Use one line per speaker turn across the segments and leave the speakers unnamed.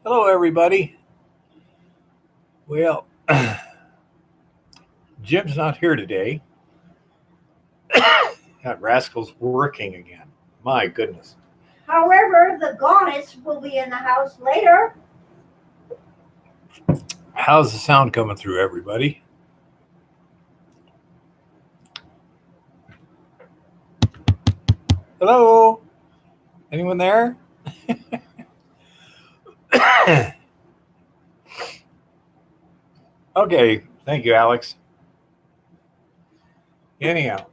Hello, everybody. Well, Jim's not here today. That rascal's working again. My goodness.
However, the goddess will be in the house later.
How's the sound coming through, everybody? Hello? Anyone there? Okay, thank you, Alex. Anyhow,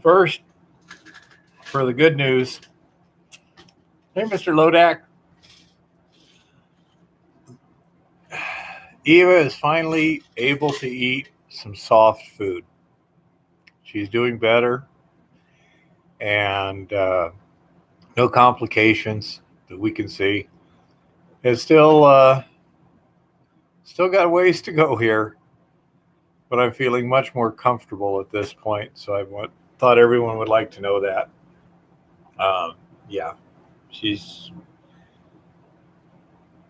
first, for the good news. Hey, Mr. Lodak. Eva is finally able to eat some soft food. She's doing better, and no complications that we can see. It's still got a ways to go here, but I'm feeling much more comfortable at this point. So I thought everyone would like to know that. Yeah, she's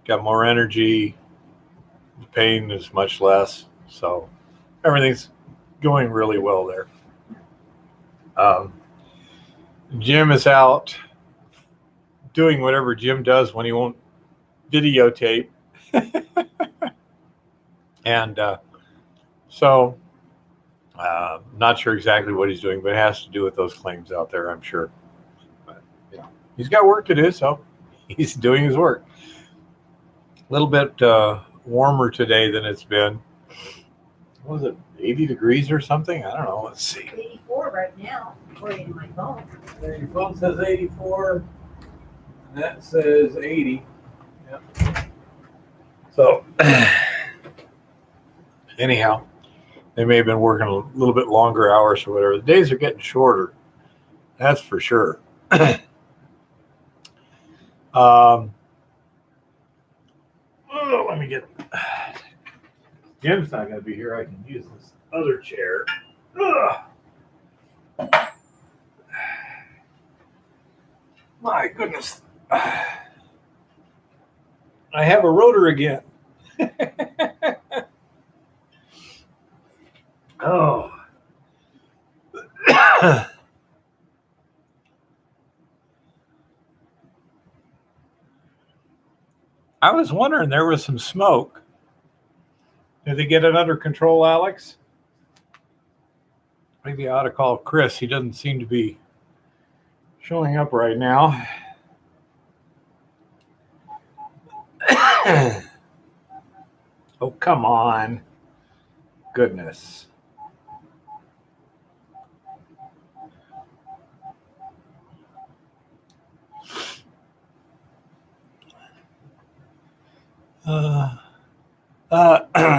got more energy. The pain is much less, so everything's going really well there. Jim is out doing whatever Jim does when he won't videotape. And so not sure exactly what he's doing, but it has to do with those claims out there, I'm sure. But he's got work to do, so he's doing his work. A little bit warmer today than it's been. What was it, 80 degrees or something? I don't know. Let's see.
84 right now, according to my phone.
Your phone says 84, and that says 80. Yep. So, anyhow, they may have been working a little bit longer hours or whatever. The days are getting shorter. That's for sure. Let me get. Jim's not going to be here. I can use this other chair. My goodness. I have a rotor again. Oh. I was wondering, there was some smoke. Did they get it under control, Alex? Maybe I ought to call Chris. He doesn't seem to be showing up right now. Oh, come on. Goodness.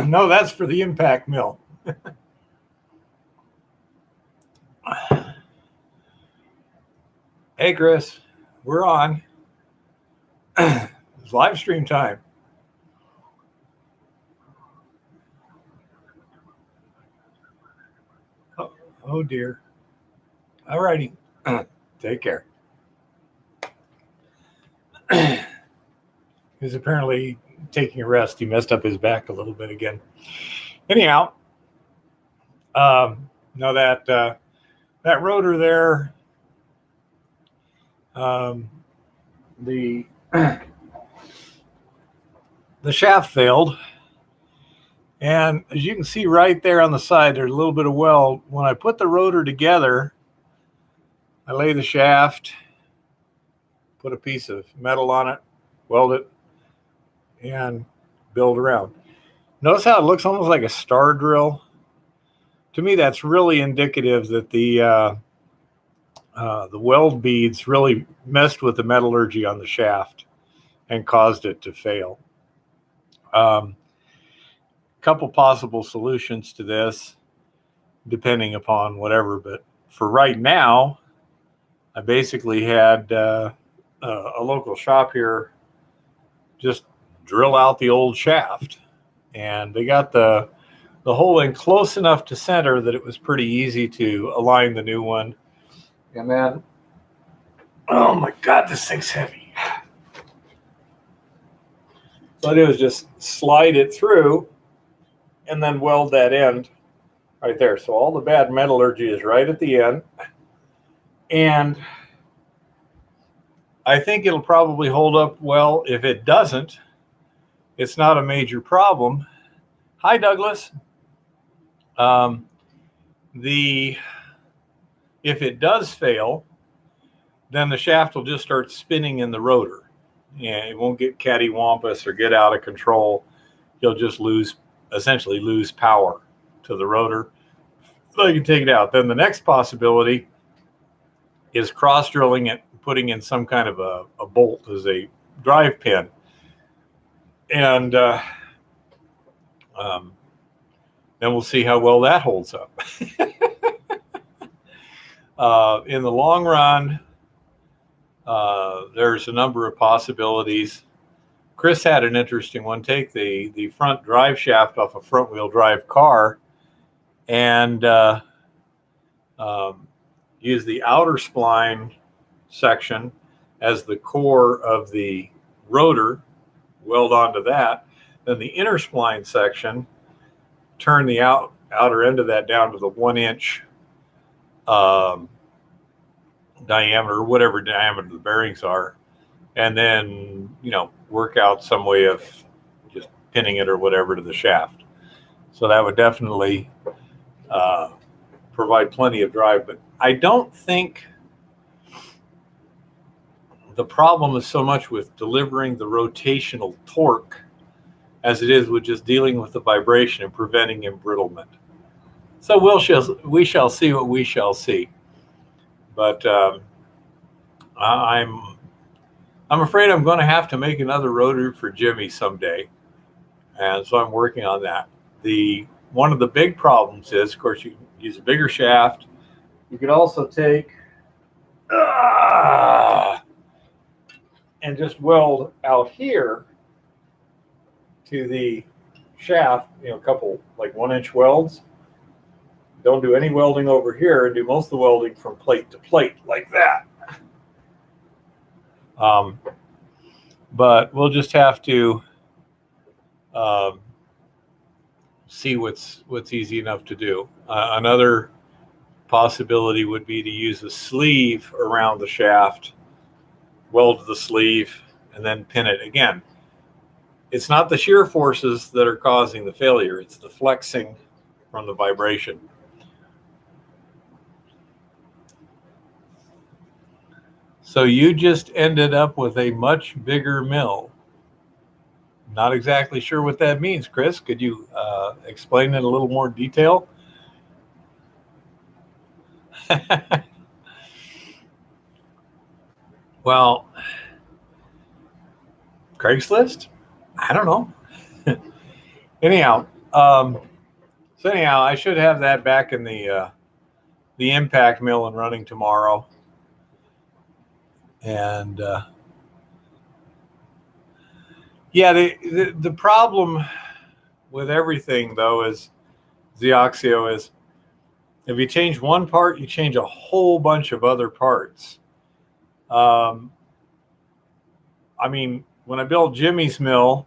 No, that's for the impact mill. Hey, Chris, we're on. It's live stream time. Oh dear. All righty. Take care. He's apparently taking a rest. He messed up his back a little bit again. Anyhow, no, that rotor there, the shaft failed, and as you can see right there on the side, there's a little bit of weld. When I put the rotor together, I lay the shaft, put a piece of metal on it, weld it, and build around. Notice how it looks almost like a star drill? To me, that's really indicative that the weld beads really messed with the metallurgy on the shaft and caused it to fail. Couple possible solutions to this, depending upon whatever, but for right now, I basically had a local shop here just drill out the old shaft, and they got the hole in close enough to center that it was pretty easy to align the new one. And then, oh my God, this thing's heavy. So I do is just slide it through and then weld that end right there. So all the bad metallurgy is right at the end. And I think it'll probably hold up well. If it doesn't, it's not a major problem. Hi, Douglas. If it does fail, then the shaft will just start spinning in the rotor. And it won't get cattywampus or get out of control. You'll just essentially lose power to the rotor. So you can take it out. Then the next possibility is cross drilling it, putting in some kind of a bolt as a drive pin. And then we'll see how well that holds up. In the long run, there's a number of possibilities. Chris had an interesting one. Take the front drive shaft off a front wheel drive car and use the outer spline section as the core of the rotor, weld onto that. Then the inner spline section, turn the outer end of that down to the 1-inch diameter, whatever diameter the bearings are, and then, work out some way of just pinning it or whatever to the shaft. So that would definitely provide plenty of drive. But I don't think the problem is so much with delivering the rotational torque as it is with just dealing with the vibration and preventing embrittlement. So we shall see what we shall see. But I'm afraid I'm going to have to make another rotor for Jimmy someday, and so I'm working on that. One of the big problems is, of course, you can use a bigger shaft. You could also take and just weld out here to the shaft, a couple like 1-inch welds. Don't do any welding over here and do most of the welding from plate to plate like that. But we'll just have to see what's easy enough to do. Another possibility would be to use a sleeve around the shaft, weld the sleeve, and then pin it. Again, it's not the shear forces that are causing the failure. It's the flexing from the vibration. So you just ended up with a much bigger mill. Not exactly sure what that means, Chris. Could you explain in a little more detail? Well, Craigslist? I don't know. Anyhow, I should have that back in the impact mill and running tomorrow. And the problem with everything, though, is Xioxio is if you change one part, you change a whole bunch of other parts. When I built Jimmy's mill,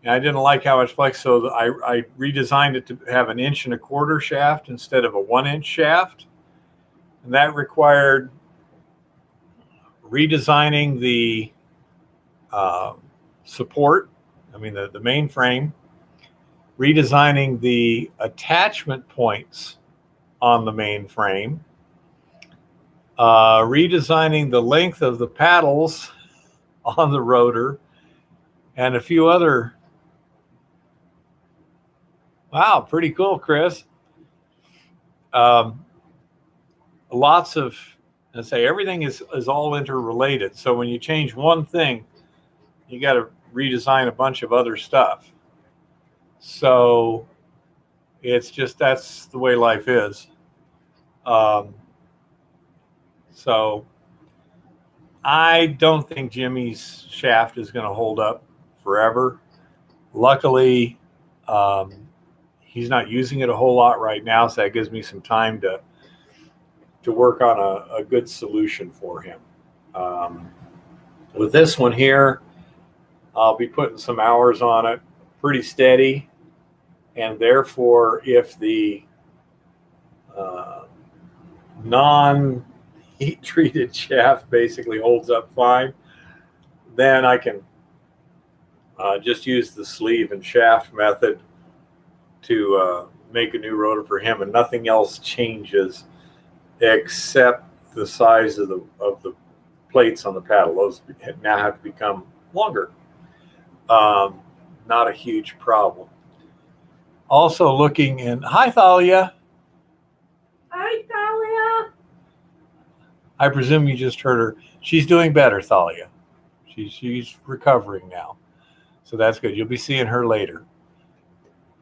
I didn't like how much flex, so I redesigned it to have an 1.25 inch shaft instead of a 1-inch shaft. And that required redesigning the support, the main frame, redesigning the attachment points on the main frame, redesigning the length of the paddles on the rotor, and a few other. Wow, pretty cool, Chris. Lots of, everything is all interrelated. So when you change one thing, you got to redesign a bunch of other stuff. So it's just, that's the way life is. So I don't think Jimmy's shaft is going to hold up forever. Luckily, he's not using it a whole lot right now, so that gives me some time to work on a good solution for him. With this one here, I'll be putting some hours on it, pretty steady. And therefore, if the non-heat treated shaft basically holds up fine, then I can just use the sleeve and shaft method to make a new rotor for him, and nothing else changes except the size of the plates on the paddle. Those now have to become longer. Not a huge problem. Also looking in, hi Thalia.
Hi, Thalia.
I presume you just heard her. She's doing better, Thalia. She's recovering now. So that's good. You'll be seeing her later.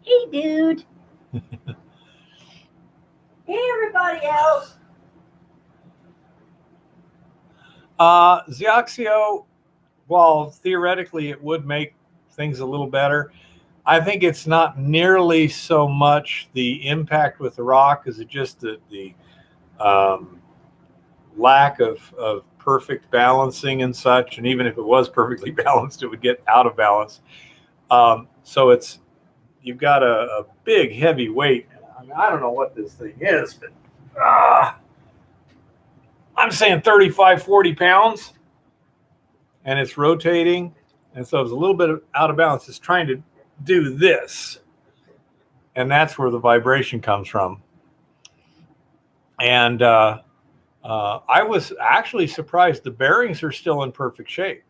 Hey, dude. Hey, everybody else.
Xioxio, while theoretically it would make things a little better, I think it's not nearly so much the impact with the rock as it just the lack of perfect balancing and such. And even if it was perfectly balanced, it would get out of balance. So you've got a big heavy weight. I mean, I don't know what this thing is, but I'm saying 35, 40 pounds, and it's rotating. And so it's a little bit out of balance. It's trying to do this, and that's where the vibration comes from. And I was actually surprised the bearings are still in perfect shape.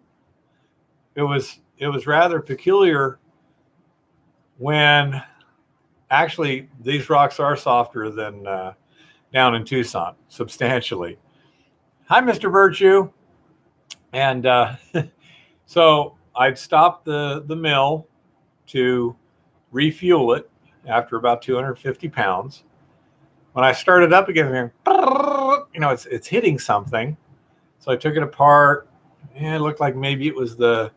It was rather peculiar when actually these rocks are softer than down in Tucson, substantially. Hi, Mr. Virtue. And so I'd stopped the mill to refuel it after about 250 pounds. When I started up again, it's hitting something. So I took it apart, and it looked like maybe it was the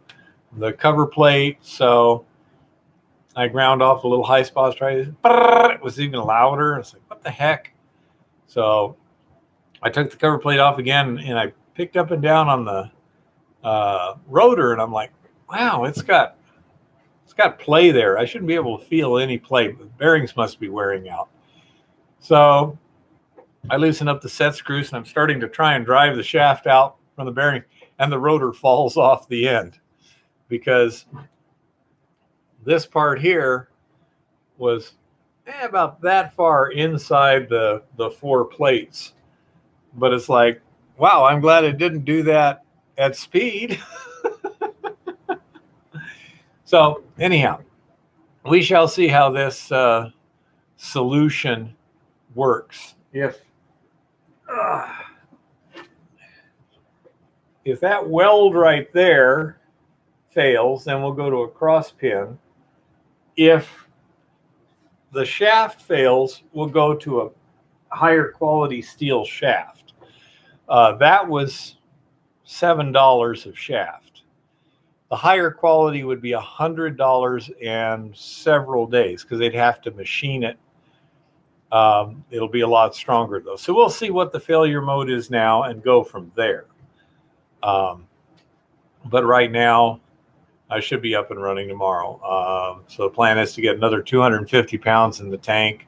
cover plate. So I ground off a little high spot. It was even louder. It's like, what the heck? So I took the cover plate off again, and I picked up and down on the rotor, and I'm like, wow, it's got play there. I shouldn't be able to feel any play. The bearings must be wearing out. So I loosen up the set screws, and I'm starting to try and drive the shaft out from the bearing, and the rotor falls off the end because this part here was about that far inside the four plates. But it's like, wow, I'm glad it didn't do that at speed. So anyhow, we shall see how this solution works. If that weld right there fails, then we'll go to a cross pin. If the shaft fails, we'll go to a higher quality steel shaft. That was $7 of shaft. The higher quality would be $100 and several days because they'd have to machine it. It'll be a lot stronger though. So we'll see what the failure mode is now and go from there. But right now, I should be up and running tomorrow. So the plan is to get another 250 pounds in the tank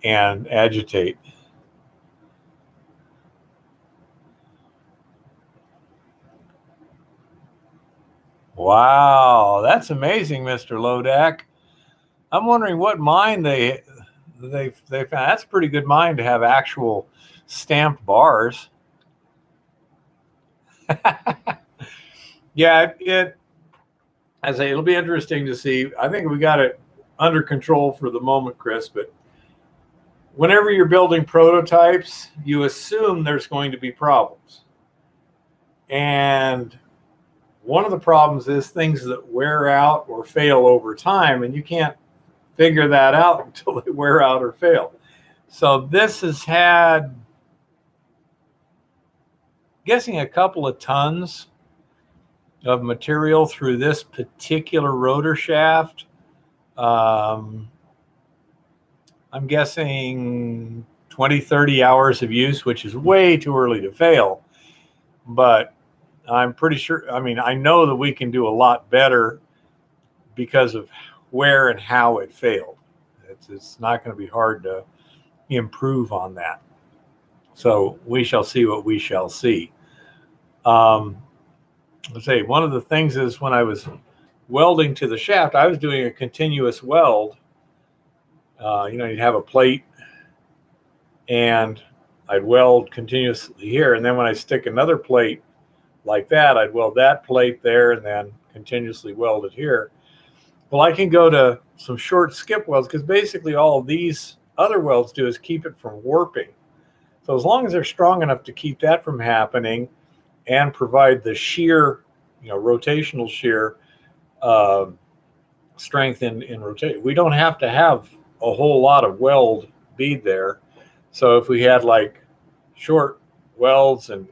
and agitate. Wow, that's amazing, Mr. Lodak. I'm wondering what mine they found. That's a pretty good mine to have actual stamped bars. Yeah, I say it'll be interesting to see. I think we got it under control for the moment, Chris, but whenever you're building prototypes, you assume there's going to be problems. And one of the problems is things that wear out or fail over time, and you can't figure that out until they wear out or fail. So this has had, I'm guessing, a couple of tons of material through this particular rotor shaft. I'm guessing 20, 30 hours of use, which is way too early to fail. But I'm pretty sure, I mean, I know that we can do a lot better because of where and how it failed. It's not going to be hard to improve on that. So we shall see what we shall see. Let's say one of the things is when I was welding to the shaft, I was doing a continuous weld. You'd have a plate and I'd weld continuously here. And then when I stick another plate like that, I'd weld that plate there and then continuously weld it here. Well, I can go to some short skip welds because basically all these other welds do is keep it from warping. So as long as they're strong enough to keep that from happening and provide the shear, rotational shear strength in rotation, we don't have to have a whole lot of weld bead there. So if we had like short welds and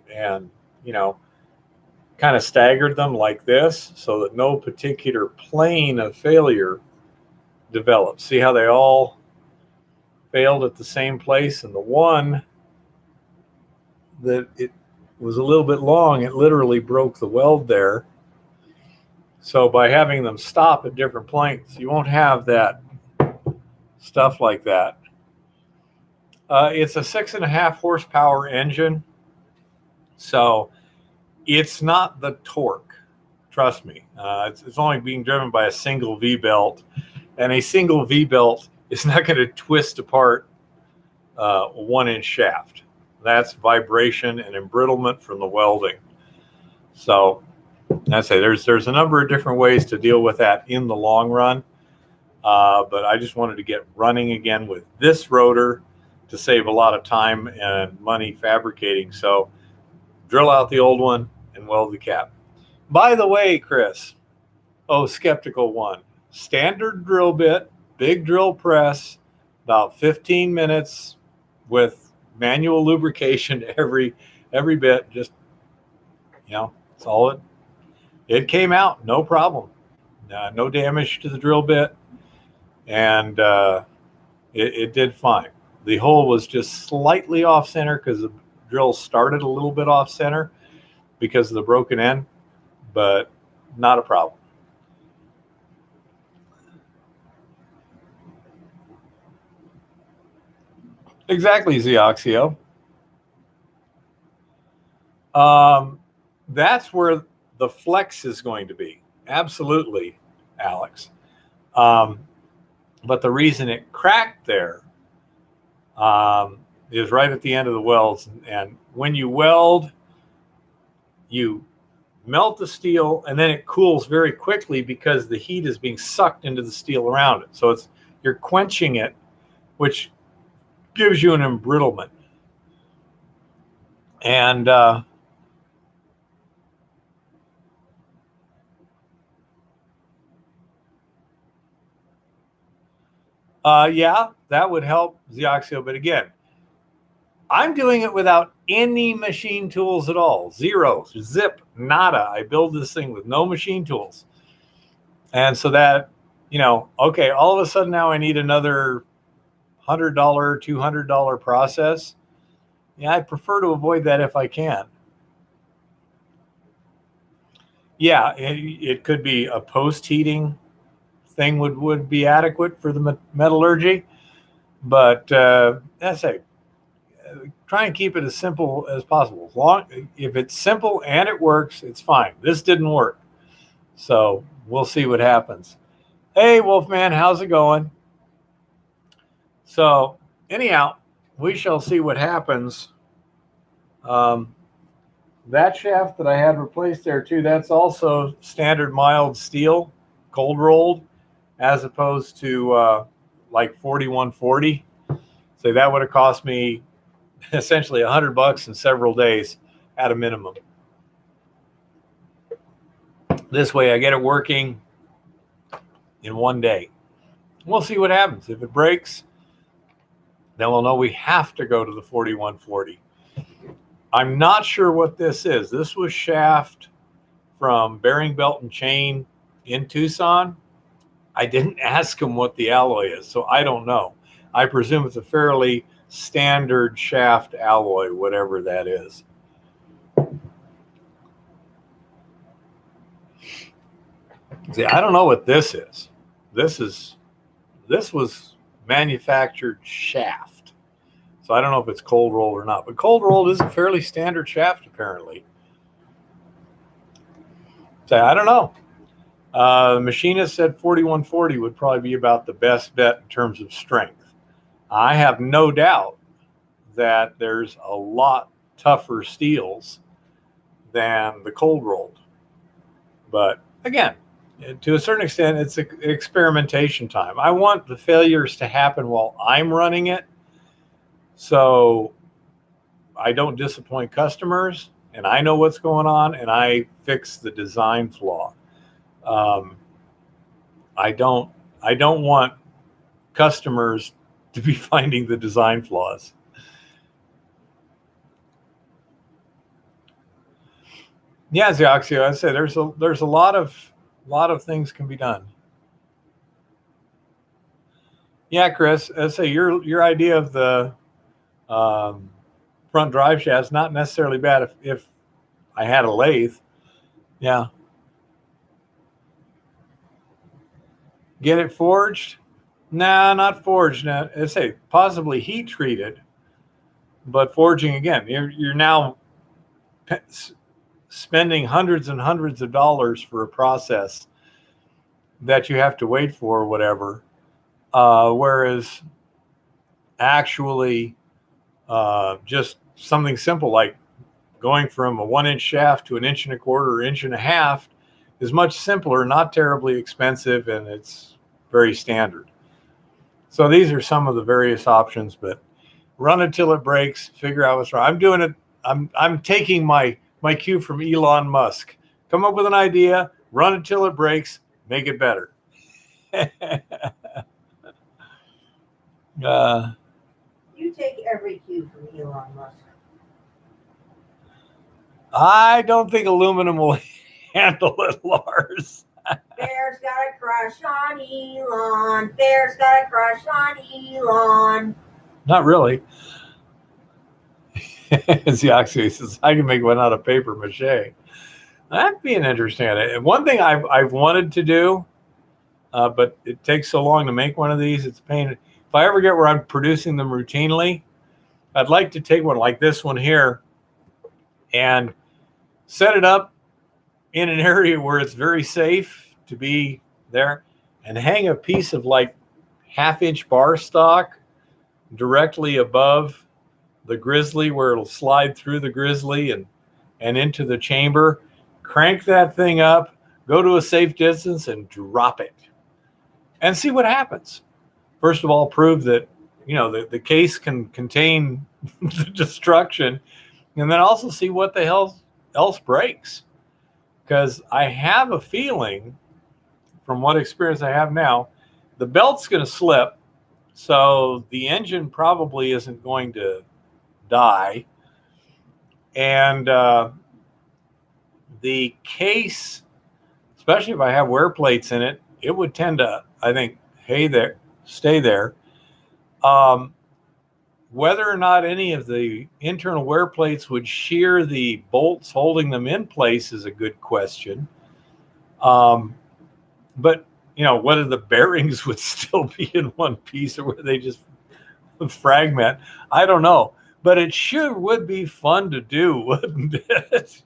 kind of staggered them like this so that no particular plane of failure develops. See how they all failed at the same place, and the one that it was a little bit long, it literally broke the weld there. So by having them stop at different planes, you won't have that stuff like that. It's a 6.5 horsepower engine, so it's not the torque. Trust me, it's only being driven by a single V-belt, and a single V-belt is not going to twist apart a 1-inch shaft. That's vibration and embrittlement from the welding. So I say there's a number of different ways to deal with that in the long run, but I just wanted to get running again with this rotor to save a lot of time and money fabricating. So drill out the old one and weld the cap. By the way, Chris, skeptical one, standard drill bit, big drill press, about 15 minutes with manual lubrication every bit. Just, it's all it came out, no problem. No damage to the drill bit, and it did fine. The hole was just slightly off center because the drill started a little bit off center because of the broken end, but not a problem. Exactly, Zeoxio. That's where the flex is going to be. Absolutely, Alex. But the reason it cracked there is right at the end of the welds. And when you weld, you melt the steel and then it cools very quickly because the heat is being sucked into the steel around it. So you're quenching it, which gives you an embrittlement. And yeah, that would help, Zeoxio. But again, I'm doing it without any machine tools at all. Zero, zip, nada. I build this thing with no machine tools. And so that, okay, all of a sudden now I need another $100, $200 process. Yeah, I prefer to avoid that if I can. Yeah, it could be a post-heating thing would be adequate for the metallurgy. But I say, try and keep it as simple as possible. If it's simple and it works, it's fine. This didn't work. So we'll see what happens. Hey, Wolfman, how's it going? So anyhow, we shall see what happens. That shaft that I had replaced there too, that's also standard mild steel, cold rolled, as opposed to like 4140. So that would have cost me essentially $100 in several days at a minimum. This way I get it working in one day. We'll see what happens. If it breaks, then we'll know we have to go to the 4140. I'm not sure what this is. This was shaft from Bearing Belt and Chain in Tucson. I didn't ask him what the alloy is, so I don't know. I presume it's a fairly standard shaft alloy, whatever that is. See, I don't know what this is. This was manufactured shaft. So I don't know if it's cold rolled or not, but cold rolled is a fairly standard shaft apparently. So I don't know. The machinist said 4140 would probably be about the best bet in terms of strength. I have no doubt that there's a lot tougher steels than the cold rolled. But again, to a certain extent, it's experimentation time. I want the failures to happen while I'm running it, so I don't disappoint customers, and I know what's going on, and I fix the design flaw. I don't want customers to be finding the design flaws. Yeah, Zioxio, I said there's a lot of things can be done. Yeah, Chris, I say your idea of the front drive shaft is not necessarily bad if I had a lathe. Yeah. Get it forged? Nah, not forged. Now, I say possibly heat treated, but forging again. You're now spending hundreds and hundreds of dollars for a process that you have to wait for or whatever. Whereas actually just something simple like going from a 1-inch shaft to 1.25 inches or 1.5 inches is much simpler, not terribly expensive, and it's very standard. So these are some of the various options, but run until it breaks, figure out what's wrong. I'm doing it. I'm taking my cue from Elon Musk. Come up with an idea, run until it breaks, make it better.
You take every cue from Elon Musk.
I don't think aluminum will handle it, Lars.
Bear's got a crush on Elon. Bear's got a crush on Elon.
Not really. Zioxio says, I can make one out of paper mache. That'd be an interesting idea. One thing I've wanted to do, but it takes so long to make one of these, it's a pain. If I ever get where I'm producing them routinely, I'd like to take one like this one here and set it up in an area where it's very safe to be there and hang a piece of like 1/2-inch bar stock directly above the grizzly where it'll slide through the grizzly and into the chamber. Crank that thing up, go to a safe distance and drop it and see what happens. First of all, prove that, the case can contain the destruction, and then also see what the hell else breaks. Because I have a feeling, from what experience I have now, the belt's going to slip, so the engine probably isn't going to die. And the case, especially if I have wear plates in it, it would tend to, I think, stay there. Whether or not any of the internal wear plates would shear the bolts holding them in place is a good question. But, whether the bearings would still be in one piece or whether they just fragment, I don't know. But it would be fun to do, wouldn't it?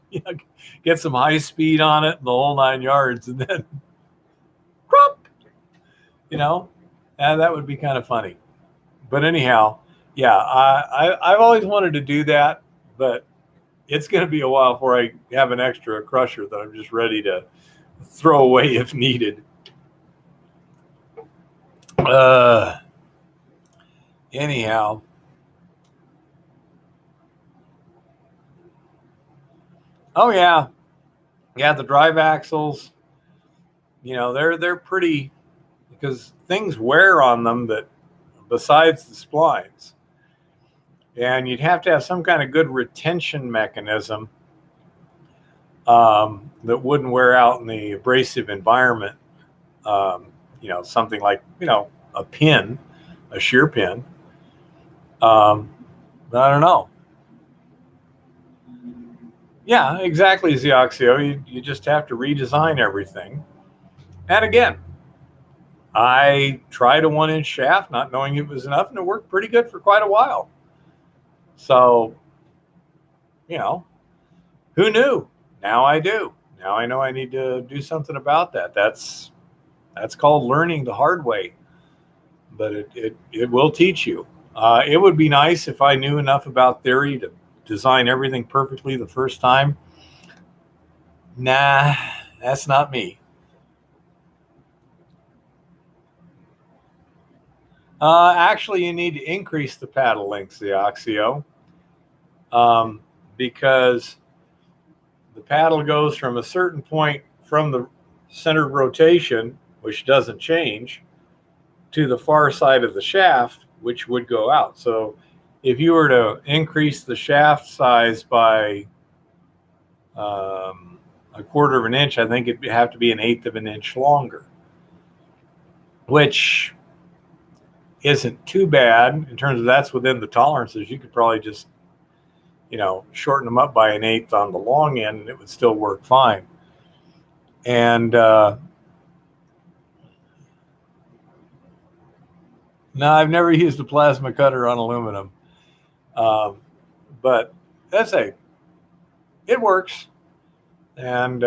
Get some high speed on it and the whole 9 yards, and then, and that would be kind of funny. But anyhow, yeah, I've always wanted to do that, but it's going to be a while before I have an extra crusher that I'm just ready to throw away if needed. Anyhow. Oh yeah. Yeah, the drive axles, they're pretty, because things wear on them that besides the splines. And you'd have to have some kind of good retention mechanism that wouldn't wear out in the abrasive environment. Something like, a pin, a shear pin. But I don't know. Yeah, exactly, Zioxio. You just have to redesign everything. And again, I tried a 1-inch shaft, not knowing it was enough, and it worked pretty good for quite a while. So, who knew? Now I do. Now I know I need to do something about that. That's called learning the hard way, but it will teach you. It would be nice if I knew enough about theory to design everything perfectly the first time. Nah, that's not me. Actually, you need to increase the paddle lengths, the Oxio, because the paddle goes from a certain point from the centered rotation, which doesn't change, to the far side of the shaft, which would go out. So if you were to increase the shaft size by a 1/4 of an inch, I think it'd have to be 1/8 of an inch longer, which isn't too bad in terms of that's within the tolerances. You could probably just, shorten them up by 1/8 on the long end and it would still work fine. And no, I've never used a plasma cutter on aluminum. But it works. And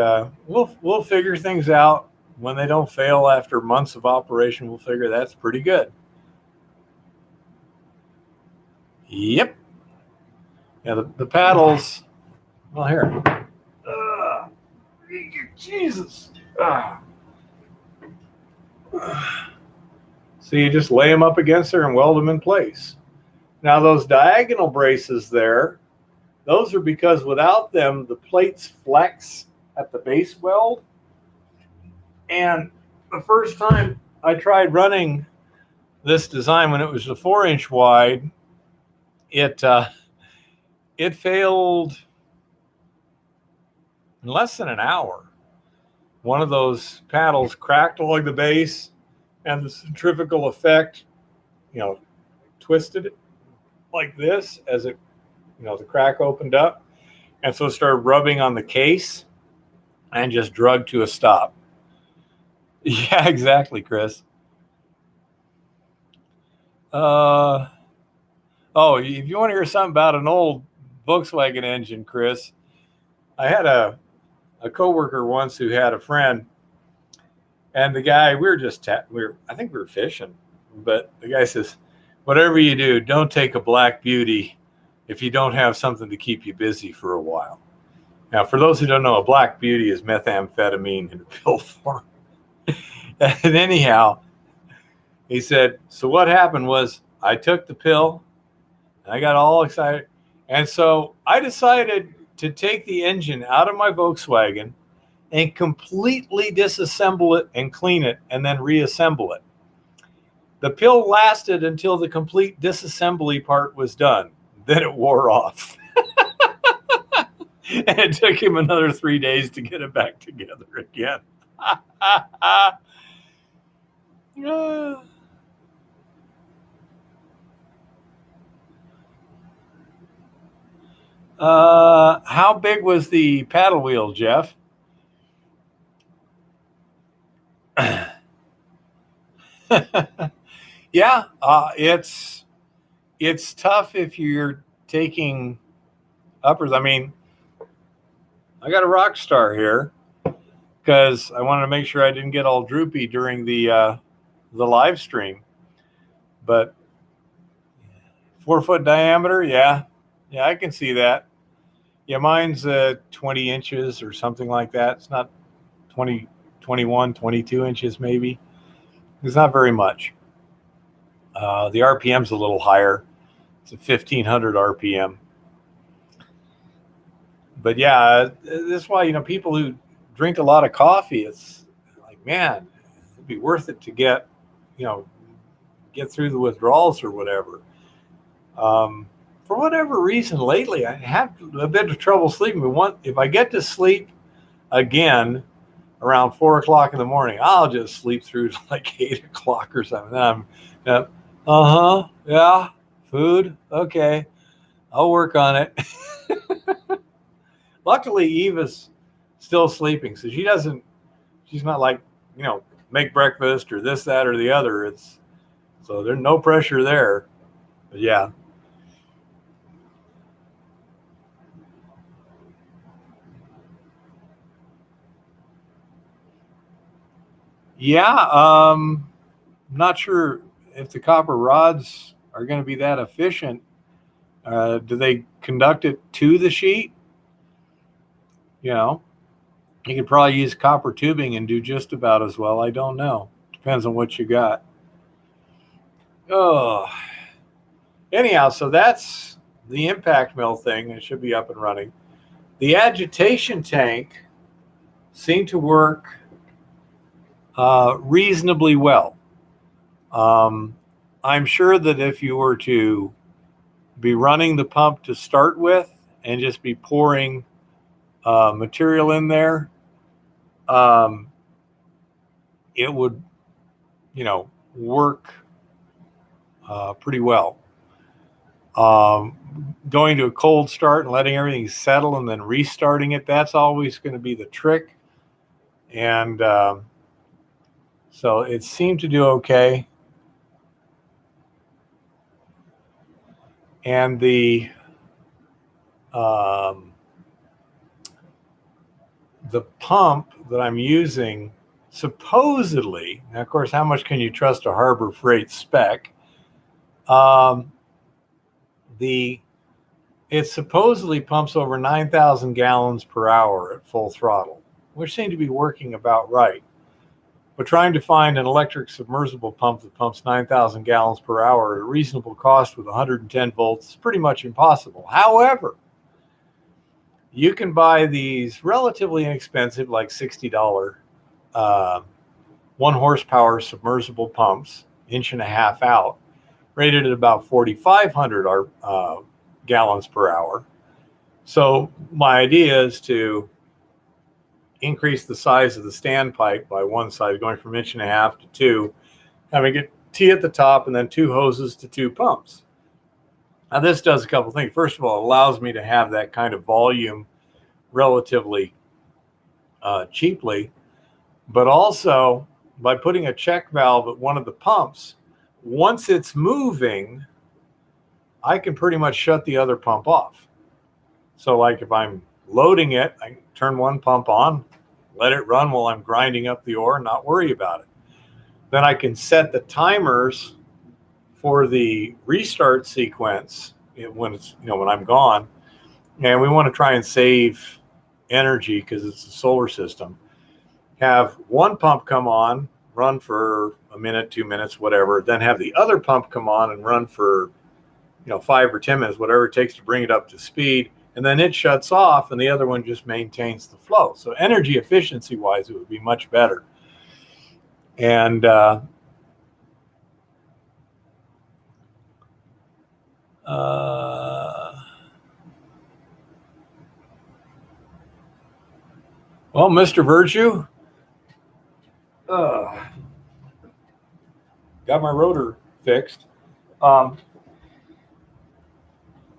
we'll figure things out. When they don't fail after months of operation, we'll figure that's pretty good. Yep. Yeah, the paddles. Well, here. Jesus. So you just lay them up against there and weld them in place. Now those diagonal braces there, those are because without them, the plates flex at the base weld. And the first time I tried running this design when it was a 4-inch wide, it failed in less than an hour. One of those paddles cracked along the base, and the centrifugal effect, twisted it like this as it, the crack opened up. And so it started rubbing on the case and just drug to a stop. Yeah, exactly, Chris. Oh, if you want to hear something about an old Volkswagen engine, Chris, I had a coworker once who had a friend, and the guy, I think we were fishing, but the guy says, whatever you do, don't take a Black Beauty if you don't have something to keep you busy for a while. Now, for those who don't know, a Black Beauty is methamphetamine in pill form. And anyhow, he said, so what happened was I took the pill and I got all excited. And so I decided to take the engine out of my Volkswagen and completely disassemble it and clean it and then reassemble it. The pill lasted until the complete disassembly part was done. Then it wore off. And it took him another 3 days to get it back together again. How big was the paddle wheel, Jeff? Yeah, it's tough if you're taking uppers. I mean, I got a rock star here because I wanted to make sure I didn't get all droopy during the live stream. But 4-foot diameter, yeah, I can see that. Yeah, mine's 20 inches or something like that. It's not 20, 21, 22 inches maybe. It's not very much. The RPM's a little higher. It's a 1500 RPM. But yeah, this is why, people who drink a lot of coffee, it's like, man, it'd be worth it to get through the withdrawals or whatever. For whatever reason lately, I have a bit of trouble sleeping. But if I get to sleep again around 4 o'clock in the morning, I'll just sleep through to like 8 o'clock or something. Then I'm, yeah, food, okay, I'll work on it. Luckily, Eva's still sleeping, so she's not like make breakfast or this, that, or the other. So there's no pressure there. But yeah. Yeah, I'm not sure if the copper rods are going to be that efficient. Do they conduct it to the sheet? You could probably use copper tubing and do just about as well. I don't know. Depends on what you got. Oh, anyhow, so that's the impact mill thing. It should be up and running. The agitation tank seemed to work reasonably well. I'm sure that if you were to be running the pump to start with and just be pouring material in there, it would, work pretty well. Going to a cold start and letting everything settle and then restarting it, that's always going to be the trick. And so it seemed to do okay. And the pump that I'm using, supposedly, now of course, how much can you trust a Harbor Freight spec? It supposedly pumps over 9,000 gallons per hour at full throttle, which seemed to be working about right. But trying to find an electric submersible pump that pumps 9,000 gallons per hour at a reasonable cost with 110 volts is pretty much impossible. However, you can buy these relatively inexpensive, like $60 1 horsepower submersible pumps, 1.5 inch out, rated at about 4,500 gallons per hour. So my idea is to increase the size of the standpipe by one side, going from 1.5 inches to 2, having a T at the top and then 2 hoses to 2 pumps. Now this does a couple things. First of all, it allows me to have that kind of volume relatively cheaply, but also by putting a check valve at one of the pumps, once it's moving, I can pretty much shut the other pump off. So like if I'm loading it, I can turn one pump on, let it run while I'm grinding up the ore and not worry about it. Then I can set the timers for the restart sequence when I'm gone. And we want to try and save energy because it's a solar system. Have one pump come on, run for a minute, 2 minutes, whatever, then have the other pump come on and run for 5 or 10 minutes, whatever it takes to bring it up to speed, and then it shuts off and the other one just maintains the flow. So energy efficiency wise, it would be much better. And well, Mr. Virtue, got my rotor fixed.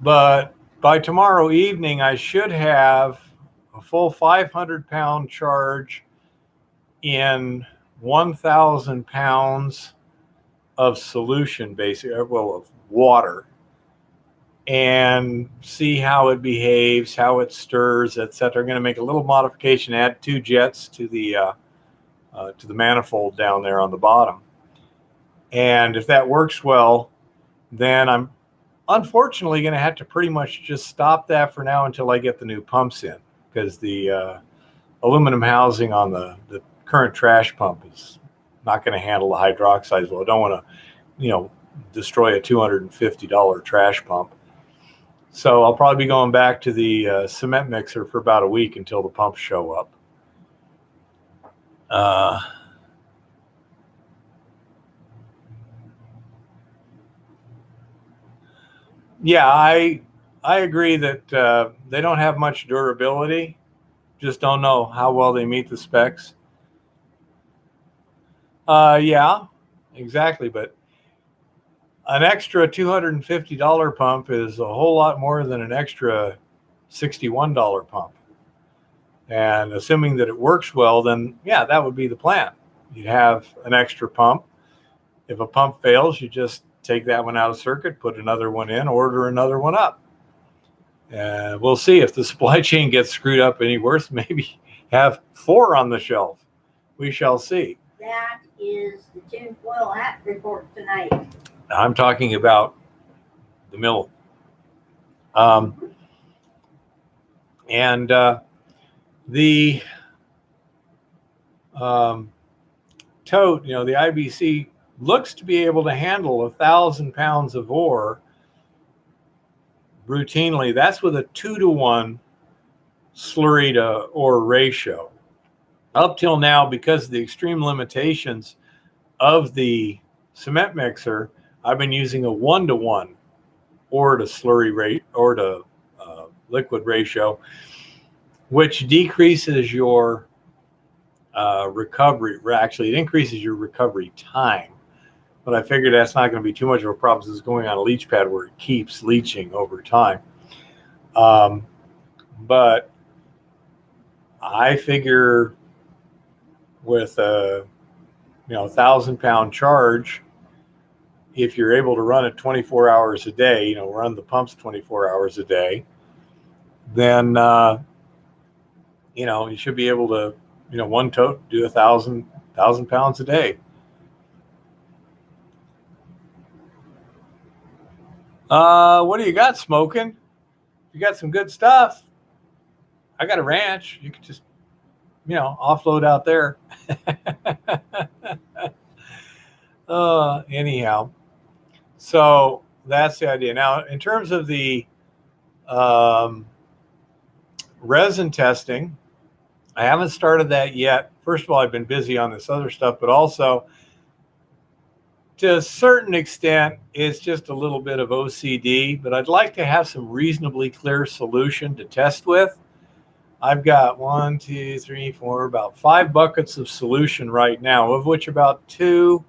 But by tomorrow evening, I should have a full 500-pound charge in 1,000 pounds of solution, basically, well, of water, and see how it behaves, how it stirs, etc. I'm going to make a little modification, add 2 jets to the manifold down there on the bottom. And if that works well, then I'm unfortunately going to have to pretty much just stop that for now until I get the new pumps in, because the aluminum housing on the current trash pump is not going to handle the hydroxide well. I don't want to, destroy a $250 trash pump. So I'll probably be going back to the cement mixer for about a week until the pumps show up. Yeah, I agree that they don't have much durability. Just don't know how well they meet the specs. Yeah, exactly. But an extra $250 pump is a whole lot more than an extra $61 pump. And assuming that it works well, then yeah, that would be the plan. you'd have an extra pump. If a pump fails, you just take that one out of circuit, put another one in, order another one up. We'll see if the supply chain gets screwed up any worse. Maybe have 4 on the shelf. We shall see.
That is the tinfoil hat report tonight.
I'm talking about the mill. The tote, the IBC looks to be able to handle 1,000 pounds of ore routinely. That's with a 2-to-1 slurry to ore ratio. Up till now, because of the extreme limitations of the cement mixer, I've been using a 1-to-1 ore to slurry rate or to liquid ratio, which decreases your recovery. Actually, it increases your recovery time. But I figured that's not going to be too much of a problem since it's going on a leach pad where it keeps leaching over time. But I figure with a 1,000-pound charge, if you're able to run it 24 hours a day, run the pumps 24 hours a day, then you should be able to, one tote do 1,000 pounds a day. What do you got smoking? You got some good stuff. I got a ranch. You could just, offload out there. Anyhow, so that's the idea. Now, in terms of the resin testing, I haven't started that yet. First of all, I've been busy on this other stuff, but also to a certain extent, it's just a little bit of OCD, but I'd like to have some reasonably clear solution to test with. I've got 1, 2, 3, 4, about 5 buckets of solution right now, of which about 2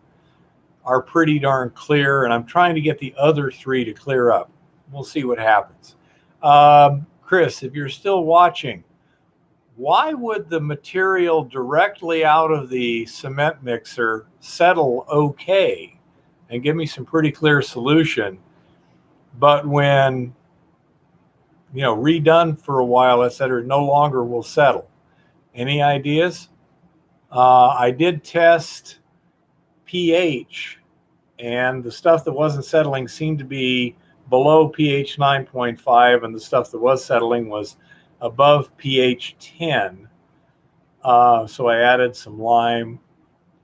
are pretty darn clear, and I'm trying to get the other 3 to clear up. We'll see what happens. Chris, if you're still watching, why would the material directly out of the cement mixer settle okay and give me some pretty clear solution, but when redone for a while, etc., no longer will settle? Any ideas? I did test pH, and the stuff that wasn't settling seemed to be below pH 9.5, and the stuff that was settling was above pH 10. So I added some lime,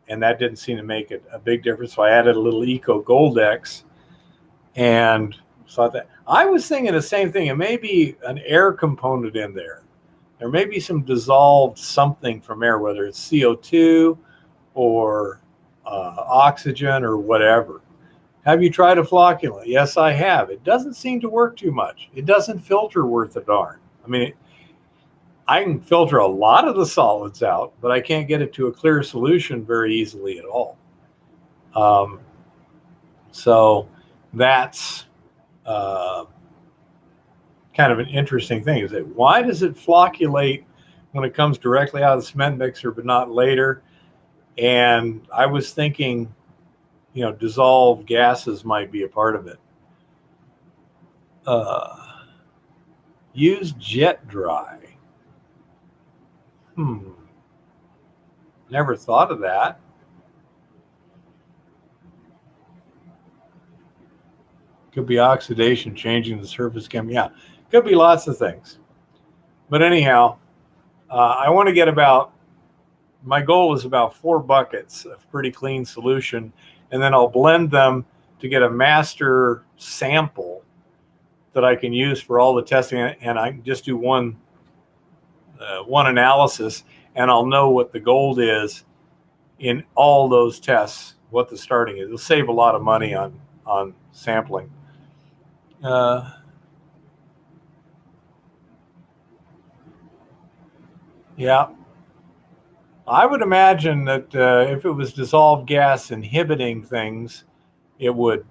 and that didn't seem to make it a big difference. So I added a little Eco Goldex, and saw that. I was thinking the same thing. It may be an air component in there. There may be some dissolved something from air, whether it's CO2 or oxygen or whatever. Have you tried a flocculant? Yes, I have. It doesn't seem to work too much. It doesn't filter worth a darn. I mean, I can filter a lot of the solids out, but I can't get it to a clear solution very easily at all. So that's kind of an interesting thing. Is that why does it flocculate when it comes directly out of the cement mixer, but not later? And I was thinking, dissolved gases might be a part of it. Use jet dry. Never thought of that. Could be oxidation, changing the surface chem. Yeah, could be lots of things. But anyhow, I want to get my goal is about 4 buckets of pretty clean solution, and then I'll blend them to get a master sample that I can use for all the testing, and I can just do one analysis, and I'll know what the gold is in all those tests, what the starting is. It'll save a lot of money on sampling. Yeah, I would imagine that if it was dissolved gas inhibiting things, it would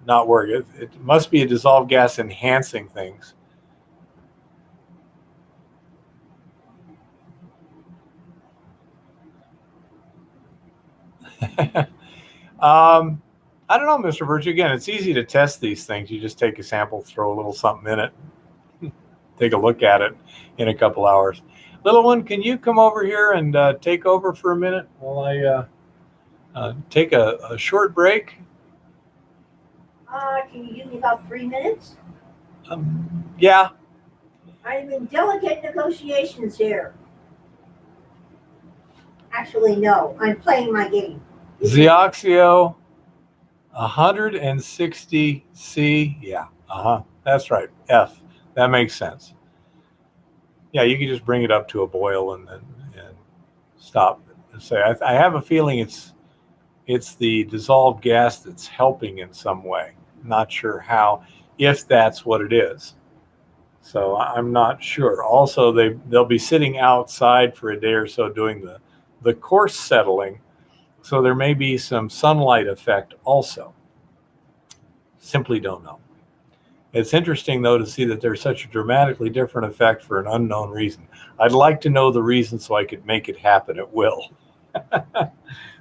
not work. It must be a dissolved gas enhancing things. I don't know, Mr. Birch. Again, it's easy to test these things. You just take a sample, throw a little something in it, take a look at it in a couple hours. Little one, can you come over here and take over for a minute while I take a short break?
Can you give me about 3 minutes?
Yeah.
I'm in delicate negotiations here. Actually, no. I'm playing my game.
Zioxio 160C. Yeah. That's right. F. That makes sense. Yeah, you can just bring it up to a boil and stop and say, I have a feeling it's the dissolved gas that's helping in some way. Not sure how, if that's what it is. So I'm not sure. Also, they'll be sitting outside for a day or so doing the course settling. So there may be some sunlight effect also. Simply don't know. It's interesting, though, to see that there's such a dramatically different effect for an unknown reason. I'd like to know the reason so I could make it happen at will.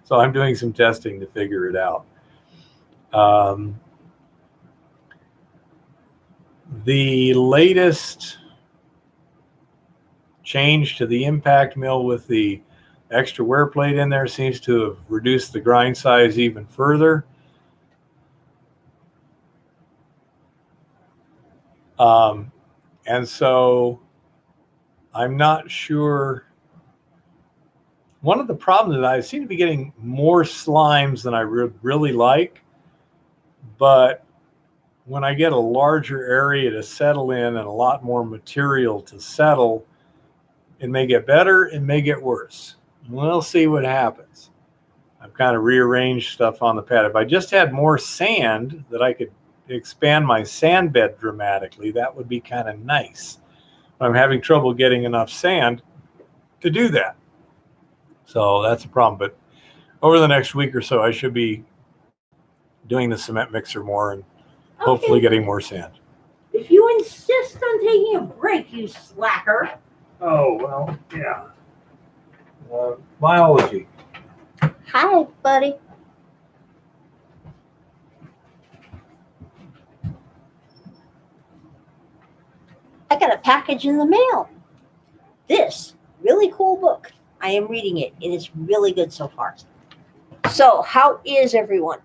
So I'm doing some testing to figure it out. The latest change to the impact mill with the extra wear plate in there seems to have reduced the grind size even further. And so I'm not sure. One of the problems is I seem to be getting more slimes than I really like, but when I get a larger area to settle in and a lot more material to settle, it may get better, it may get worse. We'll see what happens. I've kind of rearranged stuff on the pad. If I just had more sand that I could expand my sand bed dramatically, that would be kind of nice. I'm having trouble getting enough sand to do that. So that's a problem. But over the next week or so, I should be doing the cement mixer more and hopefully getting more sand.
If you insist on taking a break, you slacker.
Oh, well, yeah. Biology.
Hi, buddy. I got a package in the mail. This really cool book. I am reading it. It is really good so far. So, how is everyone?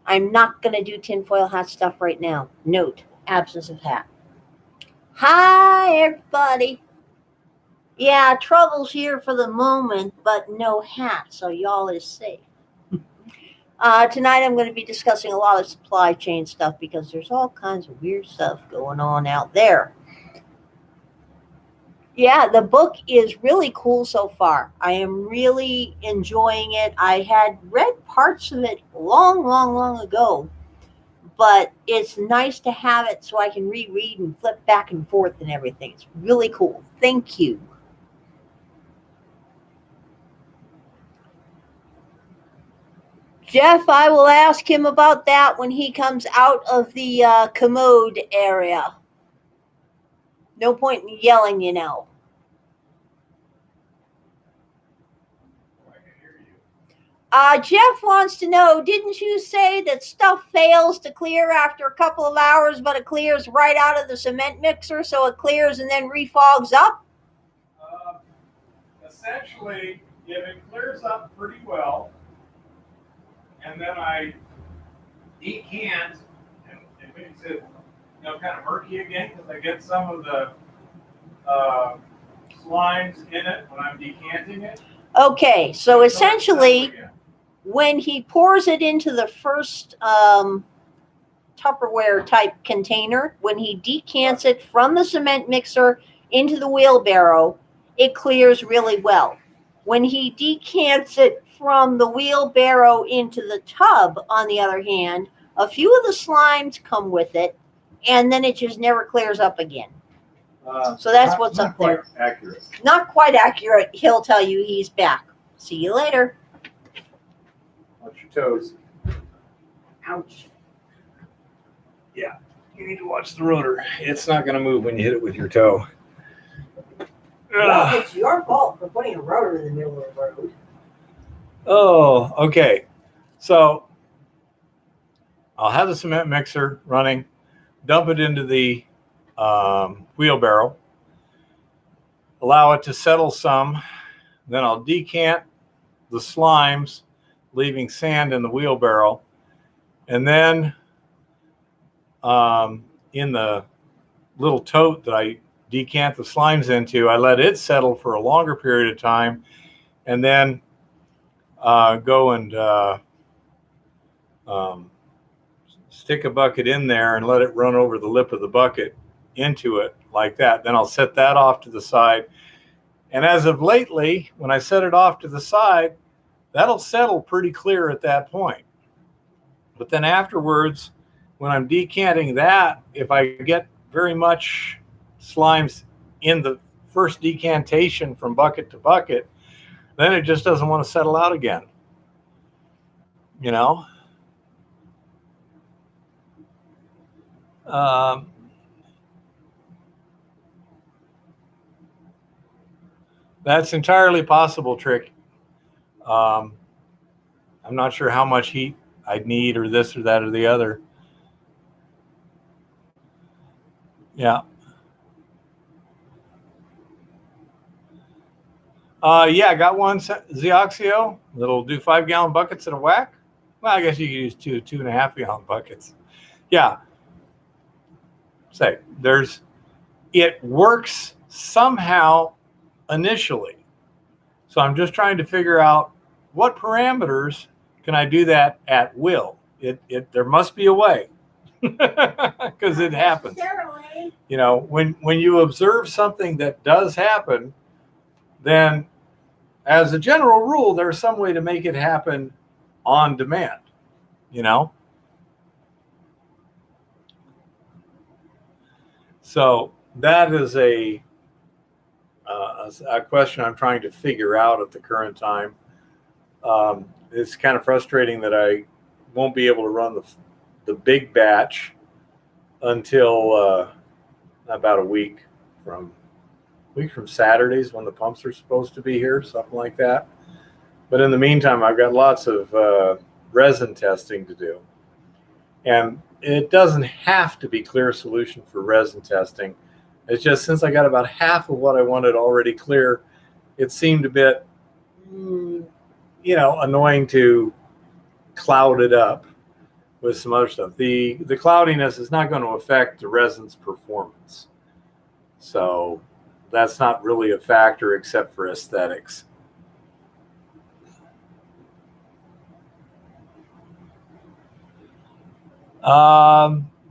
I'm not going to do tinfoil hat stuff right now. Note, absence of hat. Hi, everybody. Yeah, trouble's here for the moment, but no hat, so y'all is safe. Tonight I'm going to be discussing a lot of supply chain stuff because there's all kinds of weird stuff going on out there. Yeah, the book is really cool so far. I am really enjoying it. I had read parts of it long ago, but it's nice to have it so I can reread and flip back and forth and everything. It's really cool. Thank you. Jeff, I will ask him about that when he comes out of the commode area. No point in yelling, you know. Jeff wants to know, didn't you say that stuff fails to clear after a couple of hours, but it clears right out of the cement mixer, so it clears and then refogs up?
Essentially, if it clears up pretty well, and then I decant, and it makes it kind of murky again because I get some of the slimes in it when I'm decanting it.
Okay, so essentially, when he pours it into the first Tupperware type container, when he decants it from the cement mixer into the wheelbarrow, it clears really well. When he decants it from the wheelbarrow into the tub, on the other hand, a few of the slimes come with it, and then it just never clears up again. So that's what's up there.
Accurate.
Not quite accurate. He'll tell you he's back. See you later.
Watch your toes.
Ouch.
Yeah, you need to watch the rotor. It's not going to move when you hit it with your toe.
Well, it's your fault for putting a rotor in the middle of the road.
Oh, okay. So I'll have the cement mixer running, dump it into the wheelbarrow, allow it to settle some. Then I'll decant the slimes, leaving sand in the wheelbarrow. And then in the little tote that I decant the slimes into, I let it settle for a longer period of time, and then go and stick a bucket in there and let it run over the lip of the bucket into it like that. Then I'll set that off to the side. And as of lately, when I set it off to the side, that'll settle pretty clear at that point. But then afterwards, when I'm decanting that, if I get very much slimes in the first decantation from bucket to bucket, then it just doesn't want to settle out again. You know? That's entirely possible, Trick. I'm not sure how much heat I'd need, or this or that or the other. Yeah. Yeah, I got one Zioxio that'll do 5-gallon buckets in a whack. Well, I guess you could use 2.5-gallon buckets. Yeah. Say, it works somehow initially. So I'm just trying to figure out what parameters can I do that at will. There must be a way, because it happens. You know, when you observe something that does happen, then as a general rule, there's some way to make it happen on demand, you know? So that is a question I'm trying to figure out at the current time. It's kind of frustrating that I won't be able to run the big batch until about a week from Saturdays, when the pumps are supposed to be here, something like that. But in the meantime, I've got lots of resin testing to do. And it doesn't have to be clear solution for resin testing. It's just, since I got about half of what I wanted already clear, it seemed a bit, annoying to cloud it up with some other stuff. The cloudiness is not going to affect the resin's performance. So that's not really a factor except for aesthetics.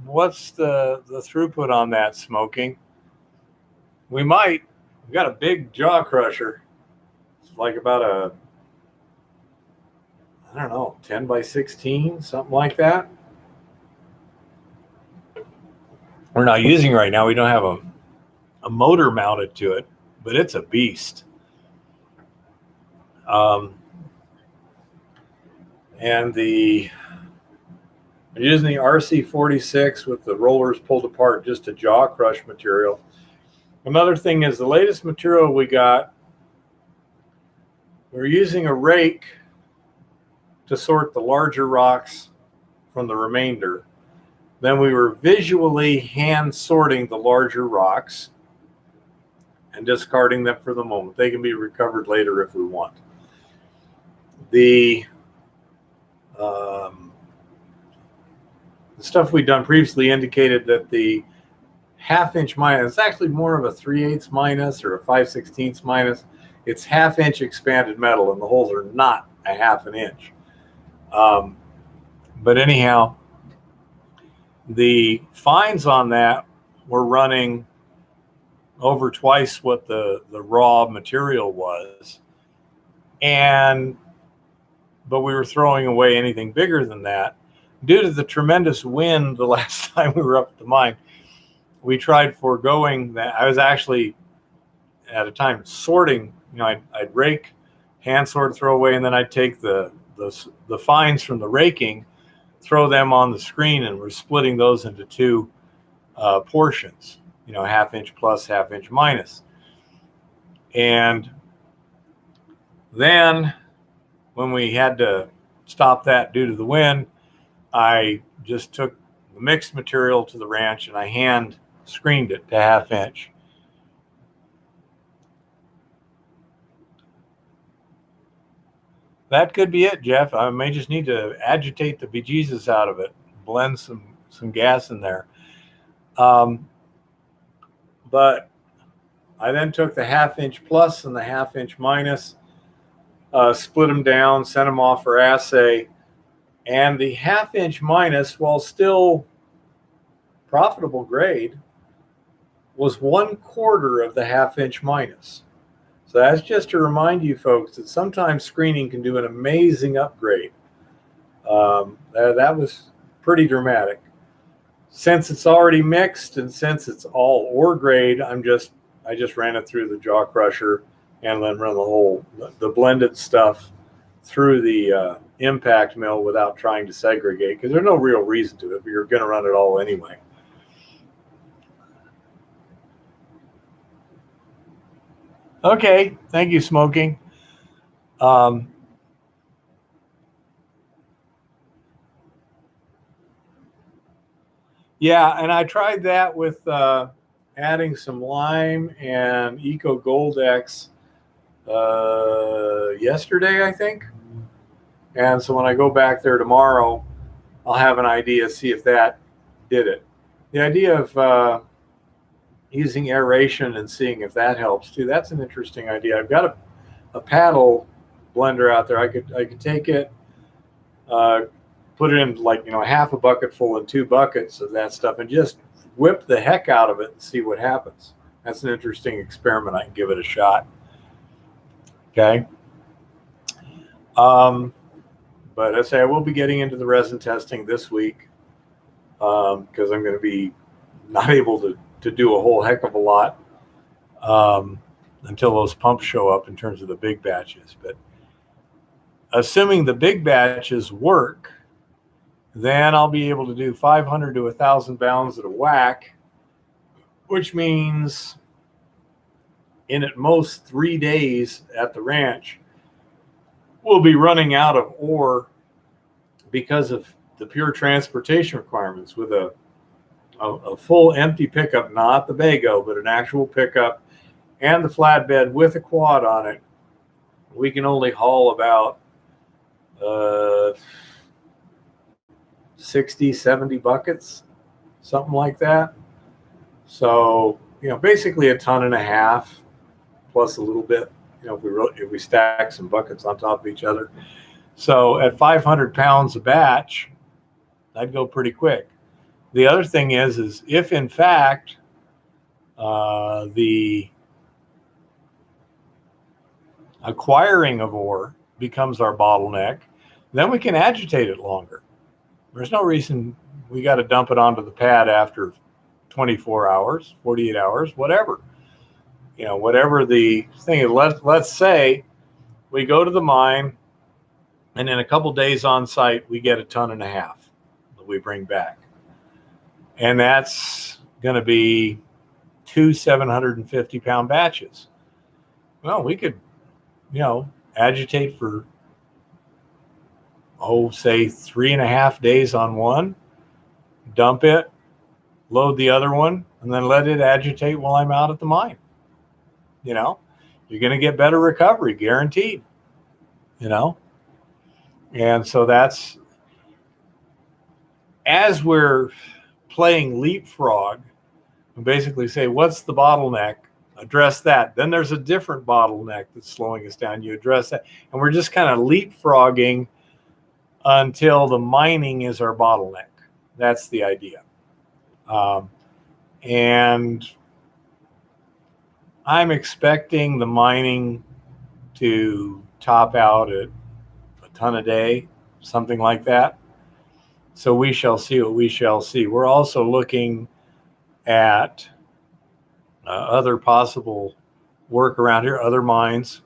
What's the throughput on that, Smoking? We've got a big jaw crusher. It's like about 10 by 16, something like that. We're not using right now. We don't have a motor mounted to it, but it's a beast. And I'm using the RC46 with the rollers pulled apart, just a jaw crush material. Another thing is, the latest material we got, we're using a rake to sort the larger rocks from the remainder. Then we were visually hand sorting the larger rocks and discarding them for the moment. They can be recovered later if we want. The stuff we'd done previously indicated that the half-inch minus, it's actually more of a 3/8 minus or a 5/16 minus. It's half-inch expanded metal, and the holes are not a half an inch. But anyhow, the fines on that were running over twice what the raw material was, but we were throwing away anything bigger than that. Due to the tremendous wind the last time we were up at the mine, we tried foregoing that. I was actually at a time sorting. I'd rake, hand sort, throw away, and then I'd take the fines from the raking, throw them on the screen, and we're splitting those into two portions. Half-inch plus, half-inch minus. And then when we had to stop that due to the wind, I just took the mixed material to the ranch and I hand screened it to 1/2 inch. That could be it, Jeff. I may just need to agitate the bejesus out of it, blend some gas in there. But I then took the 1/2 inch plus and the 1/2 inch minus, split them down, sent them off for assay. And the 1/2 inch minus, while still profitable grade, was 1/4 of the 1/2 inch minus. So that's just to remind you folks that sometimes screening can do an amazing upgrade. That was pretty dramatic. Since it's already mixed and since it's all ore grade, I just ran it through the jaw crusher and then run the blended stuff through the impact mill without trying to segregate, because there's no real reason to it, but you're going to run it all anyway. Okay, thank you, Smoking. Yeah, and I tried that with adding some lime and Eco Gold X yesterday, I think. And so when I go back there tomorrow, I'll have an idea, see if that did it. The idea of using aeration and seeing if that helps too, that's an interesting idea. I've got a paddle blender out there. I could take it, put it in like, 1/2 bucket full and 2 buckets of that stuff and just whip the heck out of it and see what happens. That's an interesting experiment. I can give it a shot. Okay. But I say I will be getting into the resin testing this week because I'm going to be not able to do a whole heck of a lot until those pumps show up in terms of the big batches. But assuming the big batches work, then I'll be able to do 500 to 1,000 pounds at a whack, which means in at most 3 days at the ranch, we'll be running out of ore because of the pure transportation requirements. With a full empty pickup, not the Bago, but an actual pickup and the flatbed with a quad on it, we can only haul about 60, 70 buckets, something like that. So, basically 1.5 tons plus a little bit, if we stack some buckets on top of each other. So at 500 pounds a batch, that'd go pretty quick. The other thing is if in fact the acquiring of ore becomes our bottleneck, then we can agitate it longer. There's no reason we got to dump it onto the pad after 24 hours, 48 hours, whatever. Whatever the thing is. Let's say we go to the mine and in a couple days on site, we get 1.5 tons that we bring back. And that's going to be 2 750-pound batches. Well, we could, agitate for, say 3.5 days on one, dump it, load the other one, and then let it agitate while I'm out at the mine. You're going to get better recovery, guaranteed. And so that's, as we're playing leapfrog, we basically say, what's the bottleneck? Address that. Then there's a different bottleneck that's slowing us down. You address that. And we're just kind of leapfrogging until the mining is our bottleneck. That's the idea. And I'm expecting the mining to top out at 1 ton a day, something like that. So we shall see what we shall see. We're also looking at other possible work around here, other mines,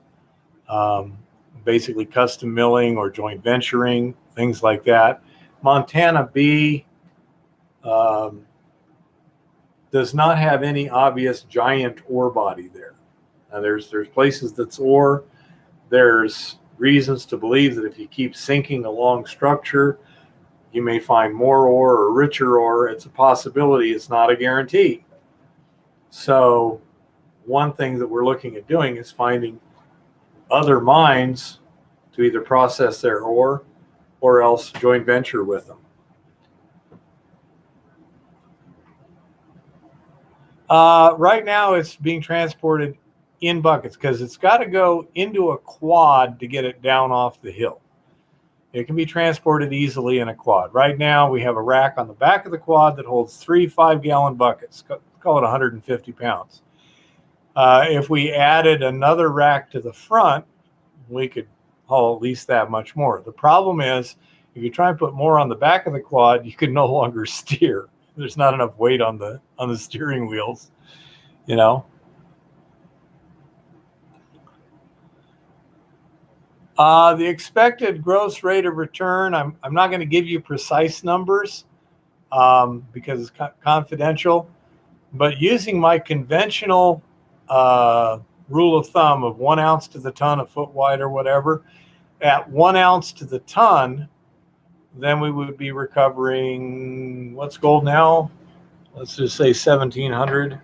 basically custom milling or joint venturing, things like that. Montana B does not have any obvious giant ore body there. There's places that's ore. There's reasons to believe that if you keep sinking along structure, you may find more ore or richer ore. It's a possibility. It's not a guarantee. So one thing that we're looking at doing is finding other mines to either process their ore or else joint venture with them. Right now it's being transported in buckets because it's got to go into a quad to get it down off the hill. It can be transported easily in a quad. Right now we have a rack on the back of the quad that holds 3 5-gallon buckets, call it 150 pounds. If we added another rack to the front, we could haul at least that much more. The problem is, if you try and put more on the back of the quad, you can no longer steer. There's not enough weight on the steering wheels, you know. The expected gross rate of return, I'm not going to give you precise numbers because it's confidential, but using my conventional rule of thumb of 1 ounce to the ton, a foot wide or whatever, at 1 ounce to the ton, then we would be recovering, what's gold now? Let's just say 1,700.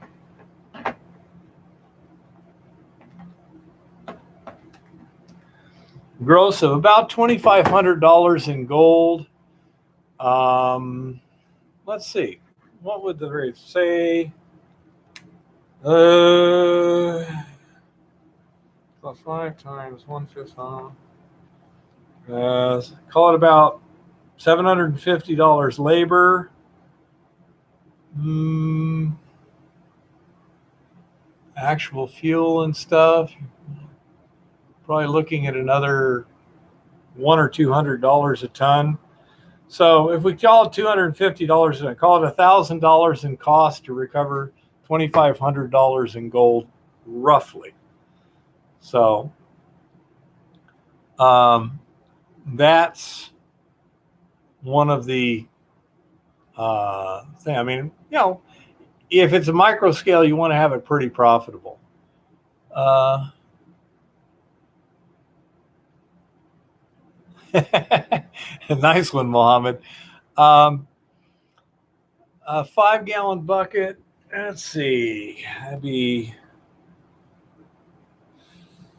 Gross of about $2,500 in gold. Let's see. What would the rate say? 5 times 1/5. Call it about $750 labor. Actual fuel and stuff. Probably looking at another $100 or $200 a ton. So if we call it $250 and call it $1,000 in cost to recover $2,500 in gold, roughly. So that's one of the things. I mean, you know, if it's a micro scale, you want to have it pretty profitable. Nice one, Mohammed. A 5-gallon bucket. Let's see. That'd be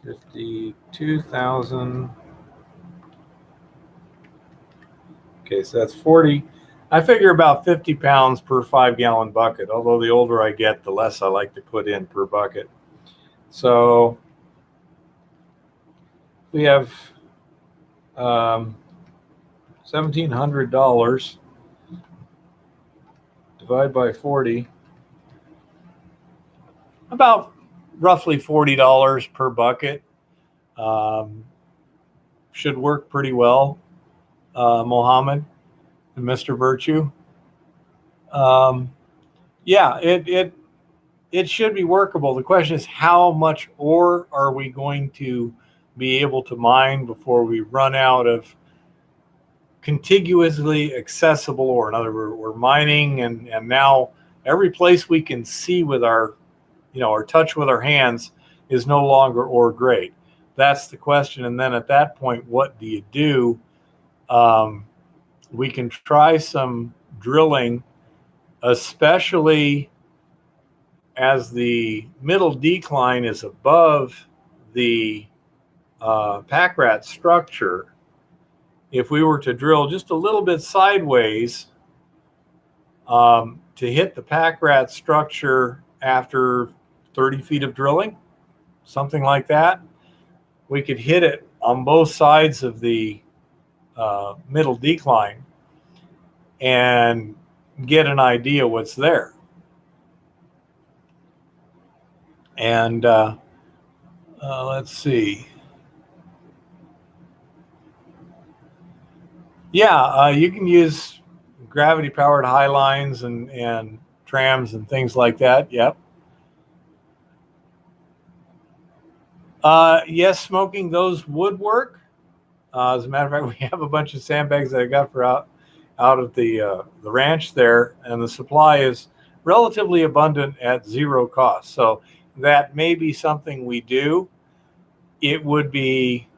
52,000. Okay, so that's 40. I figure about 50 pounds per 5-gallon bucket. Although the older I get, the less I like to put in per bucket. So we have $1,700 divided by 40, about roughly $40 per bucket. Should work pretty well, Mohammed and Mr. Virtue. Yeah, it should be workable. The question is, how much ore are we going to be able to mine before we run out of contiguously accessible ore? In other words, we're mining and now every place we can see with our, or touch with our hands is no longer ore grade. That's the question. And then at that point, what do you do? We can try some drilling, especially as the middle decline is above the pack rat structure. If we were to drill just a little bit sideways to hit the pack rat structure after 30 feet of drilling, something like that, we could hit it on both sides of the middle decline and get an idea what's there. And let's see. Yeah, you can use gravity-powered high lines and trams and things like that. Yep. Yes, smoking those would work. As a matter of fact, we have a bunch of sandbags that I got for out of the ranch there, and the supply is relatively abundant at zero cost. So that may be something we do. It would be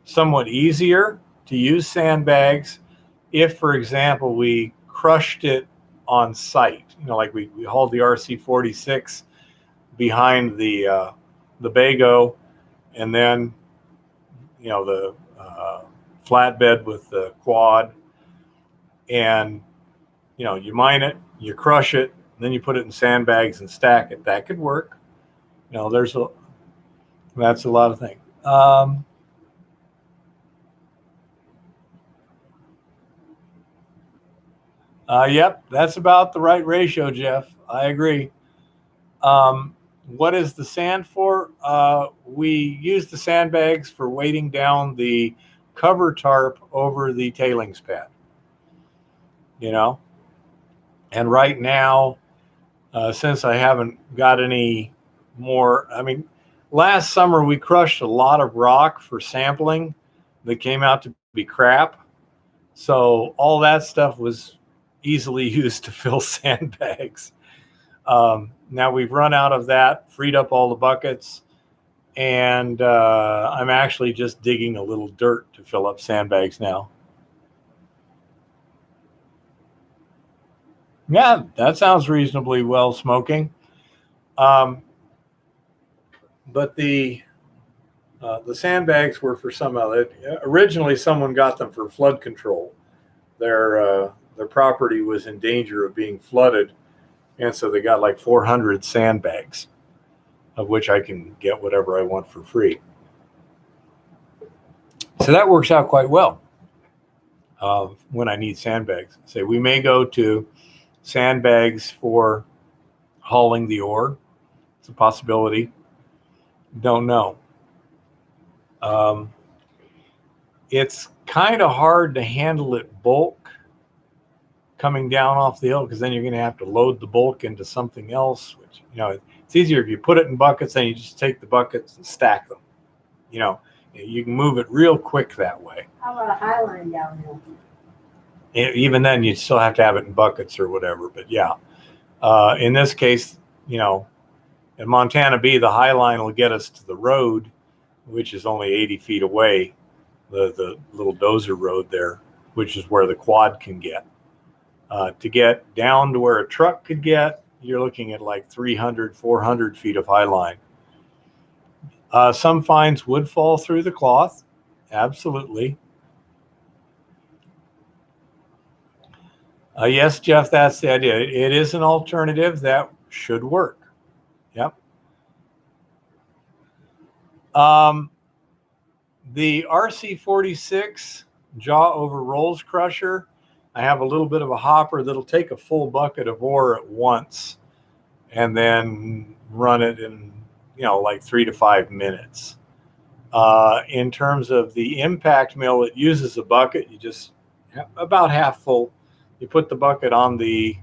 somewhat easier to use sandbags if, for example, we crushed it on site. Like we hauled the RC46 behind the Bago, and then the flatbed with the quad, and you mine it, you crush it, and then you put it in sandbags and stack it. That could work. That's a lot of things. Yep, that's about the right ratio, Jeff. I agree. What is the sand for? We use the sandbags for weighting down the cover tarp over the tailings pad. And right now, since I haven't got any more, last summer we crushed a lot of rock for sampling that came out to be crap. So all that stuff was easily used to fill sandbags. Now we've run out of that, freed up all the buckets, and I'm actually just digging a little dirt to fill up sandbags now. Yeah, that sounds reasonably well smoking. But the sandbags were for some other. Originally, someone got them for flood control. Their property was in danger of being flooded, and so they got like 400 sandbags, of which I can get whatever I want for free. So that works out quite well when I need sandbags. Say we may go to sandbags for hauling the ore. It's a possibility. Don't know. It's kind of hard to handle it bulk coming down off the hill, because then you're going to have to load the bulk into something else, which, it's easier if you put it in buckets, then you just take the buckets and stack them. You can move it real quick that way.
How about a highline downhill?
Even then, you still have to have it in buckets or whatever. But yeah, in this case, in Montana B, the high line will get us to the road, which is only 80 feet away, the little dozer road there, which is where the quad can get. To get down to where a truck could get, you're looking at like 300, 400 feet of high line. Some fines would fall through the cloth. Absolutely. Yes, Jeff, that's the idea. It is an alternative that should work. Yep. The RC46 jaw over rolls crusher, I have a little bit of a hopper that'll take a full bucket of ore at once and then run it in, like 3 to 5 minutes. In terms of the impact mill, it uses a bucket. You just about half full. You put the bucket on the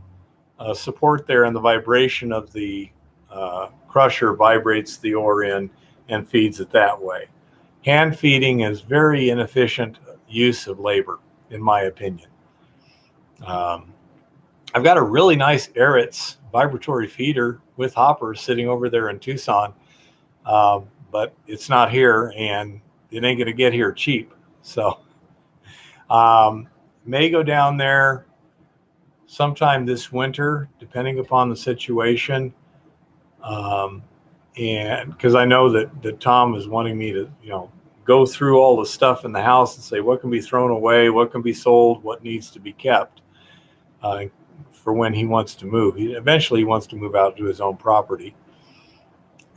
support there, and the vibration of the crusher vibrates the ore in and feeds it that way. Hand feeding is very inefficient use of labor, in my opinion. I've got a really nice Audit vibratory feeder with hoppers sitting over there in Tucson, but it's not here, and it ain't going to get here cheap. So may go down there sometime this winter, depending upon the situation. And because I know that Tom is wanting me to, go through all the stuff in the house and say what can be thrown away, what can be sold, what needs to be kept for when he wants to move. He eventually wants to move out to his own property.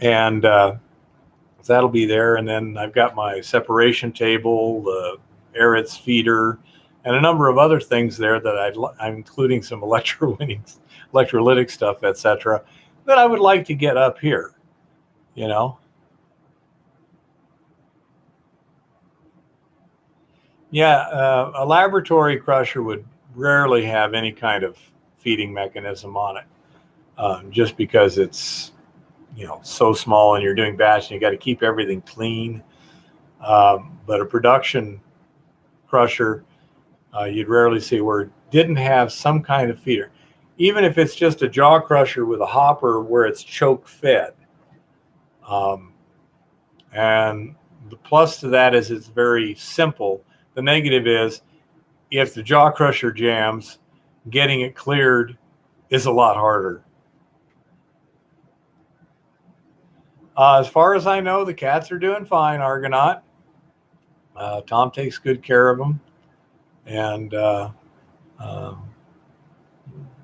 And that'll be there. And then I've got my separation table, the Audit's feeder, and a number of other things there that I'm including some electrolytic stuff, etc., that I would like to get up here, Yeah, a laboratory crusher would rarely have any kind of feeding mechanism on it, just because it's, so small and you're doing batch and you got to keep everything clean. But a production crusher, you'd rarely see where it didn't have some kind of feeder. Even if it's just a jaw crusher with a hopper where it's choke fed. And the plus to that is it's very simple. The negative is if the jaw crusher jams, getting it cleared is a lot harder. As far as I know, the cats are doing fine, Argonaut. Tom takes good care of them. And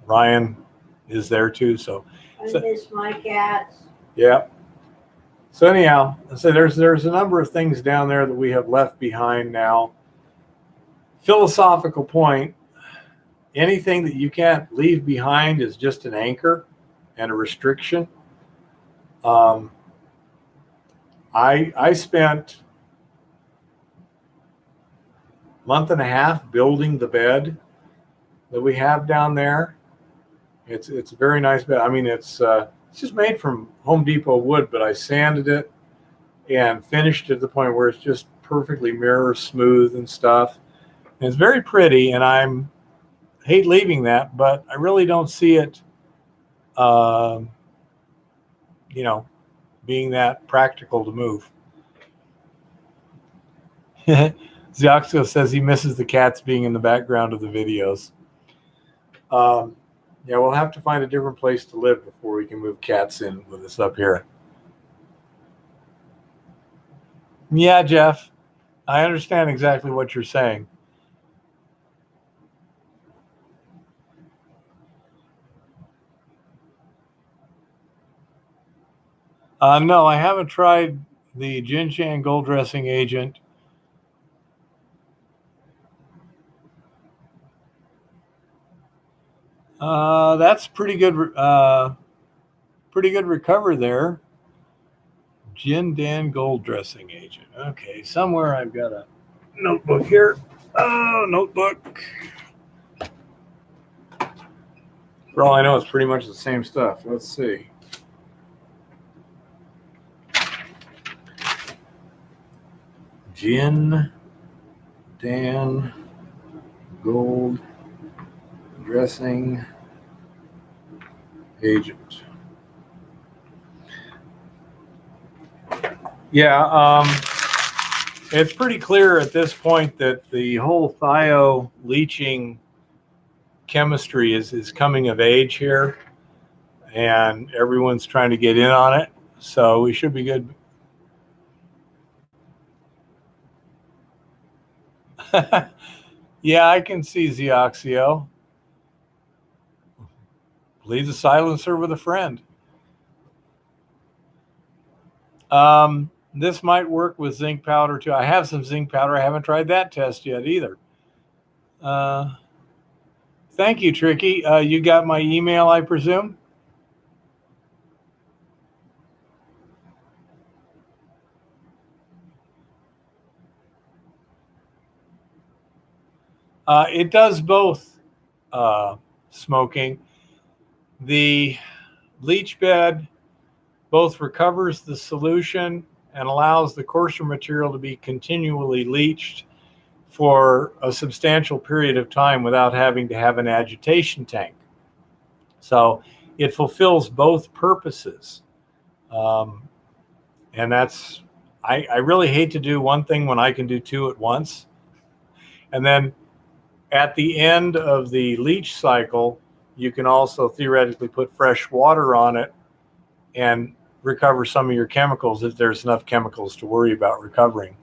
Ryan is there too. So
I miss my cats.
yeah. So anyhow, so there's a number of things down there that we have left behind now. Philosophical point, anything that you can't leave behind is just an anchor and a restriction. I spent a month and a half building the bed that we have down there. It's a very nice bed. I mean, it's just made from Home Depot wood, but I sanded it and finished it to the point where it's just perfectly mirror smooth and stuff. And it's very pretty, and I hate leaving that, but I really don't see it, being that practical to move. Zioxio says he misses the cats being in the background of the videos. Yeah, we'll have to find a different place to live before we can move cats in with us up here. Yeah, Jeff, I understand exactly what you're saying. No, I haven't tried the Jinshan gold dressing agent. That's pretty good recover there. Jindan gold dressing agent. Okay, somewhere I've got a notebook here. Oh, notebook. For all I know, it's pretty much the same stuff. Let's see. Jindan gold dressing agent. Yeah, it's pretty clear at this point that the whole thio leaching chemistry is coming of age here, and everyone's trying to get in on it, so we should be good. Yeah, I can see Zioxio. Leave the silencer with a friend. This might work with zinc powder too. I have some zinc powder. I haven't tried that test yet either. Thank you, Tricky. You got my email, I presume? It does both smoking. The leach bed both recovers the solution and allows the coarser material to be continually leached for a substantial period of time without having to have an agitation tank. So it fulfills both purposes. And that's, I really hate to do one thing when I can do two at once. And then at the end of the leach cycle, you can also theoretically put fresh water on it and recover some of your chemicals if there's enough chemicals to worry about recovering.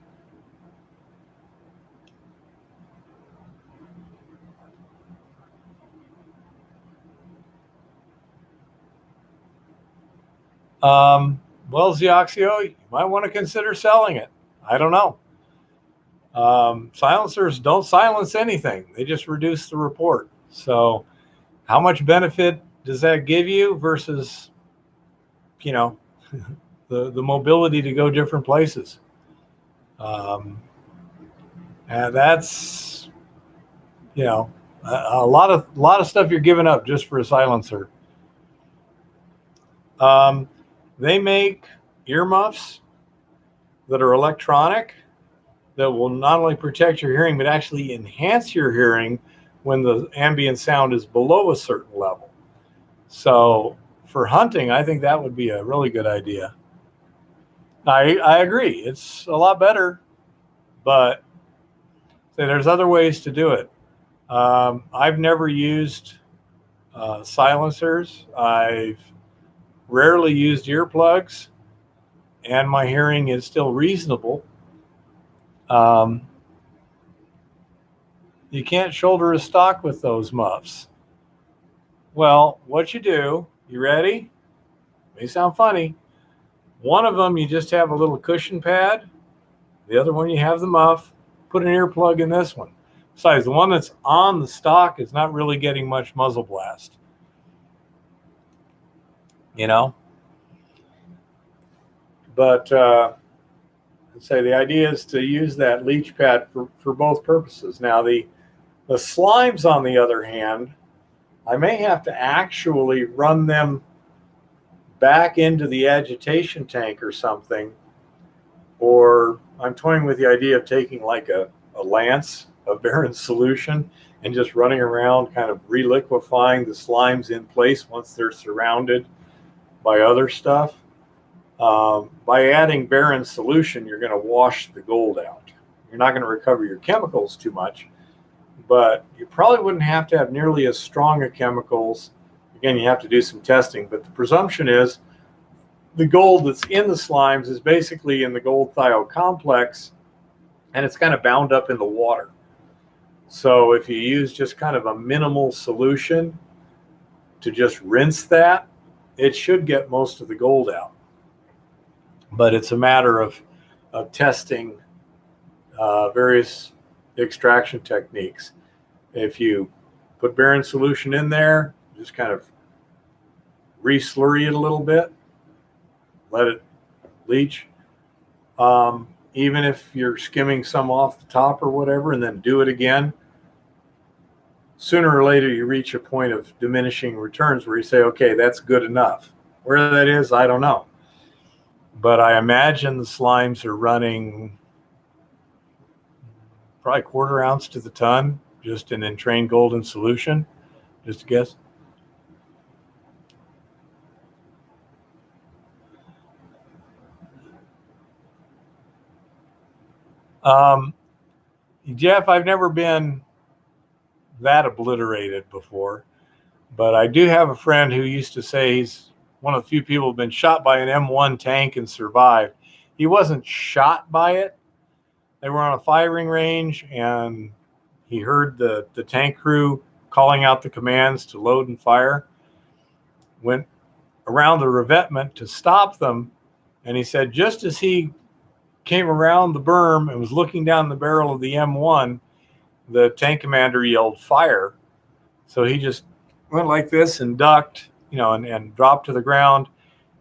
Well, Zioxio, you might want to consider selling it. I don't know. Silencers don't silence anything. They just reduce the report. So how much benefit does that give you versus, the mobility to go different places? And that's, a lot of stuff you're giving up just for a silencer. They make earmuffs that are electronic that will not only protect your hearing, but actually enhance your hearing when the ambient sound is below a certain level. So for hunting, I think that would be a really good idea. I agree. It's a lot better, but there's other ways to do it. I've never used silencers. I've rarely used earplugs, and my hearing is still reasonable. You can't shoulder a stock with those muffs. Well, what you do, you ready? May sound funny. One of them, you just have a little cushion pad. The other one, you have the muff. Put an earplug in this one. Besides, the one that's on the stock is not really getting much muzzle blast. You know? But I'd say the idea is to use that leach pad for both purposes. Now, the slimes, on the other hand, I may have to actually run them back into the agitation tank or something, or I'm toying with the idea of taking like a lance of Baron's solution and just running around kind of reliquefying the slimes in place once they're surrounded by other stuff. By adding Baron's solution, you're going to wash the gold out. You're not going to recover your chemicals too much, but you probably wouldn't have to have nearly as strong a chemicals. Again, you have to do some testing, but the presumption is the gold that's in the slimes is basically in the gold thiol complex, and it's kind of bound up in the water. So if you use just kind of a minimal solution to just rinse that, it should get most of the gold out. But it's a matter of testing various extraction techniques. If you put Baron solution in there, just kind of re-slurry it a little bit, let it leach. Even if you're skimming some off the top or whatever, and then do it again, sooner or later you reach a point of diminishing returns where you say, okay, that's good enough. Where that is, I don't know. But I imagine the slimes are running probably 1/4 ounce to the ton, just in entrained golden solution, just a guess. Jeff, I've never been that obliterated before, but I do have a friend who used to say he's one of the few people who've been shot by an M1 tank and survived. He wasn't shot by it. They were on a firing range, and he heard the tank crew calling out the commands to load and fire. Went around the revetment to stop them, and he said just as he came around the berm and was looking down the barrel of the M1, the tank commander yelled fire. So he just went like this and ducked, and dropped to the ground.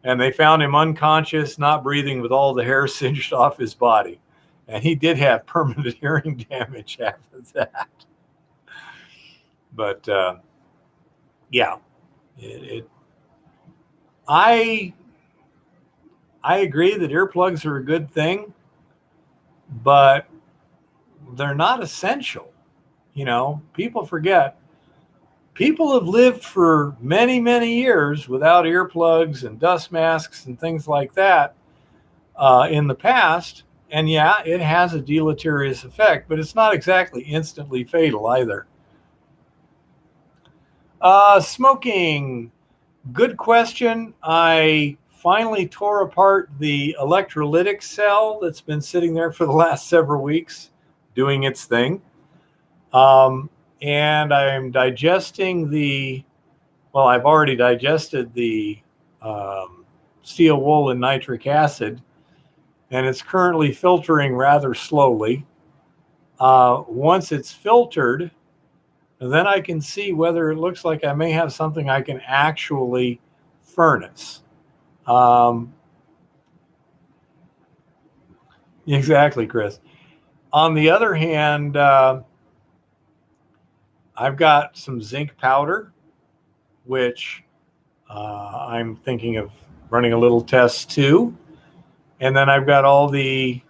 And they found him unconscious, not breathing, with all the hair singed off his body. And he did have permanent hearing damage after that. But yeah, I agree that earplugs are a good thing, but they're not essential. People forget. People have lived for many, many years without earplugs and dust masks and things like that in the past. And yeah, it has a deleterious effect, but it's not exactly instantly fatal either. Smoking. Good question. I finally tore apart the electrolytic cell that's been sitting there for the last several weeks doing its thing. And I'm digesting I've already digested the steel wool and nitric acid, and it's currently filtering rather slowly. Once it's filtered, then I can see whether it looks like I may have something I can actually furnace. Exactly, Chris. On the other hand, I've got some zinc powder, which I'm thinking of running a little test too. And then I've got all the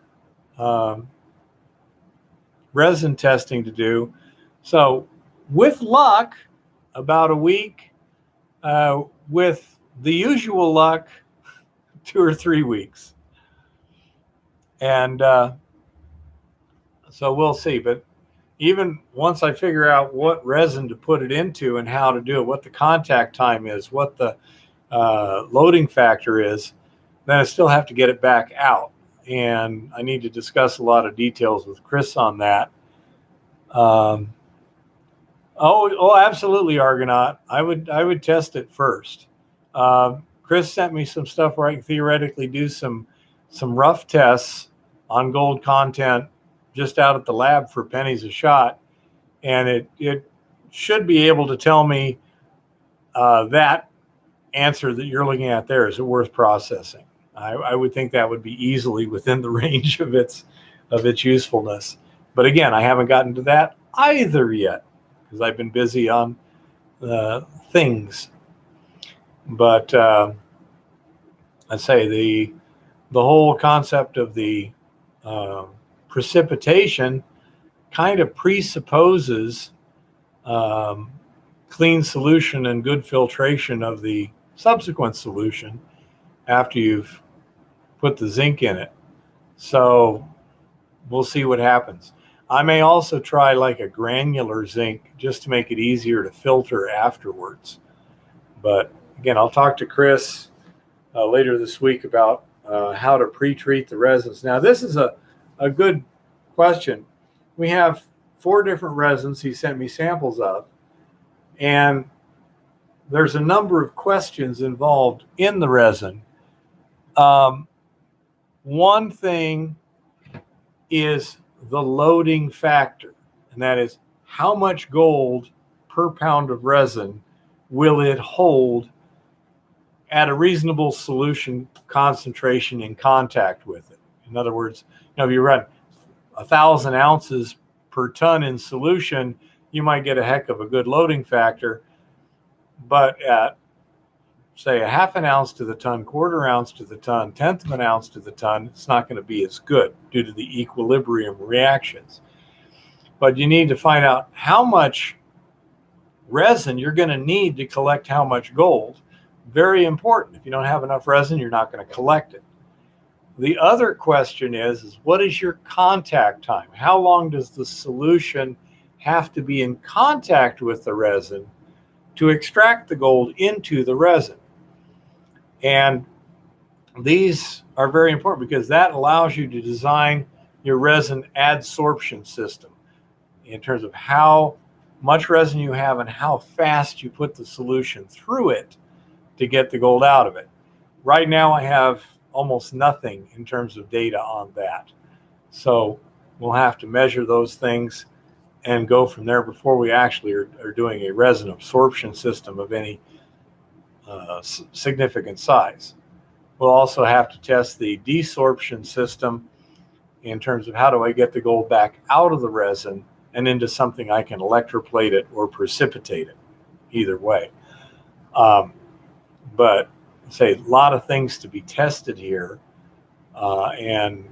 resin testing to do. So with luck, about a week. With the usual luck, 2 or 3 weeks. And so we'll see. But even once I figure out what resin to put it into and how to do it, what the contact time is, what the loading factor is, then I still have to get it back out. And I need to discuss a lot of details with Chris on that. Absolutely, Argonaut. I would test it first. Chris sent me some stuff where I can theoretically do some rough tests on gold content just out at the lab for pennies a shot, and it should be able to tell me that answer that you're looking at there, is it worth processing? I would think that would be easily within the range of its usefulness. But again, I haven't gotten to that either yet because I've been busy on things. But I say the whole concept of the precipitation kind of presupposes clean solution and good filtration of the subsequent solution after you've put the zinc in it. So we'll see what happens. I may also try like a granular zinc just to make it easier to filter afterwards. But again, I'll talk to Chris later this week about how to pre-treat the resins. Now, this is a good question. We have 4 different resins he sent me samples of, and there's a number of questions involved in the resin. One thing is the loading factor, and that is how much gold per pound of resin will it hold at a reasonable solution concentration in contact with it. In other words, if you run 1,000 ounces per ton in solution, you might get a heck of a good loading factor, but at say a half an ounce to the ton, quarter ounce to the ton, 1/10 of an ounce to the ton, it's not going to be as good due to the equilibrium reactions. But you need to find out how much resin you're going to need to collect how much gold. Very important. If you don't have enough resin, you're not going to collect it. The other question is what is your contact time? How long does the solution have to be in contact with the resin to extract the gold into the resin? And these are very important because that allows you to design your resin adsorption system in terms of how much resin you have and how fast you put the solution through it to get the gold out of it. Right now, I have almost nothing in terms of data on that. So we'll have to measure those things and go from there before we actually are doing a resin absorption system of any significant size. We'll also have to test the desorption system in terms of how do I get the gold back out of the resin and into something I can electroplate it or precipitate it, either way. But say a lot of things to be tested here, and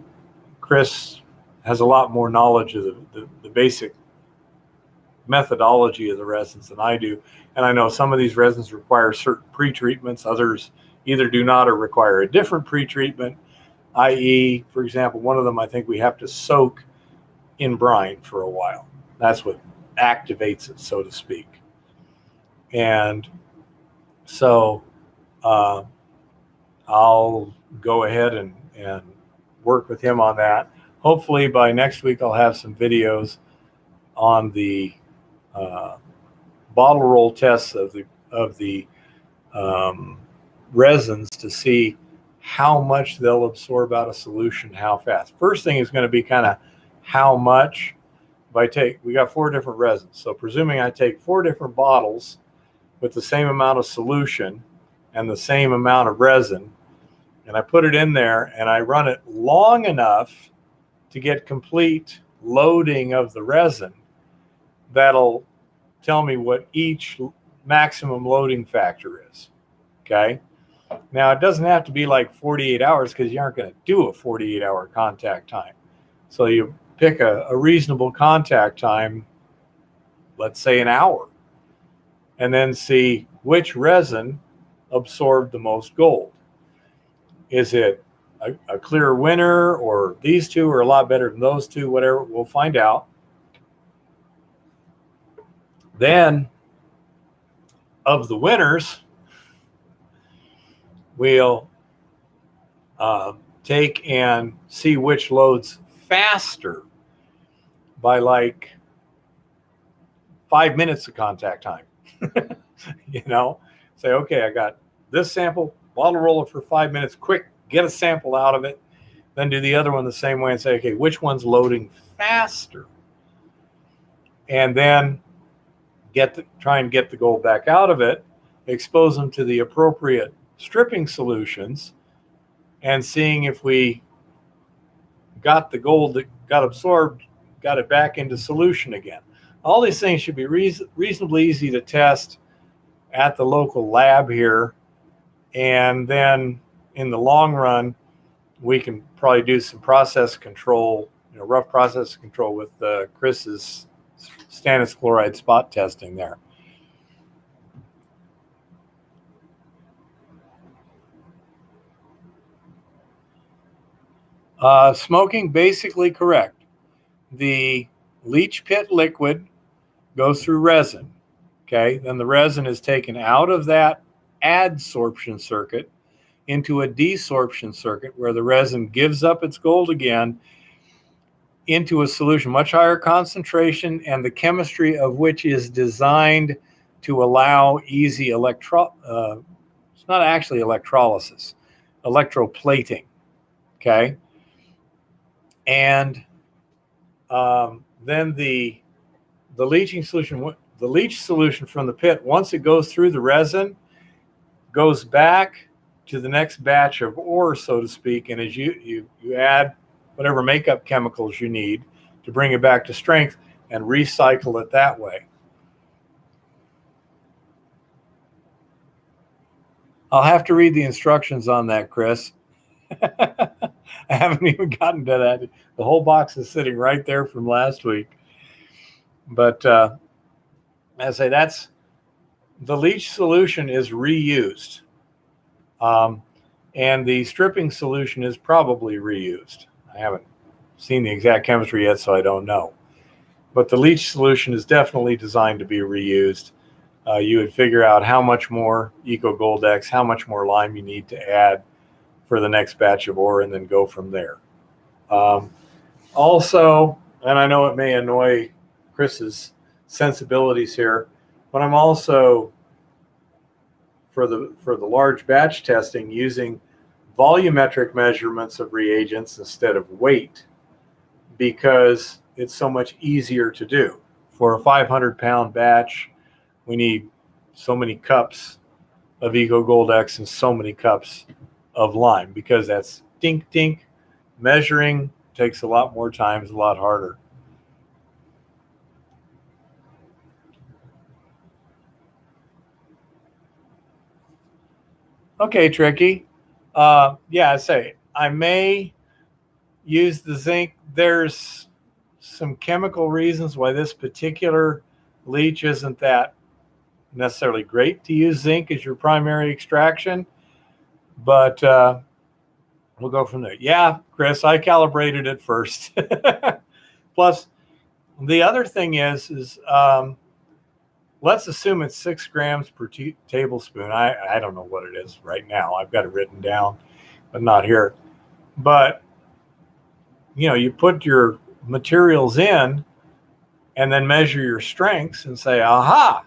Chris has a lot more knowledge of the basic methodology of the resins than I do. And I know some of these resins require certain pre-treatments, others either do not or require a different pre-treatment, i.e., for example, one of them I think we have to soak in brine for a while. That's what activates it, so to speak. And so I'll go ahead and work with him on that. Hopefully by next week I'll have some videos on the bottle roll tests of the resins to see how much they'll absorb out of solution, how fast. First thing is going to be kind of how much. If we got 4 different resins, so presuming I take 4 different bottles with the same amount of solution and the same amount of resin, and I put it in there and I run it long enough to get complete loading of the resin, that'll tell me what each maximum loading factor is. Okay. Now it doesn't have to be like 48 hours because you aren't going to do a 48-hour contact time. So you pick a reasonable contact time, let's say an hour, and then see which resin absorbed the most gold. Is it a clear winner, or these two are a lot better than those two, whatever, we'll find out. Then, of the winners, we'll take and see which loads faster by like 5 minutes of contact time. You know, say, okay, I got this sample, bottle roller for 5 minutes, quick, get a sample out of it, then do the other one the same way and say, okay, which one's loading faster? And then try and get the gold back out of it, expose them to the appropriate stripping solutions, and seeing if we got the gold that got absorbed, got it back into solution again. All these things should be reasonably easy to test at the local lab here. And then in the long run, we can probably do some process control, rough process control with Chris's stannous chloride spot testing there. Smoking, basically correct. The leach pit liquid goes through resin. Okay, then the resin is taken out of that adsorption circuit into a desorption circuit where the resin gives up its gold again into a solution, much higher concentration, and the chemistry of which is designed to allow easy it's not actually electrolysis, electroplating. Okay. And then the leaching solution, the leach solution from the pit, once it goes through the resin, goes back to the next batch of ore, so to speak. And as you add whatever makeup chemicals you need to bring it back to strength and recycle it that way. I'll have to read the instructions on that, Chris. I haven't even gotten to that. The whole box is sitting right there from last week. But as I say, that's the leach solution is reused. And the stripping solution is probably reused. I haven't seen the exact chemistry yet, so I don't know. But the leach solution is definitely designed to be reused. You would figure out how much more Eco Goldex, how much more lime you need to add for the next batch of ore, and then go from there. Also, and I know it may annoy Chris's sensibilities here, but I'm also, for the large batch testing, using volumetric measurements of reagents instead of weight, because it's so much easier to do. For a 500-pound batch, we need so many cups of Eco Goldex and so many cups of lime, because that's dink dink. Measuring takes a lot more time, it's a lot harder. Okay, Tricky. Yeah, I say I may use the zinc. There's some chemical reasons why this particular leach isn't that necessarily great to use zinc as your primary extraction, but we'll go from there. Yeah, Chris, I calibrated it first. Plus, the other thing is let's assume it's 6 grams per tablespoon. I don't know what it is right now. I've got it written down, but not here. But, you put your materials in and then measure your strengths and say, aha,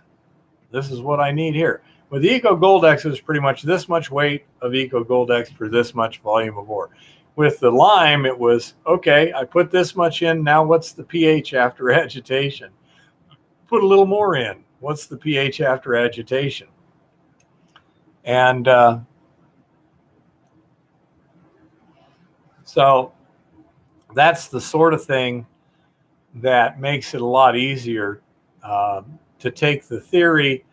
this is what I need here. With the Eco Goldex, it was pretty much this much weight of Eco Goldex for this much volume of ore. With the lime, it was, okay, I put this much in. Now what's the pH after agitation? Put a little more in. What's the pH after agitation? And so that's the sort of thing that makes it a lot easier to take the theory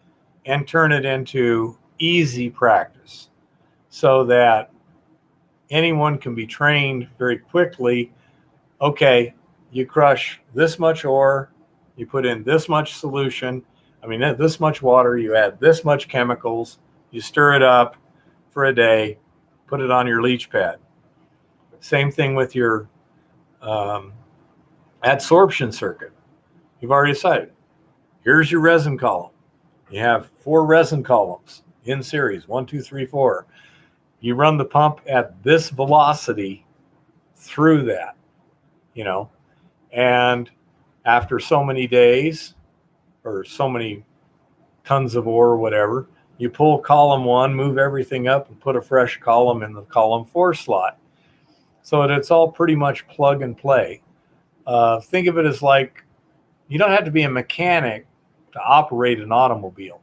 and turn it into easy practice, so that anyone can be trained very quickly. Okay, you crush this much ore, you put in this much solution, this much water, you add this much chemicals, you stir it up for a day, put it on your leach pad. Same thing with your adsorption circuit. You've already decided. Here's your resin column. You have 4 resin columns in series, 1, 2, 3, 4. You run the pump at this velocity through that, and after so many days or so many tons of ore or whatever, you pull column 1, move everything up, and put a fresh column in the column 4 slot. So that it's all pretty much plug and play. Think of it as like you don't have to be a mechanic to operate an automobile.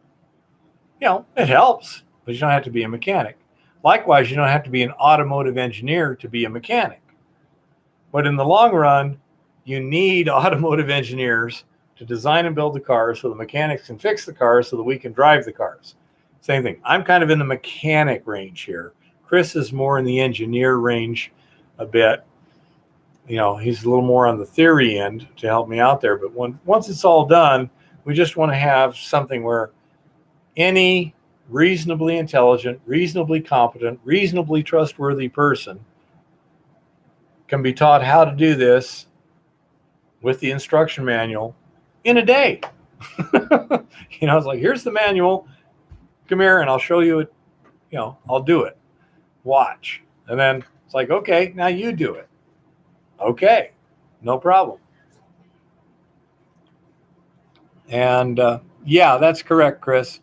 It helps, but you don't have to be a mechanic. Likewise, you don't have to be an automotive engineer to be a mechanic. But in the long run, you need automotive engineers to design and build the cars so the mechanics can fix the cars so that we can drive the cars. Same thing. I'm kind of in the mechanic range here. Chris is more in the engineer range a bit. He's a little more on the theory end to help me out there. But once it's all done, we just want to have something where any reasonably intelligent, reasonably competent, reasonably trustworthy person can be taught how to do this with the instruction manual in a day. It's like, here's the manual. Come here and I'll show you it. I'll do it. Watch. And then it's like, okay, now you do it. Okay, no problem. And yeah, that's correct, Chris.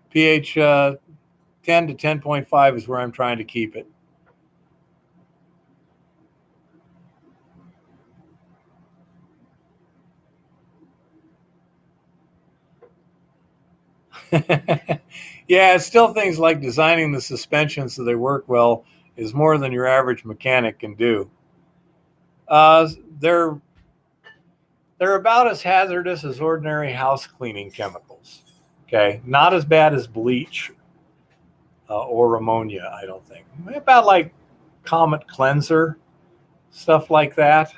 pH 10 to 10.5 is where I'm trying to keep it. Yeah, it's still things like designing the suspension so they work well is more than your average mechanic can do. They're about as hazardous as ordinary house cleaning chemicals. Okay, not as bad as bleach or ammonia, I don't think. About like Comet Cleanser, stuff like that.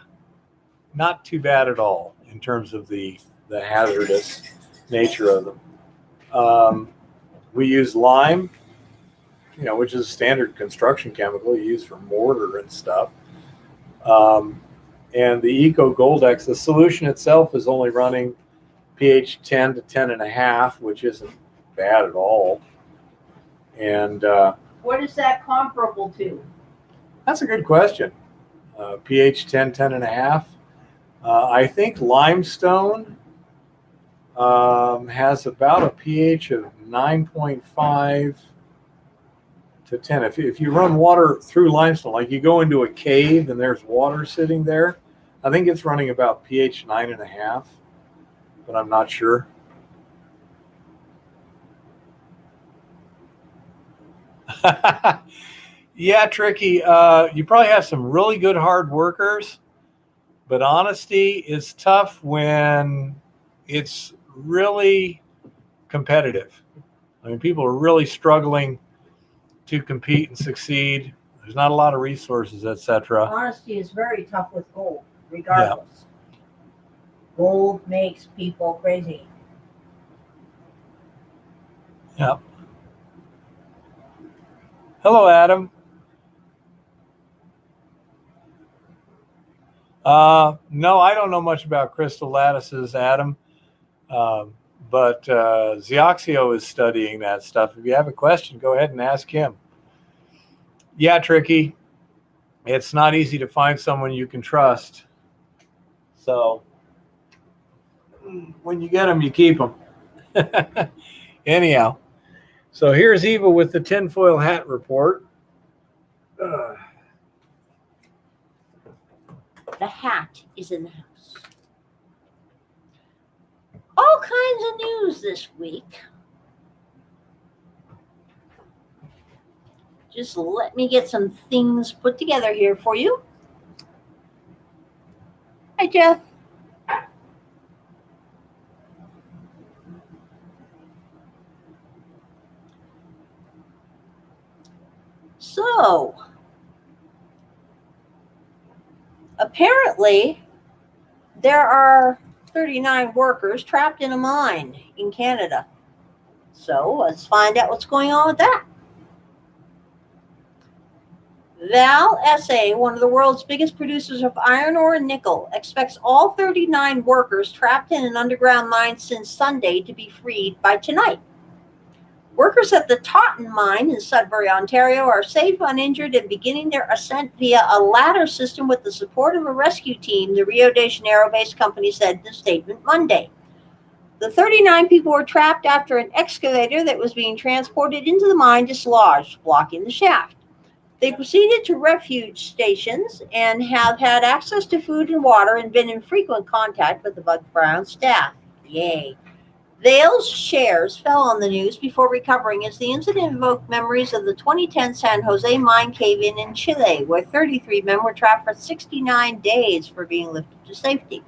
Not too bad at all in terms of the hazardous nature of them. We use lime, which is a standard construction chemical you use for mortar and stuff. And the Eco Goldex, the solution itself is only running pH 10 to 10.5, which isn't bad at all. And
What is that comparable to?
that's a good question. pH 10, 10.5. I think limestone has about a pH of 9.5 to 10. If you run water through limestone, like you go into a cave and there's water sitting there, I think it's running about pH 9.5, but I'm not sure. Yeah, Tricky. You probably have some really good hard workers, but honesty is tough when it's really competitive. I mean, people are really struggling to compete and succeed. There's not a lot of resources, etc.
Honesty is very tough with gold, regardless. Yeah. Gold makes people crazy.
Yep. Hello, Adam. No, I don't know much about crystal lattices, Adam. But Zioxio is studying that stuff. If you have a question, go ahead and ask him. Yeah, Tricky. It's not easy to find someone you can trust. So when you get them, you keep them. Anyhow, so here's Eva with the tinfoil hat report.
The hat is in the house. All kinds of news this week. Just let me get some things put together here for you. Hi, Jeff. So, apparently, there are 39 workers trapped in a mine in Canada. So let's find out what's going on with that. Val SA, one of the world's biggest producers of iron ore and nickel, expects all 39 workers trapped in an underground mine since Sunday to be freed by tonight. Workers at the Totten mine in Sudbury, Ontario are safe, uninjured, and beginning their ascent via a ladder system with the support of a rescue team, the Rio de Janeiro-based company said in a statement Monday. The 39 people were trapped after an excavator that was being transported into the mine dislodged, blocking the shaft. They proceeded to refuge stations and have had access to food and water and been in frequent contact with the above-ground staff. Yay. Vale's shares fell on the news before recovering as the incident invoked memories of the 2010 San Jose mine cave-in in Chile, where 33 men were trapped for 69 days for being lifted to safety.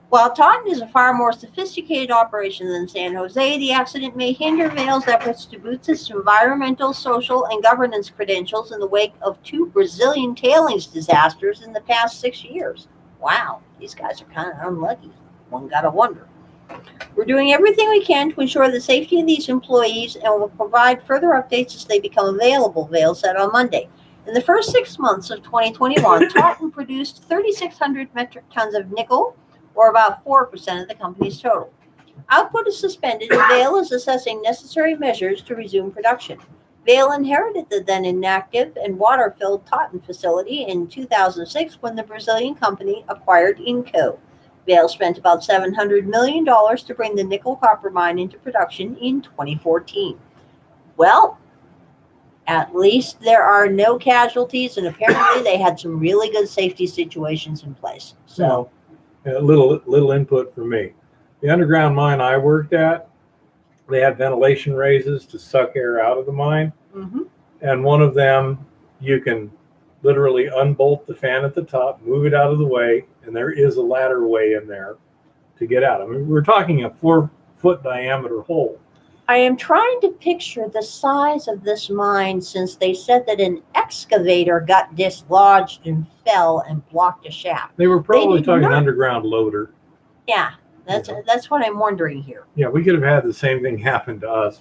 While Totten is a far more sophisticated operation than San Jose, the accident may hinder Vale's efforts to boost its environmental, social, and governance credentials in the wake of 2 Brazilian tailings disasters in the past 6 years. Wow, these guys are kind of unlucky. One gotta wonder. We're doing everything we can to ensure the safety of these employees and will provide further updates as they become available, Vale said on Monday. In the first 6 months of 2021, Totten produced 3,600 metric tons of nickel, or about 4% of the company's total. Output is suspended and Vale is assessing necessary measures to resume production. Vale inherited the then inactive and water-filled Totten facility in 2006 when the Brazilian company acquired Inco. Vale spent about $700 million to bring the nickel copper mine into production in 2014. Well, at least there are no casualties, and apparently they had some really good safety situations in place. So,
a little input from me. The underground mine I worked at, they had ventilation raises to suck air out of the mine, and one of them you can literally unbolt the fan at the top, move it out of the way, and there is a ladder way in there to get out. I mean, we're talking a 4-foot diameter hole.
I am trying to picture the size of this mine since they said that an excavator got dislodged and fell and blocked a shaft.
They were probably talking an underground loader.
Yeah, that's what I'm wondering here.
Yeah, we could have had the same thing happen to us.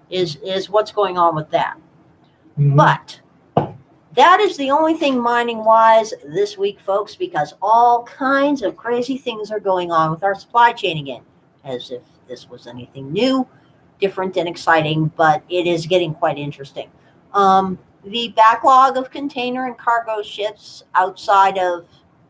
Is what's going on with that. But that is the only thing mining-wise this week, folks, because all kinds of crazy things are going on with our supply chain again, as if this was anything new, different, and exciting, but it is getting quite interesting. The backlog of container and cargo ships outside of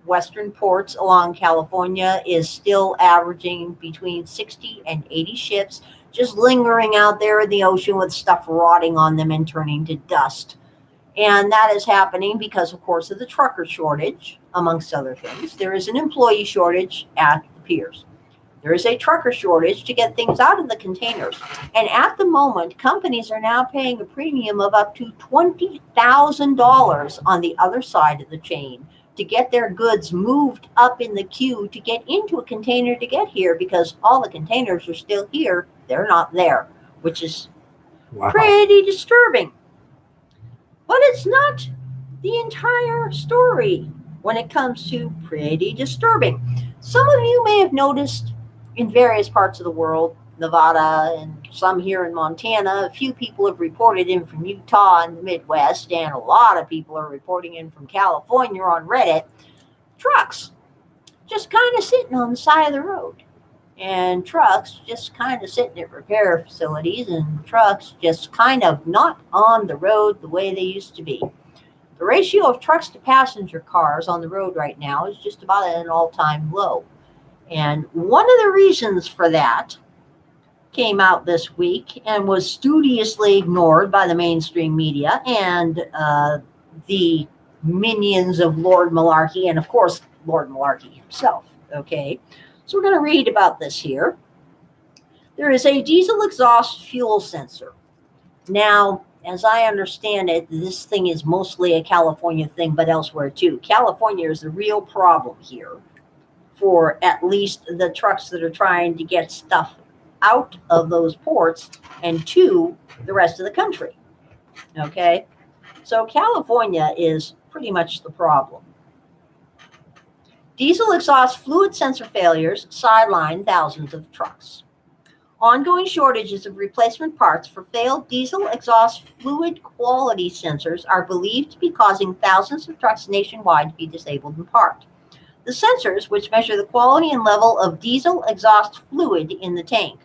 western ports along California is still averaging between 60 and 80 ships just lingering out there in the ocean with stuff rotting on them and turning to dust. And that is happening because, of course, of the trucker shortage, amongst other things. There is an employee shortage at the piers. There is a trucker shortage to get things out of the containers. And at the moment, companies are now paying a premium of up to $20,000 on the other side of the chain to get their goods moved up in the queue to get into a container to get here, because all the containers are still here. They're not there, which is pretty disturbing. But it's not the entire story when it comes to pretty disturbing. Some of you may have noticed in various parts of the world, Nevada and some here in Montana, a few people have reported in from Utah and the Midwest, and a lot of people are reporting in from California on Reddit, trucks just kind of sitting on the side of the road. And trucks just kind of sitting at repair facilities, and trucks just kind of not on the road the way they used to be. The ratio of trucks to passenger cars on the road right now is just about at an all-time low. And one of the reasons for that came out this week and was studiously ignored by the mainstream media and the minions of Lord Malarkey, and of course, Lord Malarkey himself. Okay. So we're going to read about this here. There is a diesel exhaust fuel sensor. Now, as I understand it, this thing is mostly a California thing, but elsewhere too. California is the real problem here for at least the trucks that are trying to get stuff out of those ports and to the rest of the country. Okay? So California is pretty much the problem. Diesel exhaust fluid sensor failures sideline thousands of trucks. Ongoing shortages of replacement parts for failed diesel exhaust fluid quality sensors are believed to be causing thousands of trucks nationwide to be disabled in part. The sensors, which measure the quality and level of diesel exhaust fluid in the tank,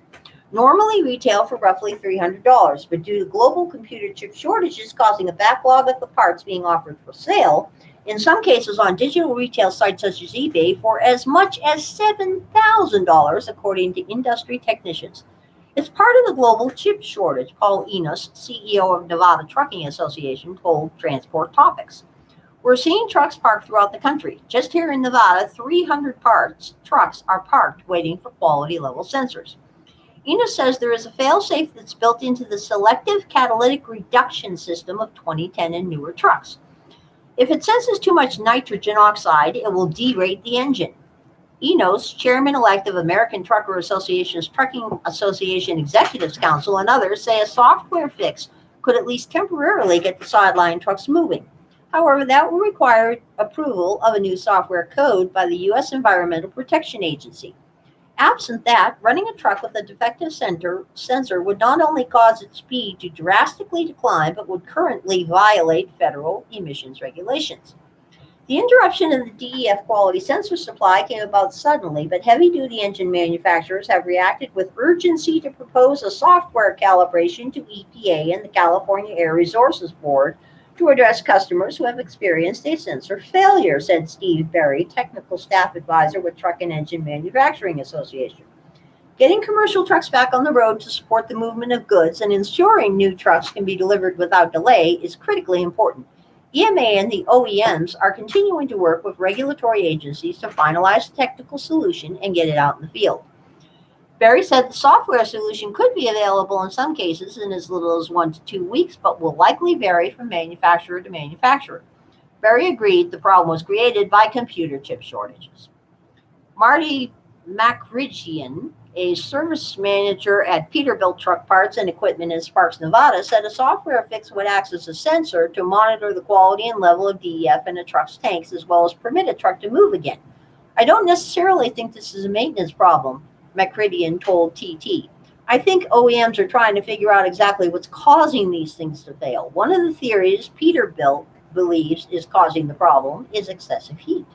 normally retail for roughly $300, but due to global computer chip shortages causing a backlog of the parts being offered for sale, in some cases on digital retail sites such as eBay, for as much as $7,000, according to industry technicians. It's part of the global chip shortage, Paul Enos, CEO of Nevada Trucking Association, told Transport Topics. We're seeing trucks parked throughout the country. Just here in Nevada, 300 trucks are parked waiting for quality level sensors. Enos says there is a fail-safe that's built into the selective catalytic reduction system of 2010 and newer trucks. If it senses too much nitrogen oxide, it will derate the engine. Enos, chairman-elect of American Trucker Association's Trucking Association Executives Council, and others say a software fix could at least temporarily get the sideline trucks moving. However, that will require approval of a new software code by the U.S. Environmental Protection Agency. Absent that, running a truck with a defective sensor would not only cause its speed to drastically decline, but would currently violate federal emissions regulations. The interruption of the DEF quality sensor supply came about suddenly, but heavy-duty engine manufacturers have reacted with urgency to propose a software calibration to EPA and the California Air Resources Board to address customers who have experienced a sensor failure, said Steve Berry, technical staff advisor with Truck and Engine Manufacturing Association. Getting commercial trucks back on the road to support the movement of goods and ensuring new trucks can be delivered without delay is critically important. EMA and the OEMs are continuing to work with regulatory agencies to finalize the technical solution and get it out in the field. Berry said the software solution could be available in some cases in as little as 1 to 2 weeks, but will likely vary from manufacturer to manufacturer. Berry agreed the problem was created by computer chip shortages. Marty Makrichian, a service manager at Peterbilt Truck Parts and Equipment in Sparks, Nevada, said a software fix would act as a sensor to monitor the quality and level of DEF in a truck's tanks, as well as permit a truck to move again. I don't necessarily think this is a maintenance problem, Makrichian told TT. I think OEMs are trying to figure out exactly what's causing these things to fail. One of the theories Peterbilt believes is causing the problem is excessive heat.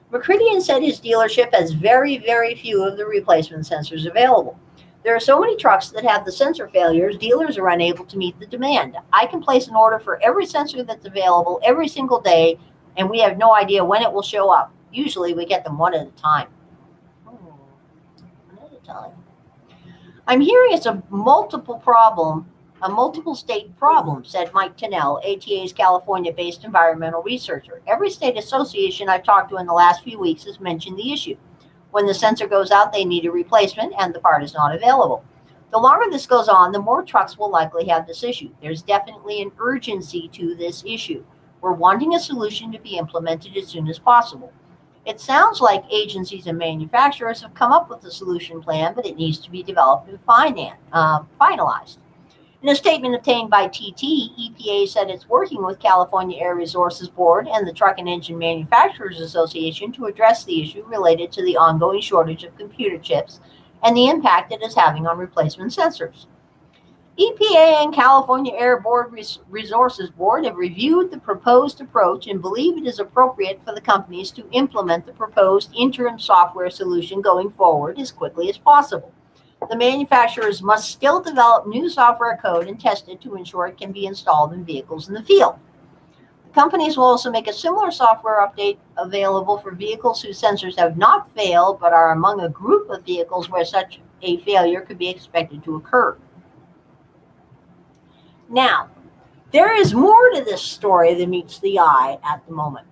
Makrichian said his dealership has very, very few of the replacement sensors available. There are so many trucks that have the sensor failures, dealers are unable to meet the demand. I can place an order for every sensor that's available every single day, and we have no idea when it will show up. Usually we get them one at a time. I'm hearing it's a multiple state problem, said Mike Tinnell, ATA's California-based environmental researcher. Every state association I've talked to in the last few weeks has mentioned the issue. When the sensor goes out, they need a replacement, and the part is not available. The longer this goes on, the more trucks will likely have this issue. There's definitely an urgency to this issue. We're wanting a solution to be implemented as soon as possible. It sounds like agencies and manufacturers have come up with a solution plan, but it needs to be developed and finalized. In a statement obtained by TT, EPA said it's working with California Air Resources Board and the Truck and Engine Manufacturers Association to address the issue related to the ongoing shortage of computer chips and the impact it is having on replacement sensors. EPA and California Air Resources Board have reviewed the proposed approach and believe it is appropriate for the companies to implement the proposed interim software solution going forward as quickly as possible. The manufacturers must still develop new software code and test it to ensure it can be installed in vehicles in the field. The companies will also make a similar software update available for vehicles whose sensors have not failed but are among a group of vehicles where such a failure could be expected to occur. Now, there is more to this story than meets the eye at the moment.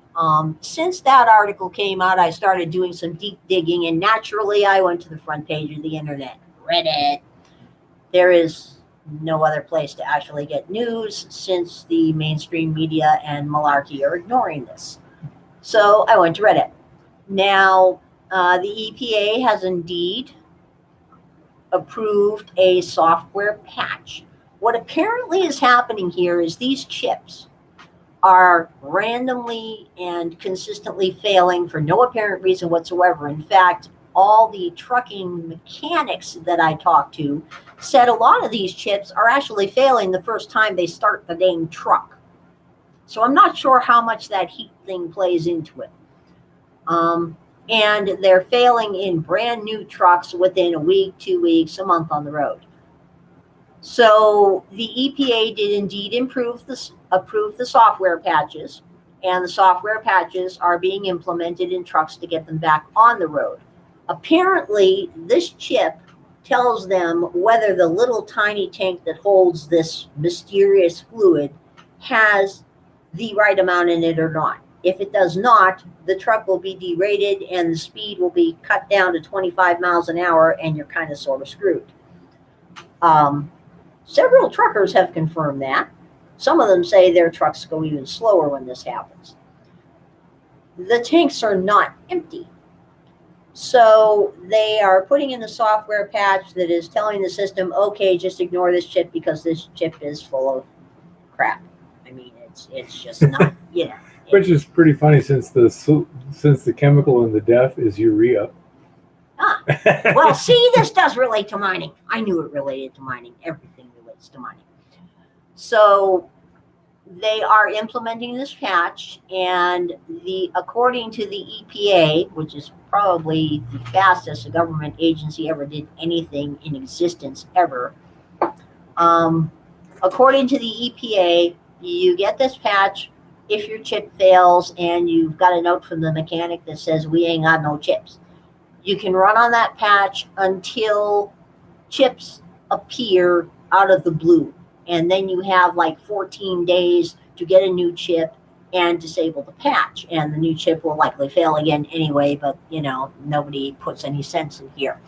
Since that article came out, I started doing some deep digging, and naturally I went to the front page of the internet, Reddit. There is no other place to actually get news since the mainstream media and malarkey are ignoring this. So I went to Reddit. Now, the EPA has indeed approved a software patch. What apparently is happening here is these chips are randomly and consistently failing for no apparent reason whatsoever. In fact, all the trucking mechanics that I talked to said a lot of these chips are actually failing the first time they start the dang truck. So I'm not sure how much that heat thing plays into it. And they're failing in brand new trucks within a week, 2 weeks, a month on the road. So the EPA did indeed approve the software patches, and the software patches are being implemented in trucks to get them back on the road. Apparently, this chip tells them whether the little tiny tank that holds this mysterious fluid has the right amount in it or not. If it does not, the truck will be derated and the speed will be cut down to 25 miles an hour, and you're kind of sort of screwed. Several truckers have confirmed that. Some of them say their trucks go even slower when this happens. The tanks are not empty. So they are putting in a software patch that is telling the system, okay, just ignore this chip because this chip is full of crap. I mean, it's just not, you know.
Which is pretty funny since the chemical in the DEF is urea.
Well, see, this does relate to mining. I knew it related to mining. Everything relates to mining. So they are implementing this patch, and according to the EPA, which is probably the fastest a government agency ever did anything in existence ever, according to the EPA, you get this patch if your chip fails and you've got a note from the mechanic that says we ain't got no chips. You can run on that patch until chips appear out of the blue. And then you have like 14 days to get a new chip and disable the patch. And the new chip will likely fail again anyway, but you know, nobody puts any sense in here.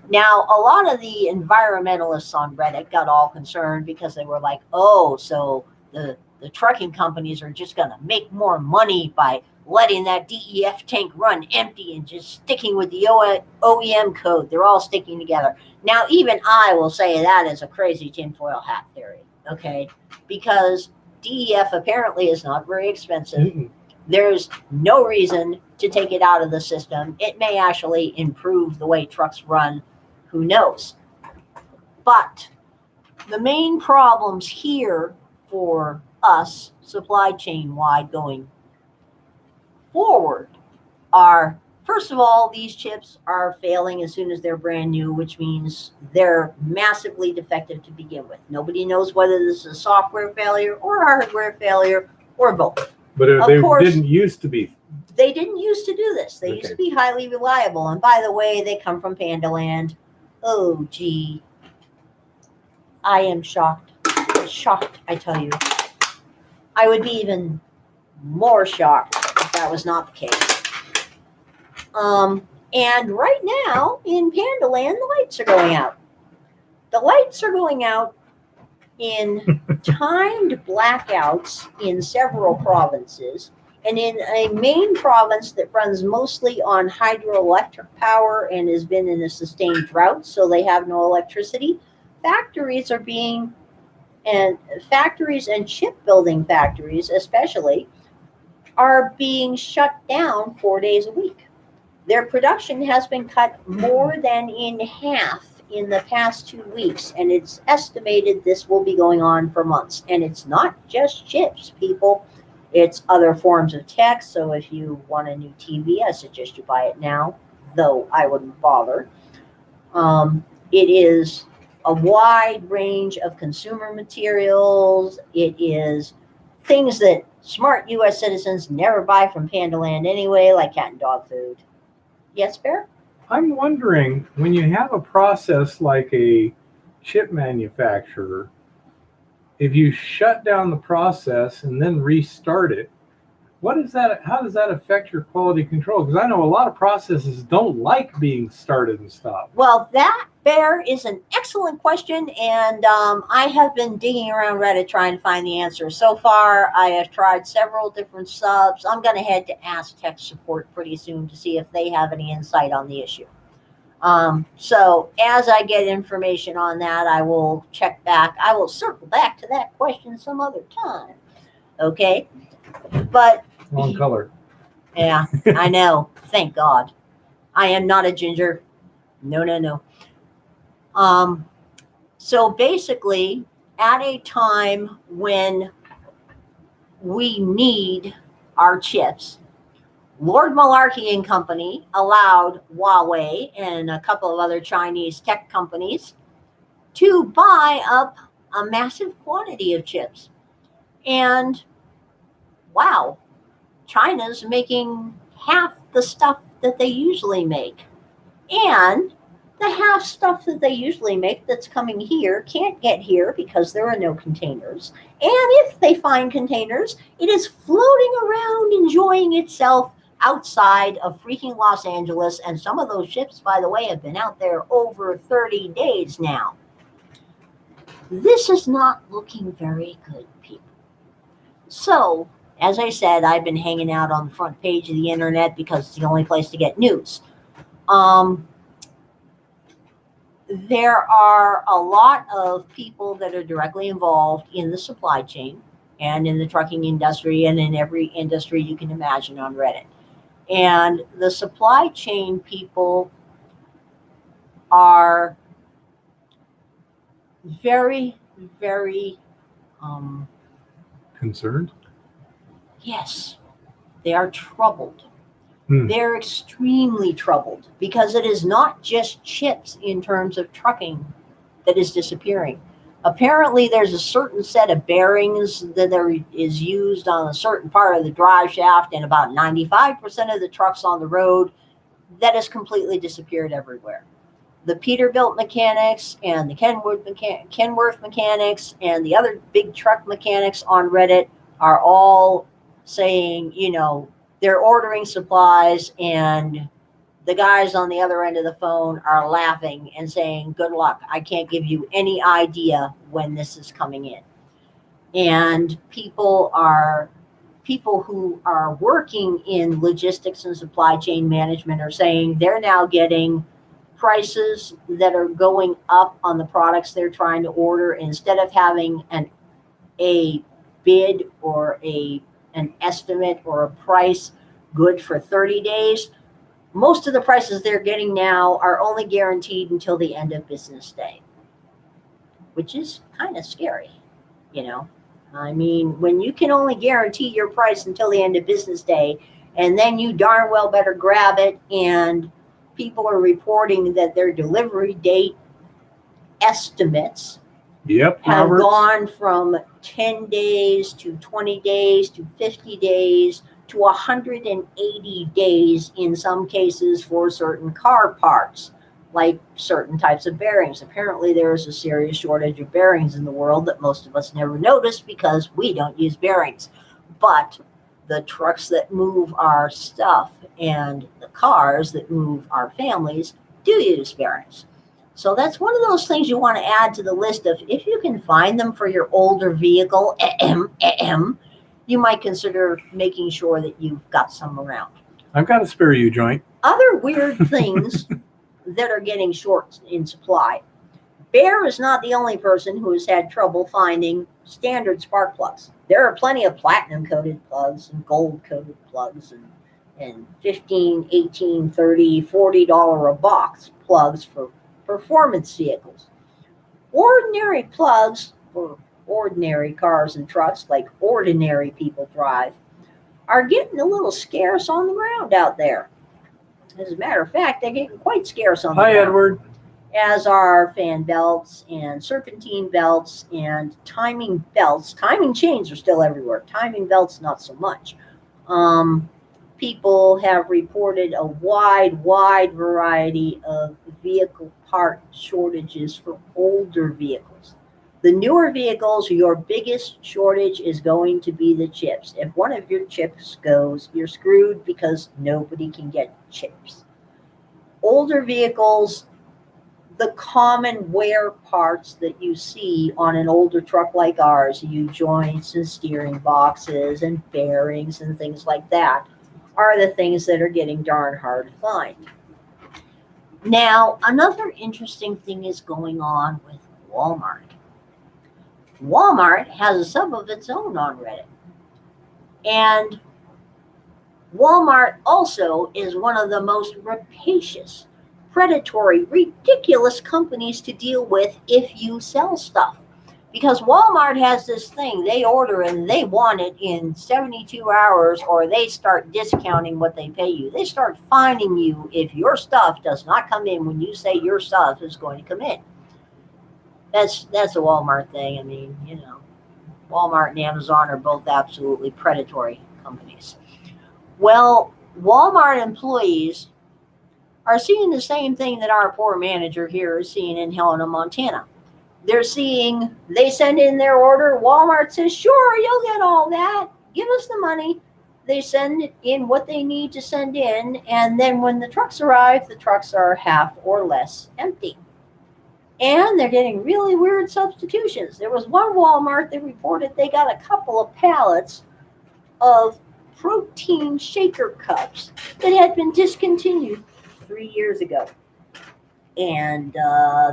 Now, a lot of the environmentalists on Reddit got all concerned because they were like, oh, so the trucking companies are just going to make more money by letting that DEF tank run empty and just sticking with the OEM code. They're all sticking together. Now, even I will say that is a crazy tinfoil hat theory, okay? Because DEF apparently is not very expensive. Mm-mm. There's no reason to take it out of the system. It may actually improve the way trucks run. Who knows? But the main problems here for us, supply chain wide going forward, are, first of all, these chips are failing as soon as they're brand new, which means they're massively defective to begin with. Nobody knows whether this is a software failure or a hardware failure or both.
But they didn't used to be.
They didn't used to do this. They used to be highly reliable. And by the way, they come from Panda Land. Oh, gee. I am shocked. Shocked, I tell you. I would be even more shocked if that was not the case. And right now in Panda Land, the lights are going out. The lights are going out in timed blackouts in several provinces, and in a main province that runs mostly on hydroelectric power and has been in a sustained drought, so they have no electricity. Factories and shipbuilding factories especially are being shut down 4 days a week. Their production has been cut more than in half in the past 2 weeks, and it's estimated this will be going on for months. And it's not just chips, people. It's other forms of tech. So if you want a new TV, I suggest you buy it now, though I wouldn't bother. It is a wide range of consumer materials. It is things that smart U.S. citizens never buy from Panda Land anyway, like cat and dog food. Yes, Bear?
I'm wondering, when you have a process like a chip manufacturer, if you shut down the process and then restart it, how does that affect your quality control? Because I know a lot of processes don't like being started and stopped.
Well, that, Bear, is an excellent question, and I have been digging around Reddit trying to find the answer. So far, I have tried several different subs. I'm going to head to Ask Tech Support pretty soon to see if they have any insight on the issue. So as I get information on that, I will check back. I will circle back to that question some other time. Okay? But
wrong color.
Yeah, I know. Thank God. I am not a ginger. No, no, no. So basically, at a time when we need our chips, Lord Malarkey and Company allowed Huawei and a couple of other Chinese tech companies to buy up a massive quantity of chips. And wow, China's making half the stuff that they usually make. And the half stuff that they usually make that's coming here can't get here because there are no containers. And if they find containers, it is floating around enjoying itself outside of freaking Los Angeles. And some of those ships, by the way, have been out there over 30 days now. This is not looking very good, people. So, as I said, I've been hanging out on the front page of the internet because it's the only place to get news. There are a lot of people that are directly involved in the supply chain and in the trucking industry and in every industry you can imagine on Reddit. And the supply chain people are very, very,
Concerned?
yes, they are troubled. They're extremely troubled because it is not just chips in terms of trucking that is disappearing. Apparently, there's a certain set of bearings that is used on a certain part of the drive shaft, and about 95% of the trucks on the road that has completely disappeared everywhere. The Peterbilt mechanics and the Kenworth mechanics and the other big truck mechanics on Reddit are all saying, they're ordering supplies, and the guys on the other end of the phone are laughing and saying, good luck. I can't give you any idea when this is coming in. And people who are working in logistics and supply chain management are saying they're now getting prices that are going up on the products they're trying to order. Instead of having a bid or an estimate or a price good for 30 days, most of the prices they're getting now are only guaranteed until the end of business day, which is kind of scary, I mean, when you can only guarantee your price until the end of business day, and then you darn well better grab it, and people are reporting that their delivery date estimates have gone from 10 days to 20 days to 50 days to 180 days in some cases for certain car parts, like certain types of bearings. Apparently, there is a serious shortage of bearings in the world that most of us never notice because we don't use bearings. But the trucks that move our stuff and the cars that move our families do use bearings. So that's one of those things you want to add to the list of, if you can find them for your older vehicle, you might consider making sure that you've got some around.
I've got a spare U-joint.
Other weird things that are getting short in supply. Bear is not the only person who has had trouble finding standard spark plugs. There are plenty of platinum-coated plugs and gold-coated plugs and $15, $18, $30, $40 a box plugs for performance vehicles. Ordinary plugs for ordinary cars and trucks, like ordinary people drive, are getting a little scarce on the ground out there. As a matter of fact, they're getting quite scarce on the ground.
Hi, Edward.
As are fan belts and serpentine belts and timing belts. Timing chains are still everywhere. Timing belts, not so much. People have reported a wide variety of vehicle part shortages for older vehicles. The newer vehicles, your biggest shortage is going to be the chips. If one of your chips goes, you're screwed because nobody can get chips. Older vehicles, the common wear parts that you see on an older truck like ours, U-joints and steering boxes and bearings and things like that, are the things that are getting darn hard to find. Now, another interesting thing is going on with Walmart. Walmart has a sub of its own on Reddit. And Walmart also is one of the most rapacious, predatory, ridiculous companies to deal with if you sell stuff. Because Walmart has this thing, they order and they want it in 72 hours, or they start discounting what they pay you. They start fining you if your stuff does not come in when you say your stuff is going to come in. That's a Walmart thing. I mean, Walmart and Amazon are both absolutely predatory companies. Well, Walmart employees are seeing the same thing that our poor manager here is seeing in Helena, Montana. They send in their order. Walmart says, sure, you'll get all that. Give us the money. They send in what they need to send in. And then when the trucks arrive, the trucks are half or less empty. And they're getting really weird substitutions. There was one Walmart that reported they got a couple of pallets of protein shaker cups that had been discontinued 3 years ago. And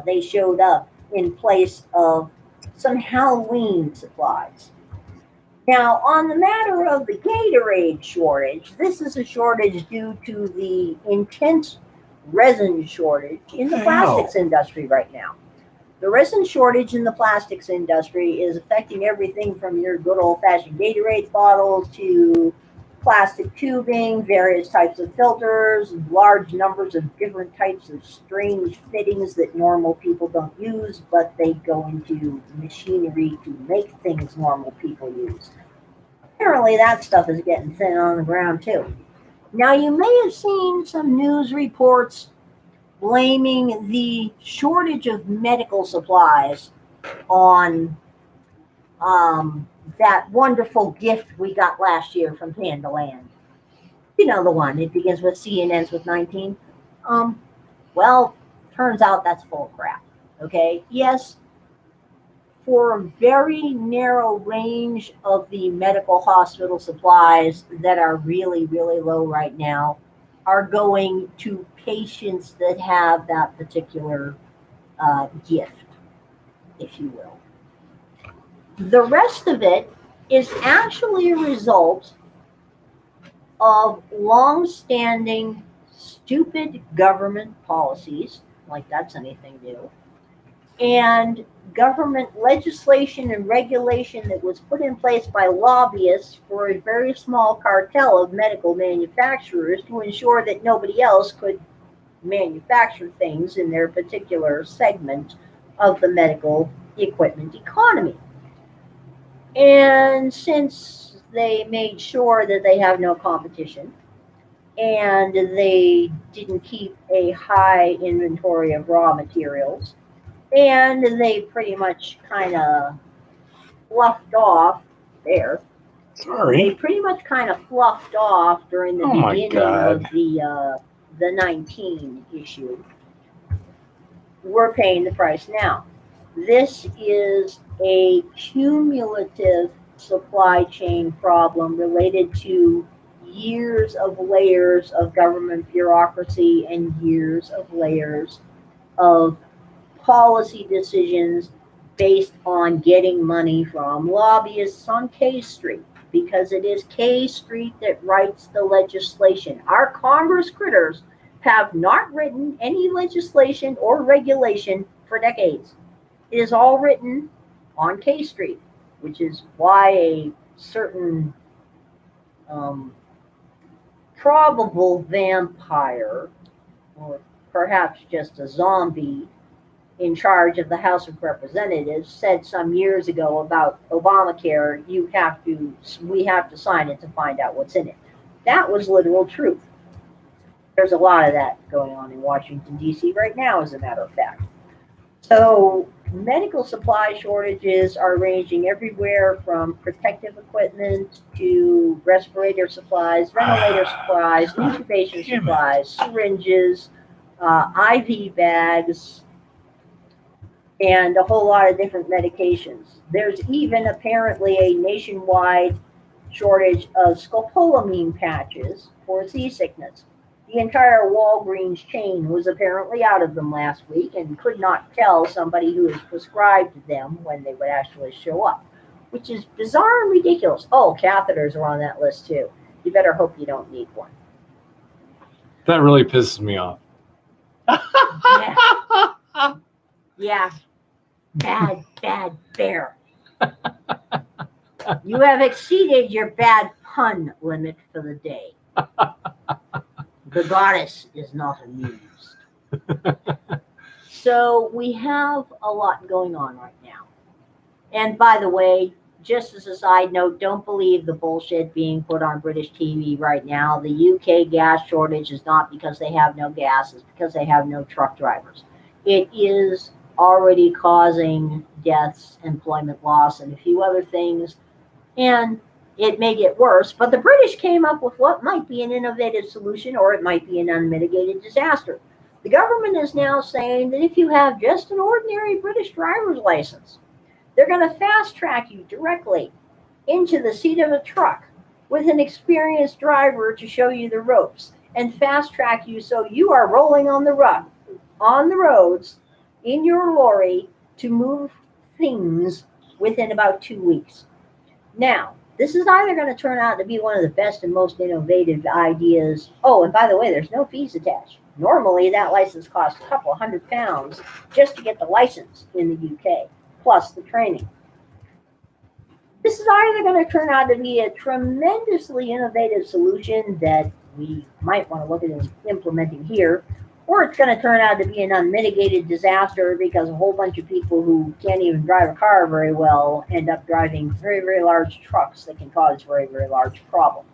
they showed up in place of some Halloween supplies. Now, on the matter of the Gatorade shortage, this is a shortage due to the intense resin shortage in the plastics industry right now. The resin shortage in the plastics industry is affecting everything from your good old-fashioned Gatorade bottles to plastic tubing, various types of filters, large numbers of different types of strange fittings that normal people don't use, but they go into machinery to make things normal people use. Apparently that stuff is getting thin on the ground too. Now, you may have seen some news reports blaming the shortage of medical supplies on that wonderful gift we got last year from Panda Land. You know the one. It begins with C and ends with 19. Well, turns out that's full of crap. Okay? Yes, for a very narrow range of the medical hospital supplies that are really, really low right now are going to patients that have that particular gift, if you will. The rest of it is actually a result of long-standing, stupid government policies, like that's anything new, and government legislation and regulation that was put in place by lobbyists for a very small cartel of medical manufacturers to ensure that nobody else could manufacture things in their particular segment of the medical equipment economy. And since they made sure that they have no competition and they didn't keep a high inventory of raw materials, and they pretty much kind of fluffed off there. They pretty much kind of fluffed off during the beginning of the 19 issue. We're paying the price now. This is a cumulative supply chain problem related to years of layers of government bureaucracy and years of layers of policy decisions based on getting money from lobbyists on K Street, because it is K Street that writes the legislation. Our Congress critters have not written any legislation or regulation for decades. It is all written on K Street, which is why a certain probable vampire, or perhaps just a zombie, in charge of the House of Representatives said some years ago about Obamacare, we have to sign it to find out what's in it. That was literal truth. There's a lot of that going on in Washington, D.C. right now, as a matter of fact. So medical supply shortages are ranging everywhere from protective equipment to respirator supplies, ventilator supplies, intubation supplies, syringes, IV bags, and a whole lot of different medications. There's even apparently a nationwide shortage of scopolamine patches for seasickness. The entire Walgreens chain was apparently out of them last week and could not tell somebody who has prescribed them when they would actually show up, which is bizarre and ridiculous. Oh, catheters are on that list too. You better hope you don't need one.
That really pisses me off.
Yeah. Yeah. Bad bear. You have exceeded your bad pun limit for the day. The goddess is not amused. So we have a lot going on right now. And by the way, just as a side note, don't believe the bullshit being put on British TV right now. The UK gas shortage is not because they have no gas, it's because they have no truck drivers. It is already causing deaths, employment loss, and a few other things. And it may get worse, but the British came up with what might be an innovative solution, or it might be an unmitigated disaster. The government is now saying that if you have just an ordinary British driver's license, they're going to fast track you directly into the seat of a truck with an experienced driver to show you the ropes and fast track you so you are rolling on the roads in your lorry to move things within about 2 weeks. Now, this is either going to turn out to be one of the best and most innovative ideas. Oh, and by the way, there's no fees attached. Normally, that license costs a couple £100 just to get the license in the UK, plus the training. This is either going to turn out to be a tremendously innovative solution that we might want to look at implementing here, or it's going to turn out to be an unmitigated disaster because a whole bunch of people who can't even drive a car very well end up driving very, very large trucks that can cause very, very large problems.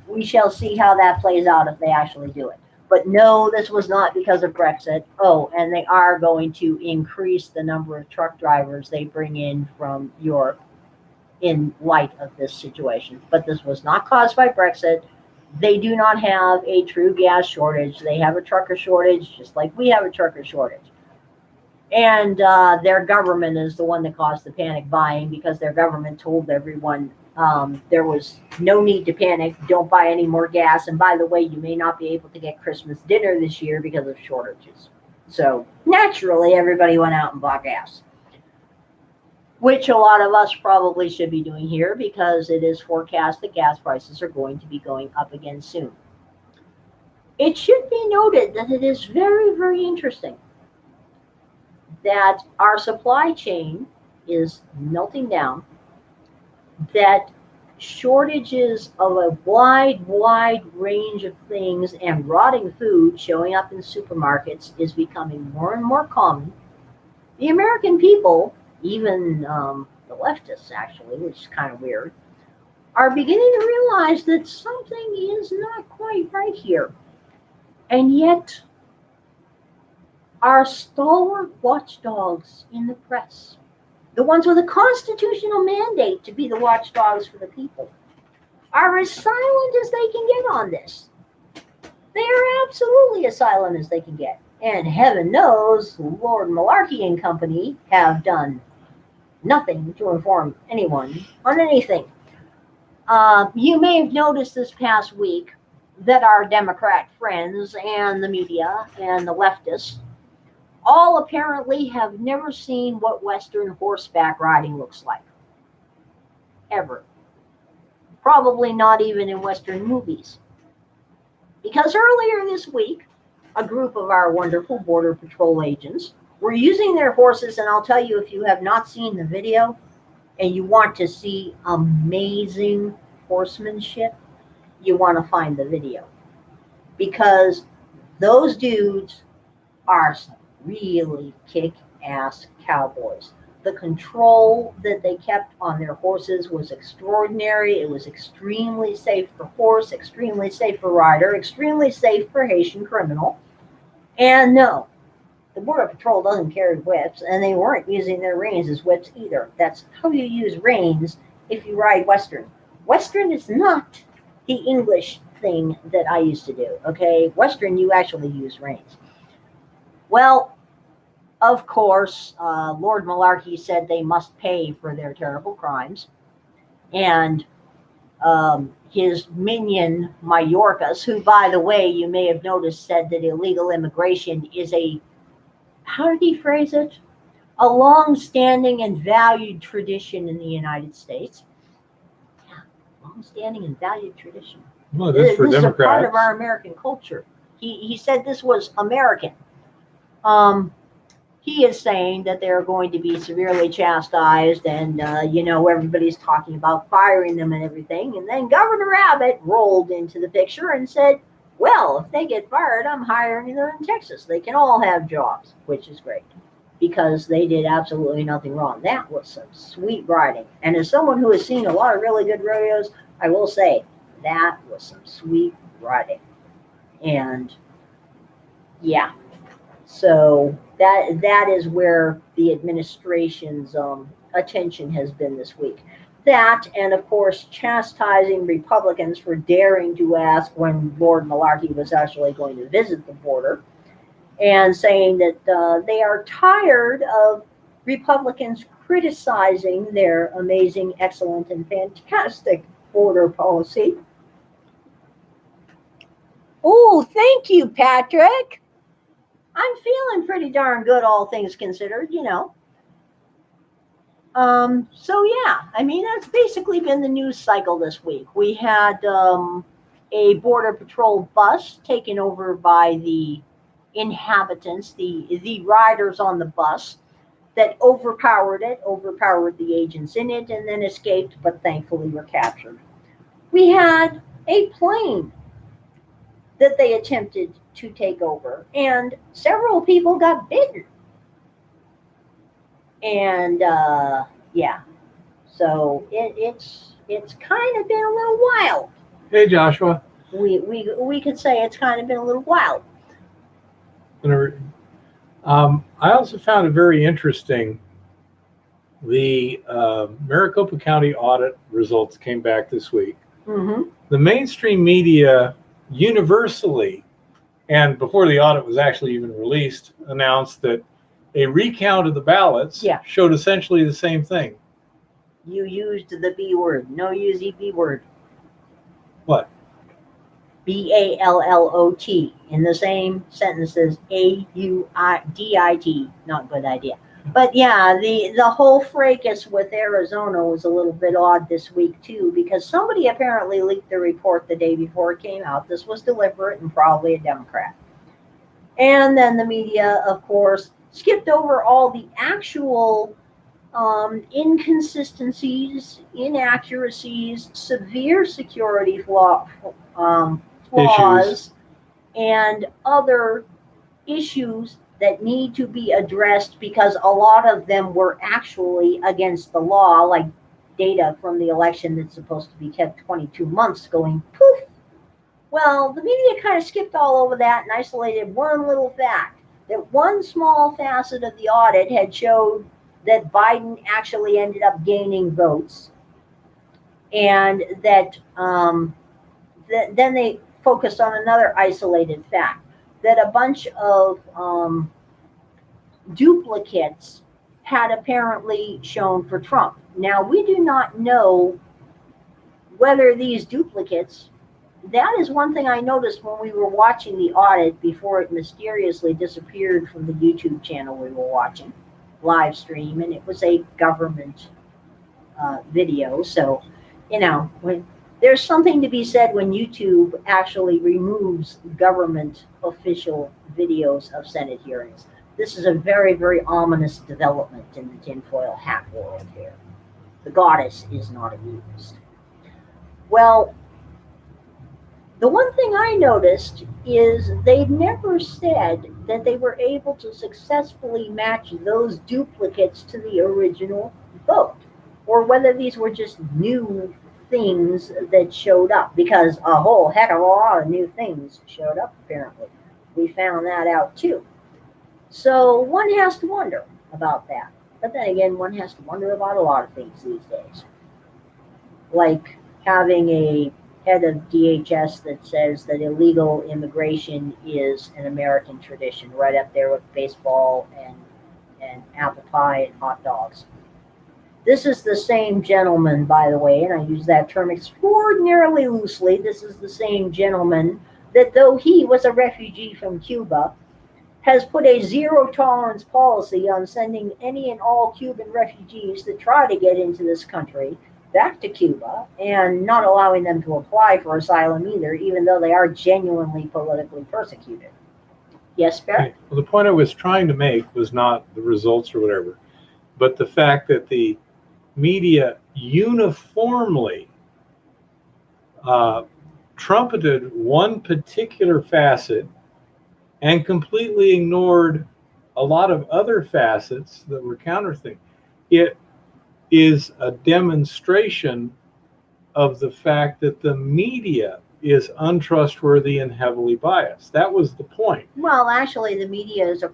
We shall see how that plays out if they actually do it. But no, this was not because of Brexit. Oh, and they are going to increase the number of truck drivers they bring in from Europe in light of this situation. But this was not caused by Brexit. They do not have a true gas shortage. They have a trucker shortage, just like we have a trucker shortage. And their government is the one that caused the panic buying because their government told everyone there was no need to panic. Don't buy any more gas. And by the way, you may not be able to get Christmas dinner this year because of shortages. So naturally, everybody went out and bought gas, which a lot of us probably should be doing here because it is forecast that gas prices are going to be going up again soon. It should be noted that it is very, very interesting that our supply chain is melting down, that shortages of a wide range of things and rotting food showing up in supermarkets is becoming more and more common. The American people, even the leftists actually, which is kind of weird, are beginning to realize that something is not quite right here. And yet, our stalwart watchdogs in the press, the ones with a constitutional mandate to be the watchdogs for the people, are as silent as they can get on this. They are absolutely as silent as they can get. And heaven knows, Lord Malarkey and company have done nothing to inform anyone on anything. You may have noticed this past week that our Democrat friends and the media and the leftists all apparently have never seen what Western horseback riding looks like. Ever. Probably not even in Western movies. Because earlier this week, a group of our wonderful Border Patrol agents were using their horses, and I'll tell you, if you have not seen the video and you want to see amazing horsemanship, you want to find the video. Because those dudes are some really kick-ass cowboys. The control that they kept on their horses was extraordinary. It was extremely safe for horse, extremely safe for rider, extremely safe for Haitian criminal. And no, the Border Patrol doesn't carry whips, and they weren't using their reins as whips either. That's how you use reins if you ride Western. Western is not the English thing that I used to do, okay? Western, you actually use reins. Well, of course, Lord Malarkey said they must pay for their terrible crimes. And his minion, Mayorkas, who, by the way, you may have noticed, said that illegal immigration is how did he phrase it? A long-standing and valued tradition in the United States. Yeah, long-standing and valued tradition.
Well, this is for
This is a part
Democrats.
of our American culture. He said this was American. He is saying that they're going to be severely chastised, and everybody's talking about firing them and everything. And then Governor Abbott rolled into the picture and said, well, if they get fired, I'm hiring them in Texas. They can all have jobs, which is great, because they did absolutely nothing wrong. That was some sweet riding. And as someone who has seen a lot of really good rodeos, I will say that was some sweet riding. And yeah, so that is where the administration's attention has been this week. That, and of course, chastising Republicans for daring to ask when Lord Malarkey was actually going to visit the border, and saying that they are tired of Republicans criticizing their amazing, excellent, and fantastic border policy. Oh, thank you, Patrick. I'm feeling pretty darn good, all things considered, So yeah, I mean, that's basically been the news cycle this week. We had a Border Patrol bus taken over by the inhabitants, the riders on the bus, that overpowered the agents in it, and then escaped, but thankfully were captured. We had a plane that they attempted to take over, and several people got bitten. And yeah, so it's kind of been a little wild.
Hey, Joshua.
We could say it's kind of been a little wild.
I also found it very interesting. The Maricopa County audit results came back this week.
Mm-hmm.
The mainstream media universally, and before the audit was actually even released, announced that a recount of the ballots showed essentially the same thing.
You used the B word. No, use the B word.
What?
BALLOT in the same sentence as AUDIT. Not a good idea. But yeah, the whole fracas with Arizona was a little bit odd this week too, because somebody apparently leaked the report the day before it came out. This was deliberate and probably a Democrat. And then the media, of course, skipped over all the actual inconsistencies, inaccuracies, severe security flaws, and other issues that need to be addressed, because a lot of them were actually against the law, like data from the election that's supposed to be kept 22 months going poof. Well, the media kind of skipped all over that and isolated one little fact, that one small facet of the audit had showed that Biden actually ended up gaining votes, and that then they focused on another isolated fact, that a bunch of duplicates had apparently shown for Trump. Now, we do not know whether these duplicates, that is one thing I noticed when we were watching the audit before it mysteriously disappeared from the YouTube channel we were watching, live stream, and it was a government video. So, when there's something to be said when YouTube actually removes government official videos of Senate hearings. This is a very, very ominous development in the tinfoil hat world here. The goddess is not amused. Well, the one thing I noticed is they never said that they were able to successfully match those duplicates to the original vote, or whether these were just new things that showed up, because a whole heck of a lot of new things showed up apparently. We found that out too. So one has to wonder about that. But then again, one has to wonder about a lot of things these days. Like having a head of DHS that says that illegal immigration is an American tradition, right up there with baseball and apple pie and hot dogs. This is the same gentleman, by the way, and I use that term extraordinarily loosely. This is the same gentleman that, though he was a refugee from Cuba, has put a zero-tolerance policy on sending any and all Cuban refugees that try to get into this country
back to Cuba and not allowing them to apply for asylum either, even though they are genuinely politically persecuted. Yes, Barrett?
Okay. Well, the point I was trying to make was not the results or whatever, but the fact that the media uniformly trumpeted one particular facet and completely ignored a lot of other facets that were counter things. It is a demonstration of the fact that the media is untrustworthy and heavily biased. That was the point.
Well, actually, the media is a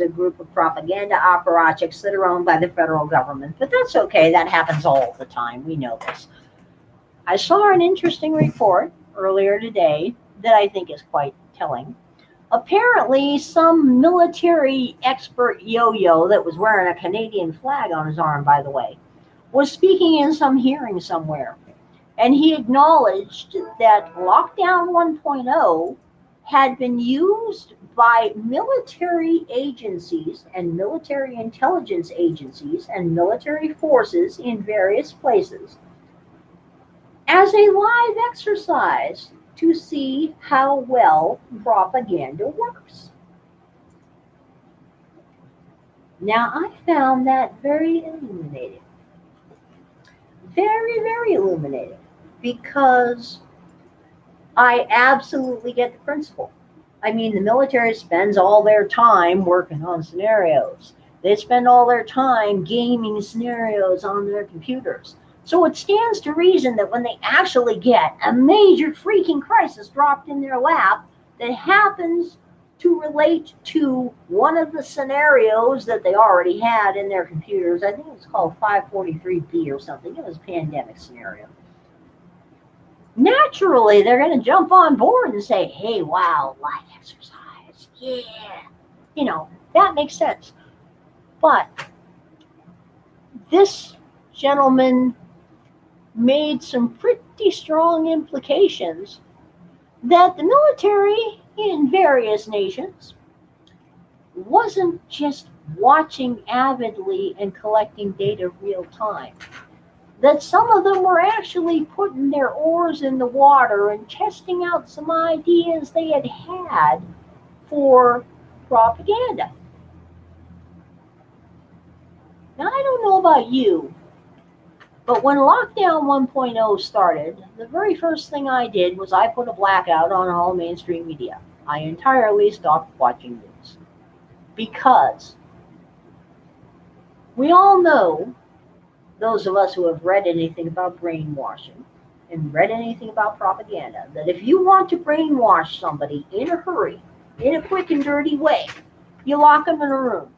group of propaganda apparatchiks that are owned by the federal government. But that's okay. That happens all the time. We know this. I saw an interesting report earlier today that I think is quite telling. Apparently, some military expert yo-yo that was wearing a Canadian flag on his arm, by the way, was speaking in some hearing somewhere. And he acknowledged that Lockdown 1.0 had been used by military agencies and military intelligence agencies and military forces in various places as a live exercise to see how well propaganda works. Now, I found that very illuminating. Very, very illuminating, because I absolutely get the principle. I mean, the military spends all their time working on scenarios. They spend all their time gaming scenarios on their computers. So it stands to reason that when they actually get a major freaking crisis dropped in their lap that happens to relate to one of the scenarios that they already had in their computers, I think it was called 543B or something. It was a pandemic scenario. Naturally, they're going to jump on board and say, hey, wow, live exercise. Yeah. That makes sense. But this gentleman made some pretty strong implications that the military in various nations wasn't just watching avidly and collecting data real time. That some of them were actually putting their oars in the water and testing out some ideas they had for propaganda. Now, I don't know about you, but when Lockdown 1.0 started, the very first thing I did was I put a blackout on all mainstream media. I entirely stopped watching news. Because we all know, those of us who have read anything about brainwashing and read anything about propaganda, that if you want to brainwash somebody in a hurry, in a quick and dirty way, you lock them in a room.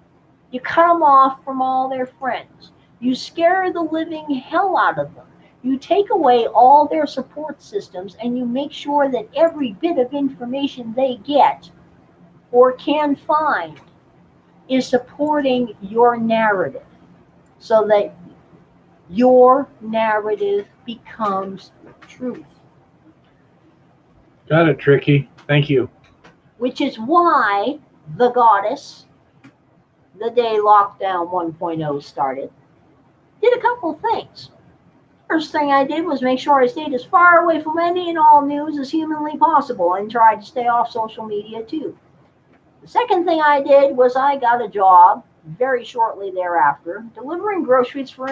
You cut them off from all their friends. You scare the living hell out of them. You take away all their support systems, and you make sure that every bit of information they get or can find is supporting your narrative, so that your narrative becomes truth.
Got it, Tricky. Thank you.
Which is why the goddess, the day Lockdown 1.0 started, did a couple things. First thing I did was make sure I stayed as far away from any and all news as humanly possible and tried to stay off social media too. The second thing I did was I got a job very shortly thereafter delivering groceries for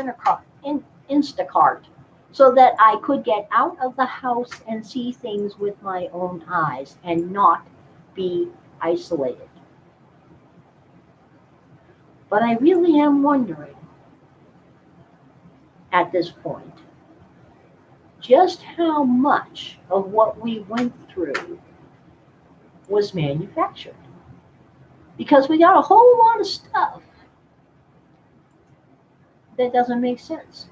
Instacart, so that I could get out of the house and see things with my own eyes and not be isolated. But I really am wondering at this point just how much of what we went through was manufactured. Because we got a whole lot of stuff that doesn't make sense.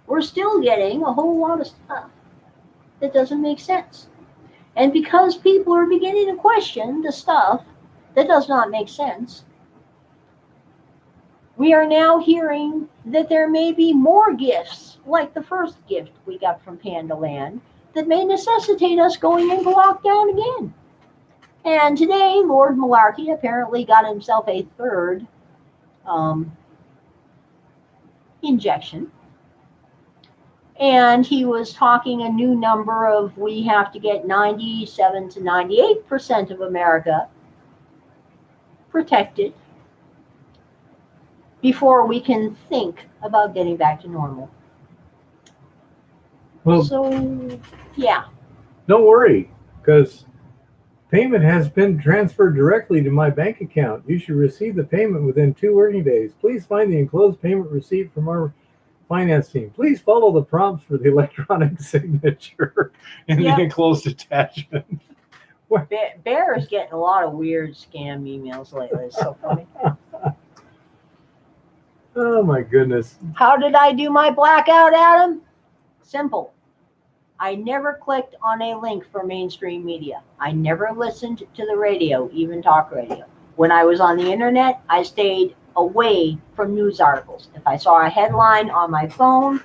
We're still getting a whole lot of stuff that doesn't make sense. And because people are beginning to question the stuff that does not make sense, we are now hearing that there may be more gifts, like the first gift we got from Panda Land, that may necessitate us going into lockdown again. And today, Lord Malarkey apparently got himself a third injection. And he was talking a new number of we have to get 97 to 98% of America protected before we can think about getting back to normal.
Well,
So, yeah.
don't worry, because payment has been transferred directly to my bank account. You should receive the payment within 2 working days. Please find the enclosed payment receipt from our finance team. Please follow the prompts for the electronic signature in
Yep.
the enclosed attachment.
Bear is getting a lot of weird scam emails lately. It's so funny.
Oh my goodness.
How did I do my blackout, Adam? Simple. I never clicked on a link for mainstream media. I never listened to the radio, even talk radio. When I was on the internet, I stayed away from news articles. If I saw a headline on my phone,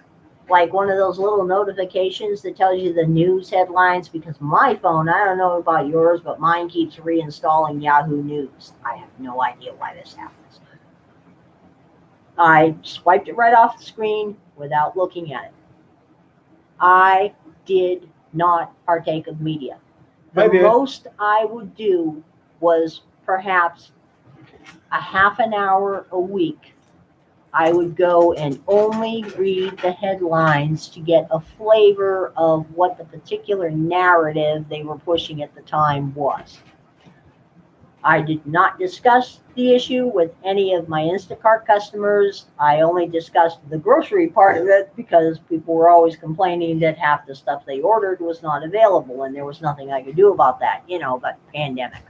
like one of those little notifications that tells you the news headlines, because my phone, I don't know about yours, but mine keeps reinstalling Yahoo News. I have no idea why this happens. I swiped it right off the screen without looking at it. I did not partake of media. The most I would do was perhaps a half an hour a week. I would go and only read the headlines to get a flavor of what the particular narrative they were pushing at the time was. I did not discuss the issue with any of my Instacart customers. I only discussed the grocery part of it because people were always complaining that half the stuff they ordered was not available, and there was nothing I could do about that, but pandemic.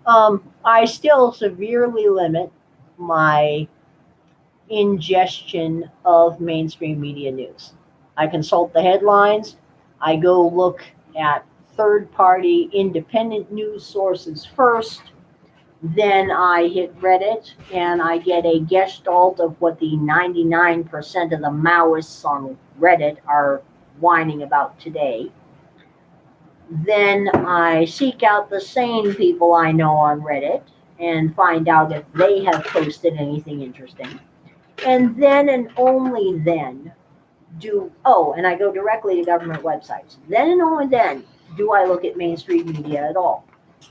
I still severely limit my ingestion of mainstream media news. I consult the headlines. I go look at third-party independent news sources first. Then I hit Reddit and I get a gestalt of what the 99% of the Maoists on Reddit are whining about today. Then I seek out the sane people I know on Reddit and find out if they have posted anything interesting. And then and only then and I go directly to government websites. Then and only then do I look at mainstream media at all.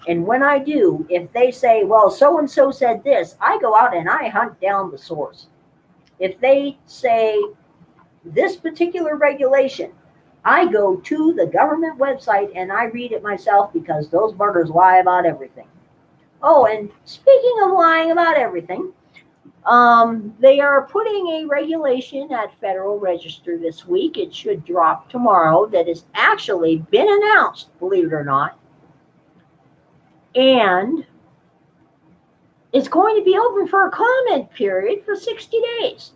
And when I do, if they say, well, so-and-so said this, I go out and I hunt down the source. If they say this particular regulation, I go to the government website and I read it myself because those buggers lie about everything. Oh, and speaking of lying about everything, they are putting a regulation at Federal Register this week. It should drop tomorrow. That has actually been announced, believe it or not. And it's going to be open for a comment period for 60 days.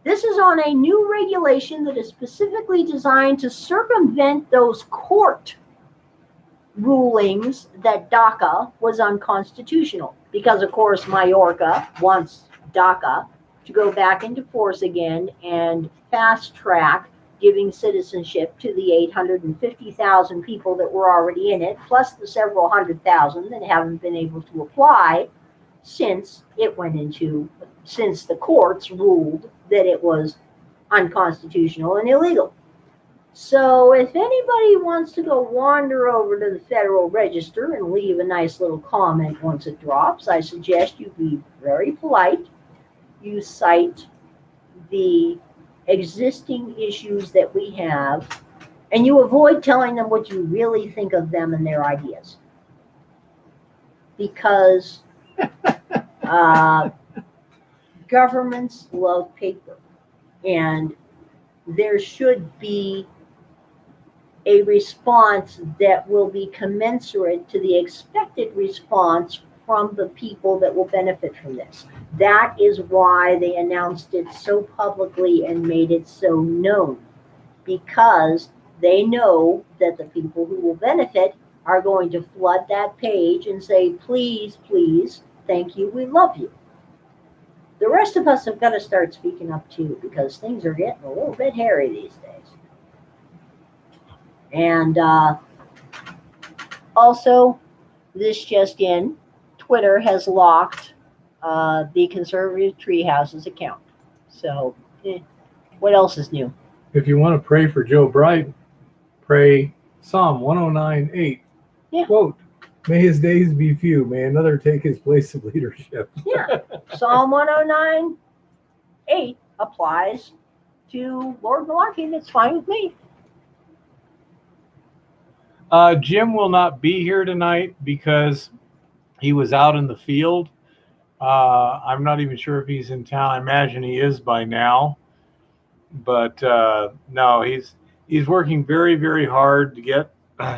This is on a new regulation that is specifically designed to circumvent those court rulings that DACA was unconstitutional. Because, of course, Mallorca wants DACA to go back into force again and fast track giving citizenship to the 850,000 people that were already in it, plus the several 100,000 that haven't been able to apply since the courts ruled that it was unconstitutional and illegal. So if anybody wants to go wander over to the Federal Register and leave a nice little comment once it drops, I suggest you be very polite. You cite the existing issues that we have, and you avoid telling them what you really think of them and their ideas. Because governments love paper, and there should be a response that will be commensurate to the expected response from the people that will benefit from this. That is why they announced it so publicly and made it so known, because they know that the people who will benefit are going to flood that page and say, please, please, thank you, we love you. The rest of us have got to start speaking up too, because things are getting a little bit hairy these days. And also, this just in, Twitter has locked the Conservative Treehouse's account. So, what else is new?
If you want to pray for Joe Bright, pray Psalm 109:8.
Yeah.
Quote, may his days be few. May another take his place of leadership.
Yeah. Psalm 109:8 applies to Lord Malarkey. That's fine with me.
Jim will not be here tonight because he was out in the field. I'm not even sure if he's in town. I imagine he is by now. But no, he's working very, very hard to get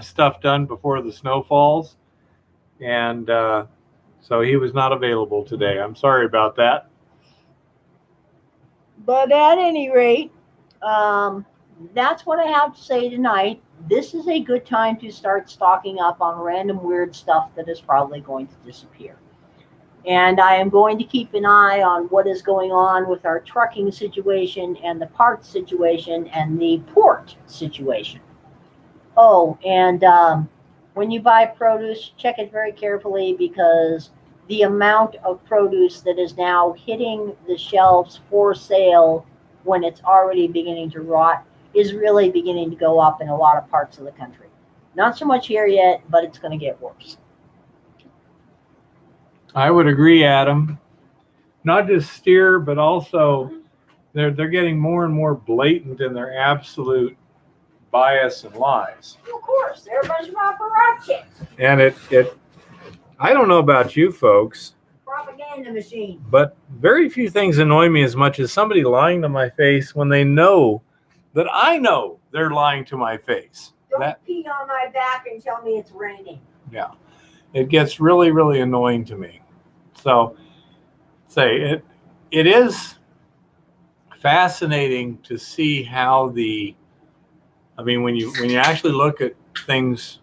stuff done before the snow falls. And so he was not available today. I'm sorry about that.
But at any rate, that's what I have to say tonight. This is a good time to start stocking up on random weird stuff that is probably going to disappear. And I am going to keep an eye on what is going on with our trucking situation and the parts situation and the port situation. Oh, and when you buy produce, check it very carefully, because the amount of produce that is now hitting the shelves for sale when it's already beginning to rot is really beginning to go up in a lot of parts of the country. Not so much here yet, but it's going to get worse.
I would agree, Adam. Not just steer, but also they're getting more and more blatant in their absolute bias and lies.
Of course, they're a bunch of apparatchiks.
And it I don't know about you folks,
Propaganda machine.
but very few things annoy me as much as somebody lying to my face when they know that I know they're lying to my face.
Don't pee on my back and tell me it's raining.
Yeah, it gets really, really annoying to me. So, it is fascinating to see how when you actually look at things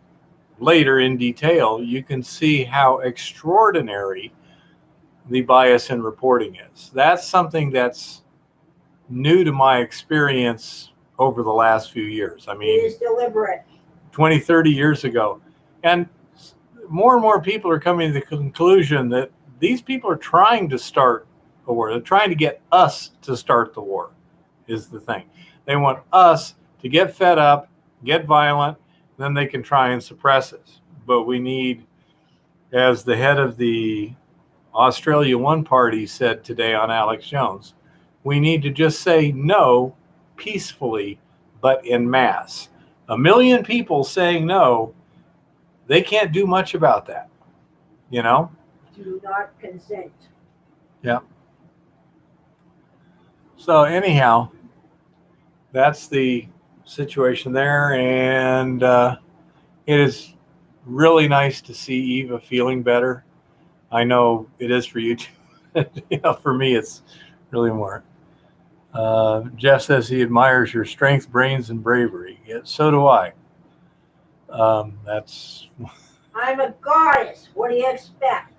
later in detail, you can see how extraordinary the bias in reporting is. That's something that's new to my experience over the last few years. I mean,
It is deliberate.
20, 30 years ago. And more and more people are coming to the conclusion that these people are trying to start a war. They're trying to get us to start the war, is the thing. They want us to get fed up, get violent, then they can try and suppress us. But we need, as the head of the Australia One Party said today on Alex Jones, we need to just say no peacefully, but en masse. 1 million people saying no, they can't do much about that, you know?
Do not consent.
Yeah. So anyhow, that's the situation there, and it is really nice to see Eva feeling better. I know it is for you too. For me, it's really more. Jeff says he admires your strength, brains, and bravery. Yeah, so do I. That's.
I'm a goddess. What do you expect?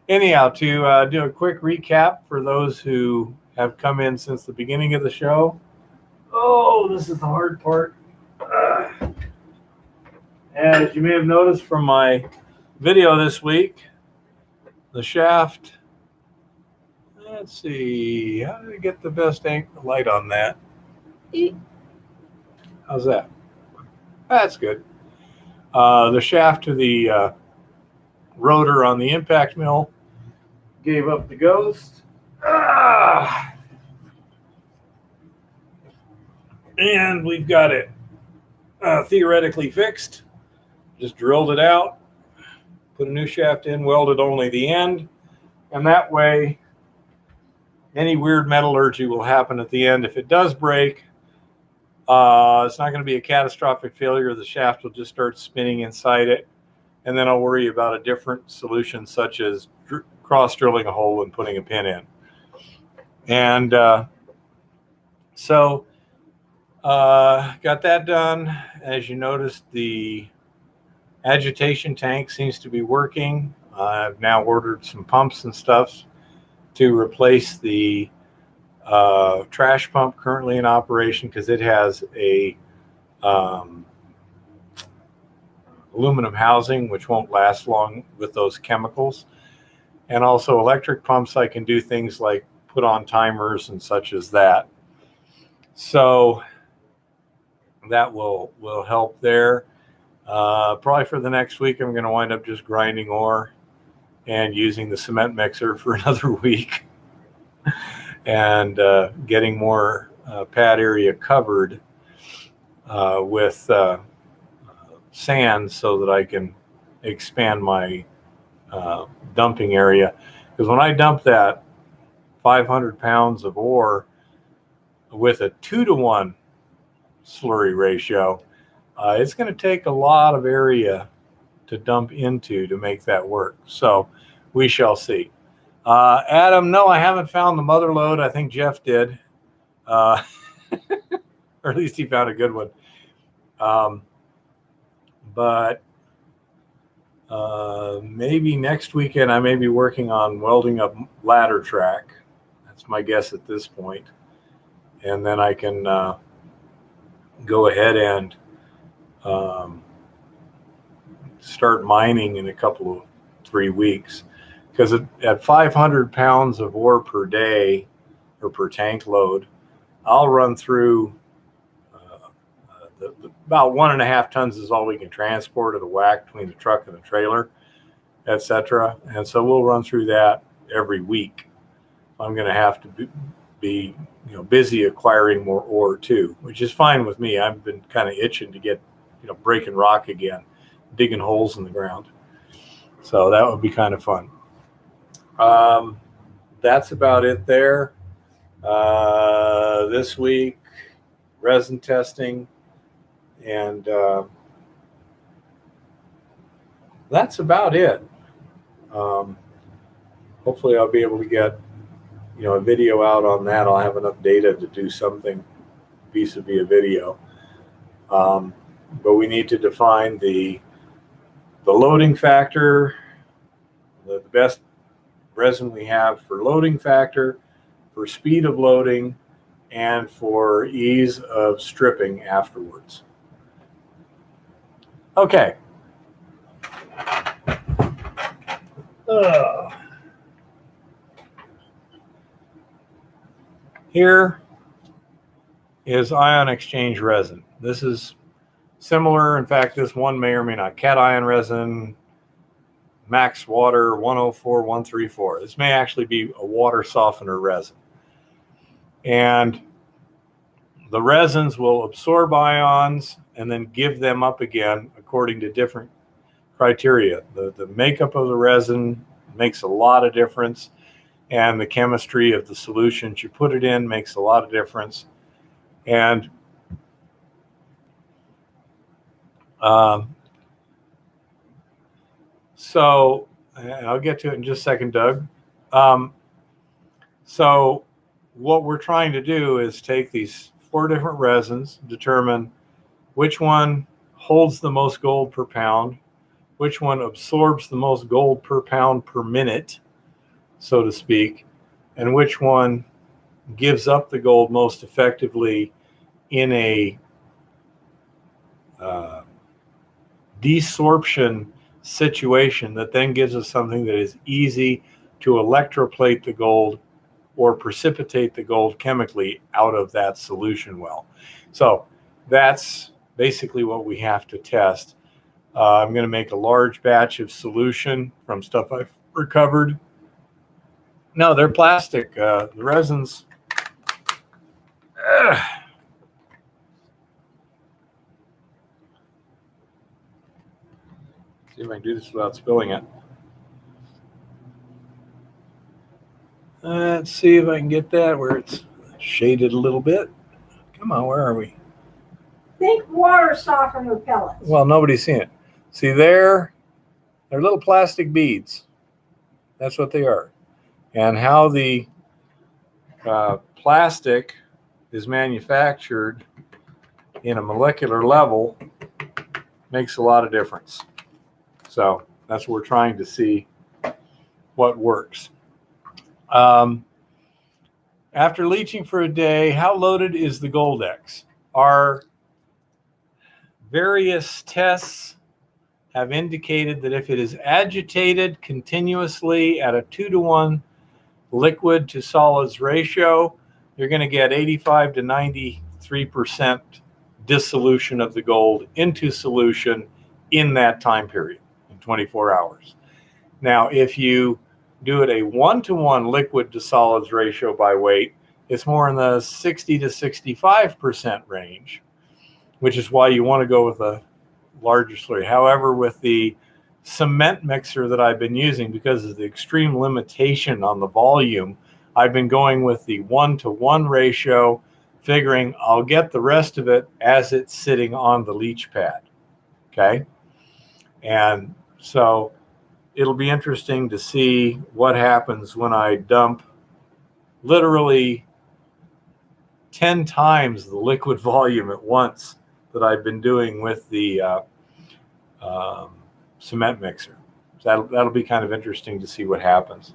Anyhow, to do a quick recap for those who have come in since the beginning of the show. Oh, this is the hard part. As you may have noticed from my video this week, the shaft. Let's see, how did I get the best light on that? How's that? That's good. The shaft to the rotor on the impact mill gave up the ghost. And we've got it theoretically fixed. Just drilled it out, put a new shaft in, welded only the end, and that way any weird metallurgy will happen at the end. If it does break, it's not going to be a catastrophic failure. The shaft will just start spinning inside it, and then I'll worry about a different solution, such as cross-drilling a hole and putting a pin in. And so got that done. As you noticed, the agitation tank seems to be working. I've now ordered some pumps and stuff to replace the trash pump currently in operation, because it has a aluminum housing which won't last long with those chemicals. And also electric pumps, I can do things like put on timers and such as that. So that will help there. Probably for the next week, I'm going to wind up just grinding ore and using the cement mixer for another week and getting more pad area covered with sand so that I can expand my dumping area. Because when I dump that 500 pounds of ore with a 2-to-1 slurry ratio, it's going to take a lot of area to dump into to make that work. So we shall see. Adam, no, I haven't found the mother lode. I think Jeff did. Or at least he found a good one. But maybe next weekend I may be working on welding up ladder track. That's my guess at this point. And then I can go ahead and start mining in a couple of 3 weeks. Because at 500 pounds of ore per day or per tank load, I'll run through about 1.5 tons is all we can transport at a whack between the truck and the trailer, etc. And so we'll run through that every week. I'm going to have to be busy acquiring more ore too, which is fine with me. I've been kind of itching to get breaking rock again, digging holes in the ground. So that would be kind of fun. That's about it there. This week, resin testing, and that's about it. Hopefully I'll be able to get a video out on that. I'll have enough data to do something vis-a-vis a video. But we need to define the loading factor, the best resin we have for loading factor, for speed of loading, and for ease of stripping afterwards. Okay. Here is ion exchange resin. This is similar. In fact, this one may or may not. Cation resin, max water 104-134. This may actually be a water softener resin. And the resins will absorb ions and then give them up again according to different criteria. The makeup of the resin makes a lot of difference, and the chemistry of the solutions you put it in makes a lot of difference. And so, and I'll get to it in just a second, Doug. So what we're trying to do is take these 4 different resins, determine which one holds the most gold per pound, which one absorbs the most gold per pound per minute, so to speak, and which one gives up the gold most effectively in a desorption situation that then gives us something that is easy to electroplate the gold or precipitate the gold chemically out of that solution well. So that's basically what we have to test. I'm going to make a large batch of solution from stuff I've recovered. No, they're plastic. The resins. See if I can do this without spilling it. Let's see if I can get that where it's shaded a little bit. Come on, where are we?
Think water softener pellets.
Well, nobody's seen it. See there? They're little plastic beads. That's what they are. And how the plastic is manufactured in a molecular level makes a lot of difference. So that's what we're trying to see what works. After leaching for a day, how loaded is the Goldex? Our various tests have indicated that if it is agitated continuously at a 2-to-1 liquid to solids ratio, you're going to get 85 to 90 3% dissolution of the gold into solution in that time period, in 24 hours. Now, if you do it a 1-to-1 liquid to solids ratio by weight, it's more in the 60 to 65% range, which is why you want to go with a larger slurry. However, with the cement mixer that I've been using, because of the extreme limitation on the volume, I've been going with the 1-to-1 ratio, figuring I'll get the rest of it as it's sitting on the leach pad. Okay. And so it'll be interesting to see what happens when I dump literally 10 times the liquid volume at once that I've been doing with the cement mixer. So that'll be kind of interesting to see what happens.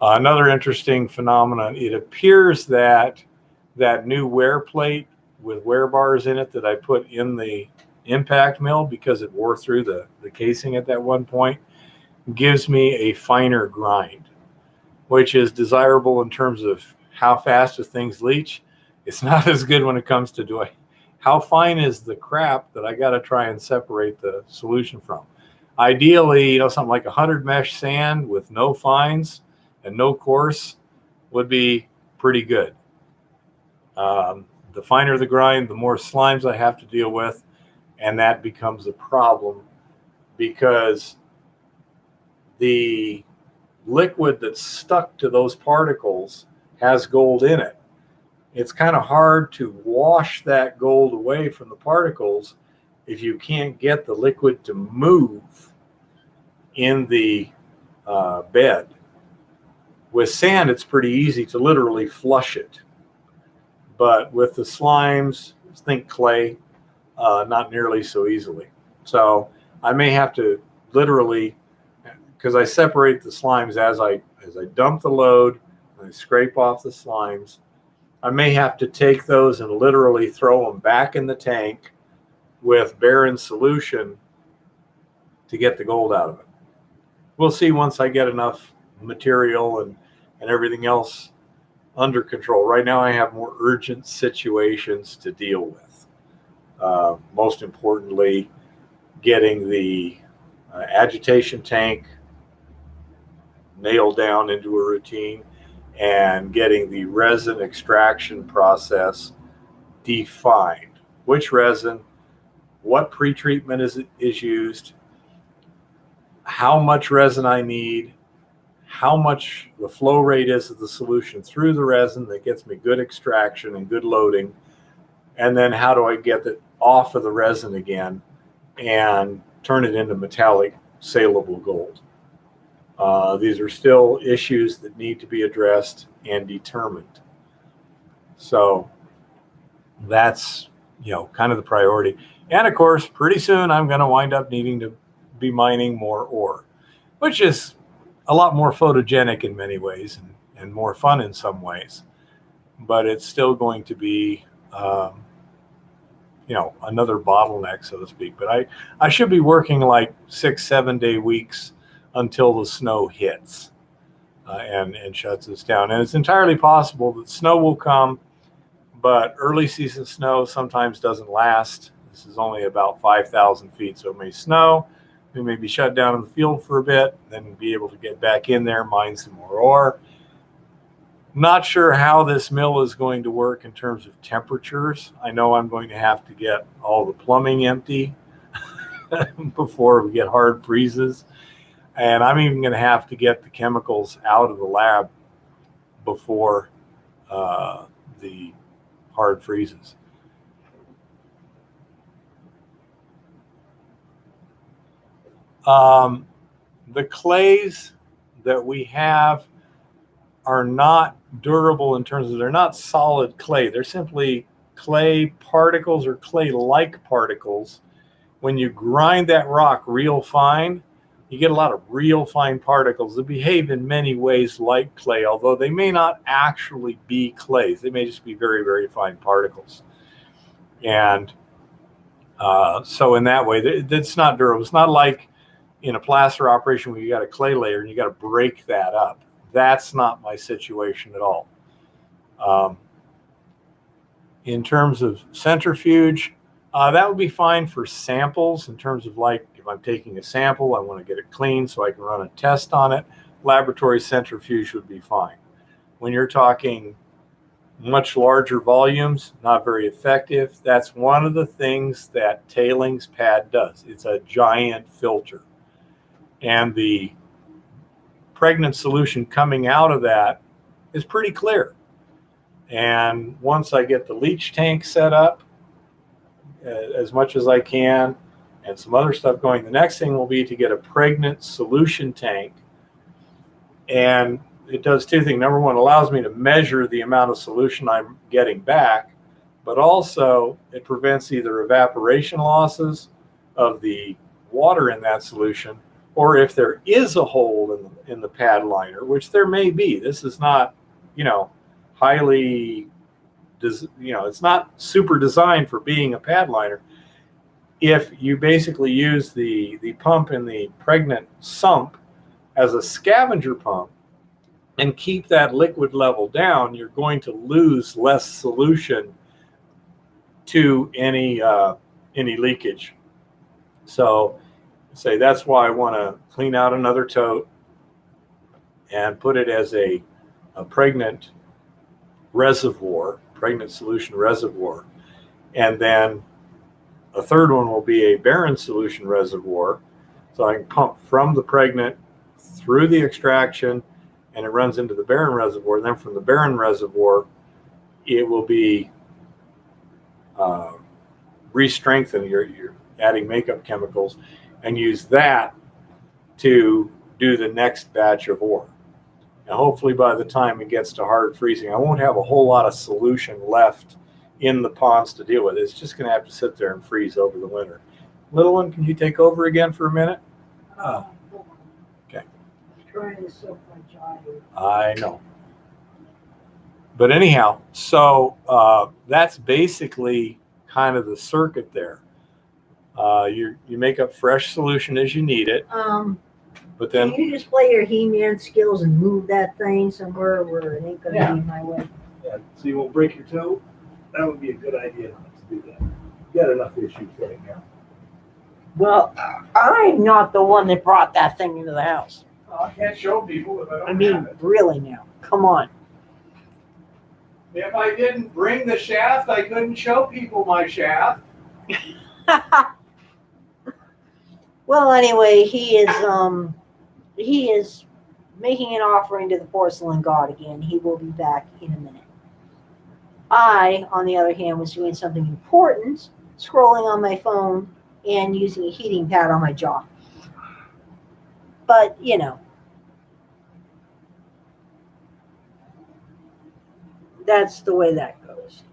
Another interesting phenomenon, it appears that that new wear plate with wear bars in it that I put in the impact mill, because it wore through the casing at that one point, gives me a finer grind, which is desirable in terms of how fast do things leach. It's not as good when it comes to how fine is the crap that I got to try and separate the solution from. Ideally, something like 100 mesh sand with no fines and no coarse would be pretty good. The finer the grind, the more slimes I have to deal with, and that becomes a problem because the liquid that's stuck to those particles has gold in it. It's kind of hard to wash that gold away from the particles if you can't get the liquid to move in the bed. With sand, it's pretty easy to literally flush it. But with the slimes, think clay, not nearly so easily. So I may have to literally, because I separate the slimes as I dump the load and I scrape off the slimes, I may have to take those and literally throw them back in the tank with barren solution to get the gold out of it. We'll see once I get enough material and everything else under control. Right now I have more urgent situations to deal with. Most importantly, getting the agitation tank nailed down into a routine and getting the resin extraction process defined. Which resin, what pretreatment is used, how much resin I need, how much the flow rate is of the solution through the resin that gets me good extraction and good loading, and then how do I get it off of the resin again and turn it into metallic saleable gold. These are still issues that need to be addressed and determined. So that's kind of the priority. And of course, pretty soon I'm going to wind up needing to be mining more ore, which is a lot more photogenic in many ways and more fun in some ways. But it's still going to be, another bottleneck, so to speak. But I should be working like 6-7 day weeks until the snow hits and shuts us down. And it's entirely possible that snow will come, but early season snow sometimes doesn't last. This is only about 5,000 feet, so it may snow. We may be shut down in the field for a bit, then be able to get back in there, mine some more ore. Not sure how this mill is going to work in terms of temperatures. I know I'm going to have to get all the plumbing empty before we get hard freezes. And I'm even going to have to get the chemicals out of the lab before the hard freezes. The clays that we have are not durable in terms of they're not solid clay. They're simply clay particles or clay-like particles. When you grind that rock real fine, you get a lot of real fine particles that behave in many ways like clay, although they may not actually be clays. They may just be very, very fine particles. And so in that way, it's not durable. It's not like in a plaster operation where you got a clay layer and you got to break that up. That's not my situation at all. In terms of centrifuge, that would be fine for samples. In terms of like if I'm taking a sample, I want to get it clean so I can run a test on it. Laboratory centrifuge would be fine. When you're talking much larger volumes, not very effective. That's one of the things that tailings pad does. It's a giant filter. And the pregnant solution coming out of that is pretty clear. And once I get the leach tank set up as much as I can and some other stuff going, the next thing will be to get a pregnant solution tank. And it does two things. Number one, allows me to measure the amount of solution I'm getting back, but also it prevents either evaporation losses of the water in that solution, or if there is a hole in the pad liner, which there may be. This is not, highly, it's not super designed for being a pad liner. If you basically use the pump in the pregnant sump as a scavenger pump, and keep that liquid level down, you're going to lose less solution to any leakage. So say that's why I want to clean out another tote and put it as a pregnant reservoir, pregnant solution reservoir. And then a third one will be a barren solution reservoir. So I can pump from the pregnant through the extraction, and it runs into the barren reservoir. And then from the barren reservoir, it will be re-strengthened. You're adding makeup chemicals, and use that to do the next batch of ore. And hopefully by the time it gets to hard freezing, I won't have a whole lot of solution left in the ponds to deal with. It's just going to have to sit there and freeze over the winter. Little one, can you take over again for a minute? Okay.
Trying to soak my jaw here.
I know. But anyhow, so that's basically kind of the circuit there. You make up fresh solution as you need it. But then
Can you display your He-Man skills and move that thing somewhere where it ain't going to be in my way?
Yeah, so you won't break your toe? That would be a good idea not to do that. You got enough issues right now.
Well, I'm not the one that brought that thing into the house.
I can't show people if I don't
I mean,
have it.
really now. Come on.
If I didn't bring the shaft, I couldn't show people my shaft.
Well, anyway, he is making an offering to the porcelain god again. He will be back in a minute. I, on the other hand, was doing something important, scrolling on my phone and using a heating pad on my jaw. But, that's the way that goes.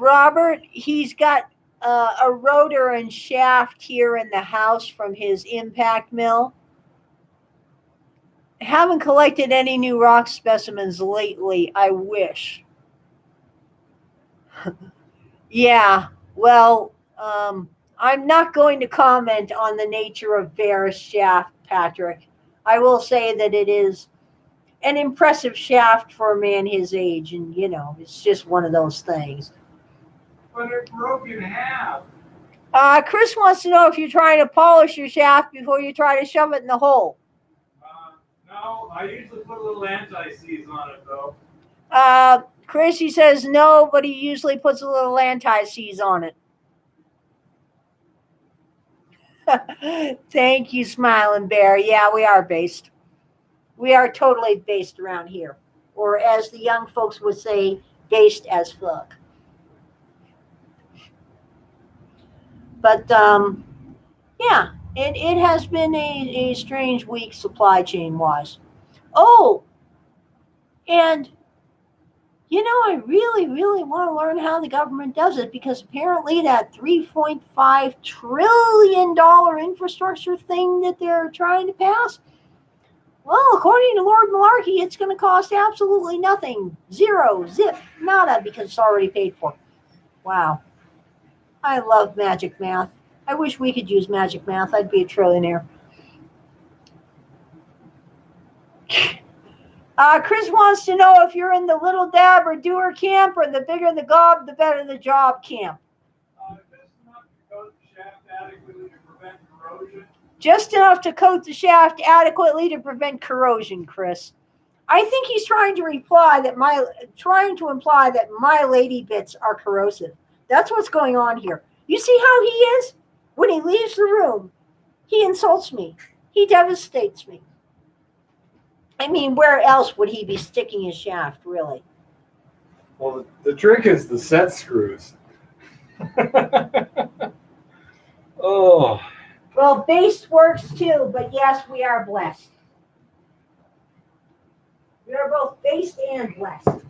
Robert, he's got a rotor and shaft here in the house from his impact mill. Haven't collected any new rock specimens lately. I wish. Yeah, well, I'm not going to comment on the nature of Bear's shaft, Patrick. I will say that it is an impressive shaft for a man his age, and it's just one of those things.
But it broke in half.
Chris wants to know if you're trying to polish your shaft before you try to shove it in the hole.
No, I usually put a little anti-seize on it, though.
Chris, he says no, but he usually puts a little anti-seize on it. Thank you, Smiling Bear. Yeah, we are based. We are totally based around here. Or as the young folks would say, based as fuck. But, yeah, it has been a strange week supply chain-wise. Oh, and, I really, really want to learn how the government does it, because apparently that $3.5 trillion infrastructure thing that they're trying to pass, well, according to Lord Malarkey, it's going to cost absolutely nothing. Zero, zip, nada, because it's already paid for. Wow.
I love magic math. I wish we could use magic math. I'd be a trillionaire. Chris wants to know if you're in the little dab or doer camp or the bigger the gob, the better the job camp. Just enough to coat the shaft adequately to prevent corrosion, Chris. I think he's trying to imply that my lady bits are corrosive. That's what's going on here. You see how he is? When he leaves the room, he insults me. He devastates me. I mean, where else would he be sticking his shaft, really?
Well, the trick is the set screws. Oh.
Well, base works too, but yes, we are blessed. We are both based and blessed.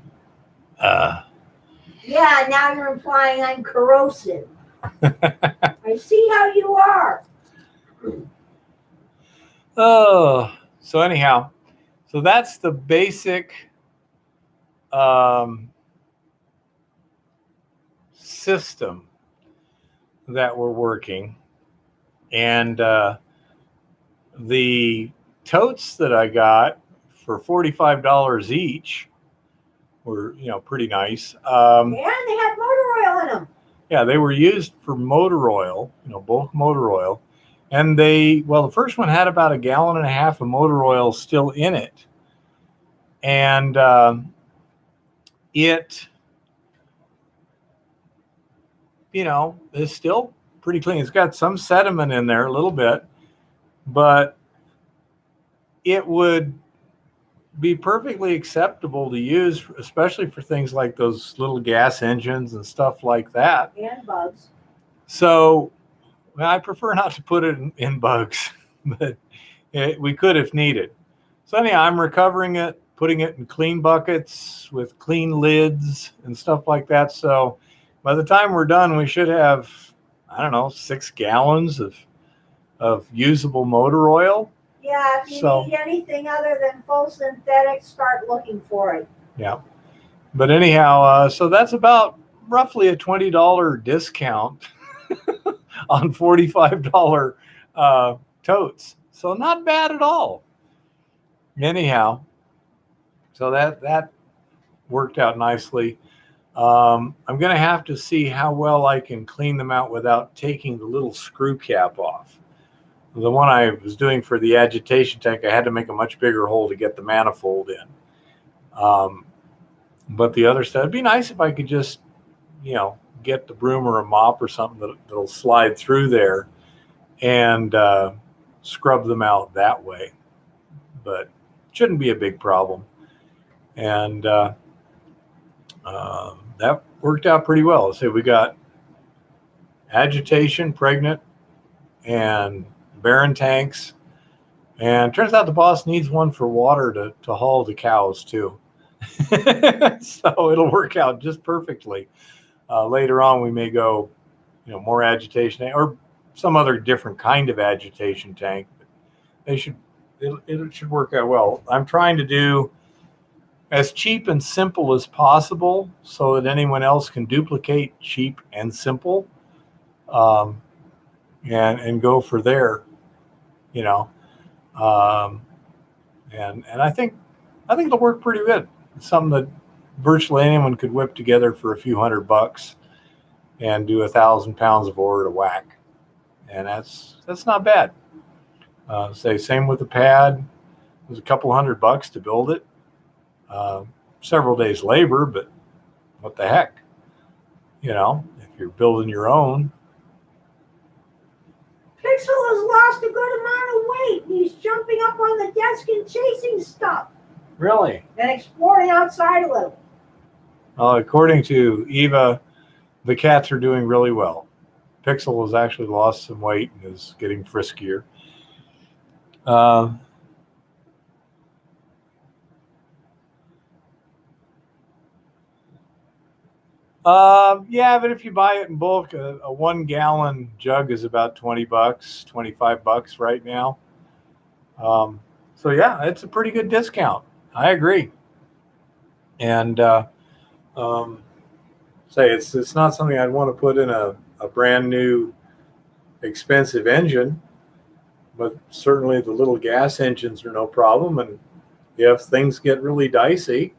Yeah, now you're implying I'm corrosive. I see how you are.
Oh, so anyhow, so that's the basic system that we're working. And the totes that I got for $45 each were, pretty nice.
And they had motor oil in them.
Yeah, they were used for motor oil, bulk motor oil. And the first one had about 1.5 gallons of motor oil still in it. And it, is still pretty clean. It's got some sediment in there a little bit, but it would be perfectly acceptable to use, especially for things like those little gas engines and stuff like that.
And bugs.
So I prefer not to put it in bugs, but we could if needed. So anyhow, I'm recovering it, putting it in clean buckets with clean lids and stuff like that. So by the time we're done, we should have, 6 gallons of usable motor oil.
Yeah, if you need anything other than full synthetic, start looking for it.
Yeah. But anyhow, so that's about roughly a $20 discount on $45 totes. So not bad at all. Anyhow, so that worked out nicely. I'm going to have to see how well I can clean them out without taking the little screw cap off. The one I was doing for the agitation tank, I had to make a much bigger hole to get the manifold in. But the other stuff, it'd be nice if I could just, get the broom or a mop or something that'll slide through there and scrub them out that way. But it shouldn't be a big problem. And that worked out pretty well. So we got agitation, pregnant, and barren tanks. And it turns out the boss needs one for water to haul the cows too. So it'll work out just perfectly. Later on, we may go, more agitation or some other different kind of agitation tank. It should work out well. I'm trying to do as cheap and simple as possible so that anyone else can duplicate cheap and simple, and go for there, and I think it'll work pretty good. It's something that virtually anyone could whip together for a few $100 and do 1,000 pounds of ore to whack. And that's not bad. Same with the pad. It was a couple $100 to build it. Several days labor, but what the heck? If you're building your own.
Pixel has lost a good amount of weight. He's jumping up on the desk and chasing stuff.
Really?
And exploring outside a little.
According to Eva, the cats are doing really well. Pixel has actually lost some weight and is getting friskier. Yeah, but if you buy it in bulk, a 1 gallon jug is about $20, $25 right now. So yeah, it's a pretty good discount. I agree. And it's not something I'd want to put in a a brand new expensive engine, but certainly the little gas engines are no problem. And if things get really dicey,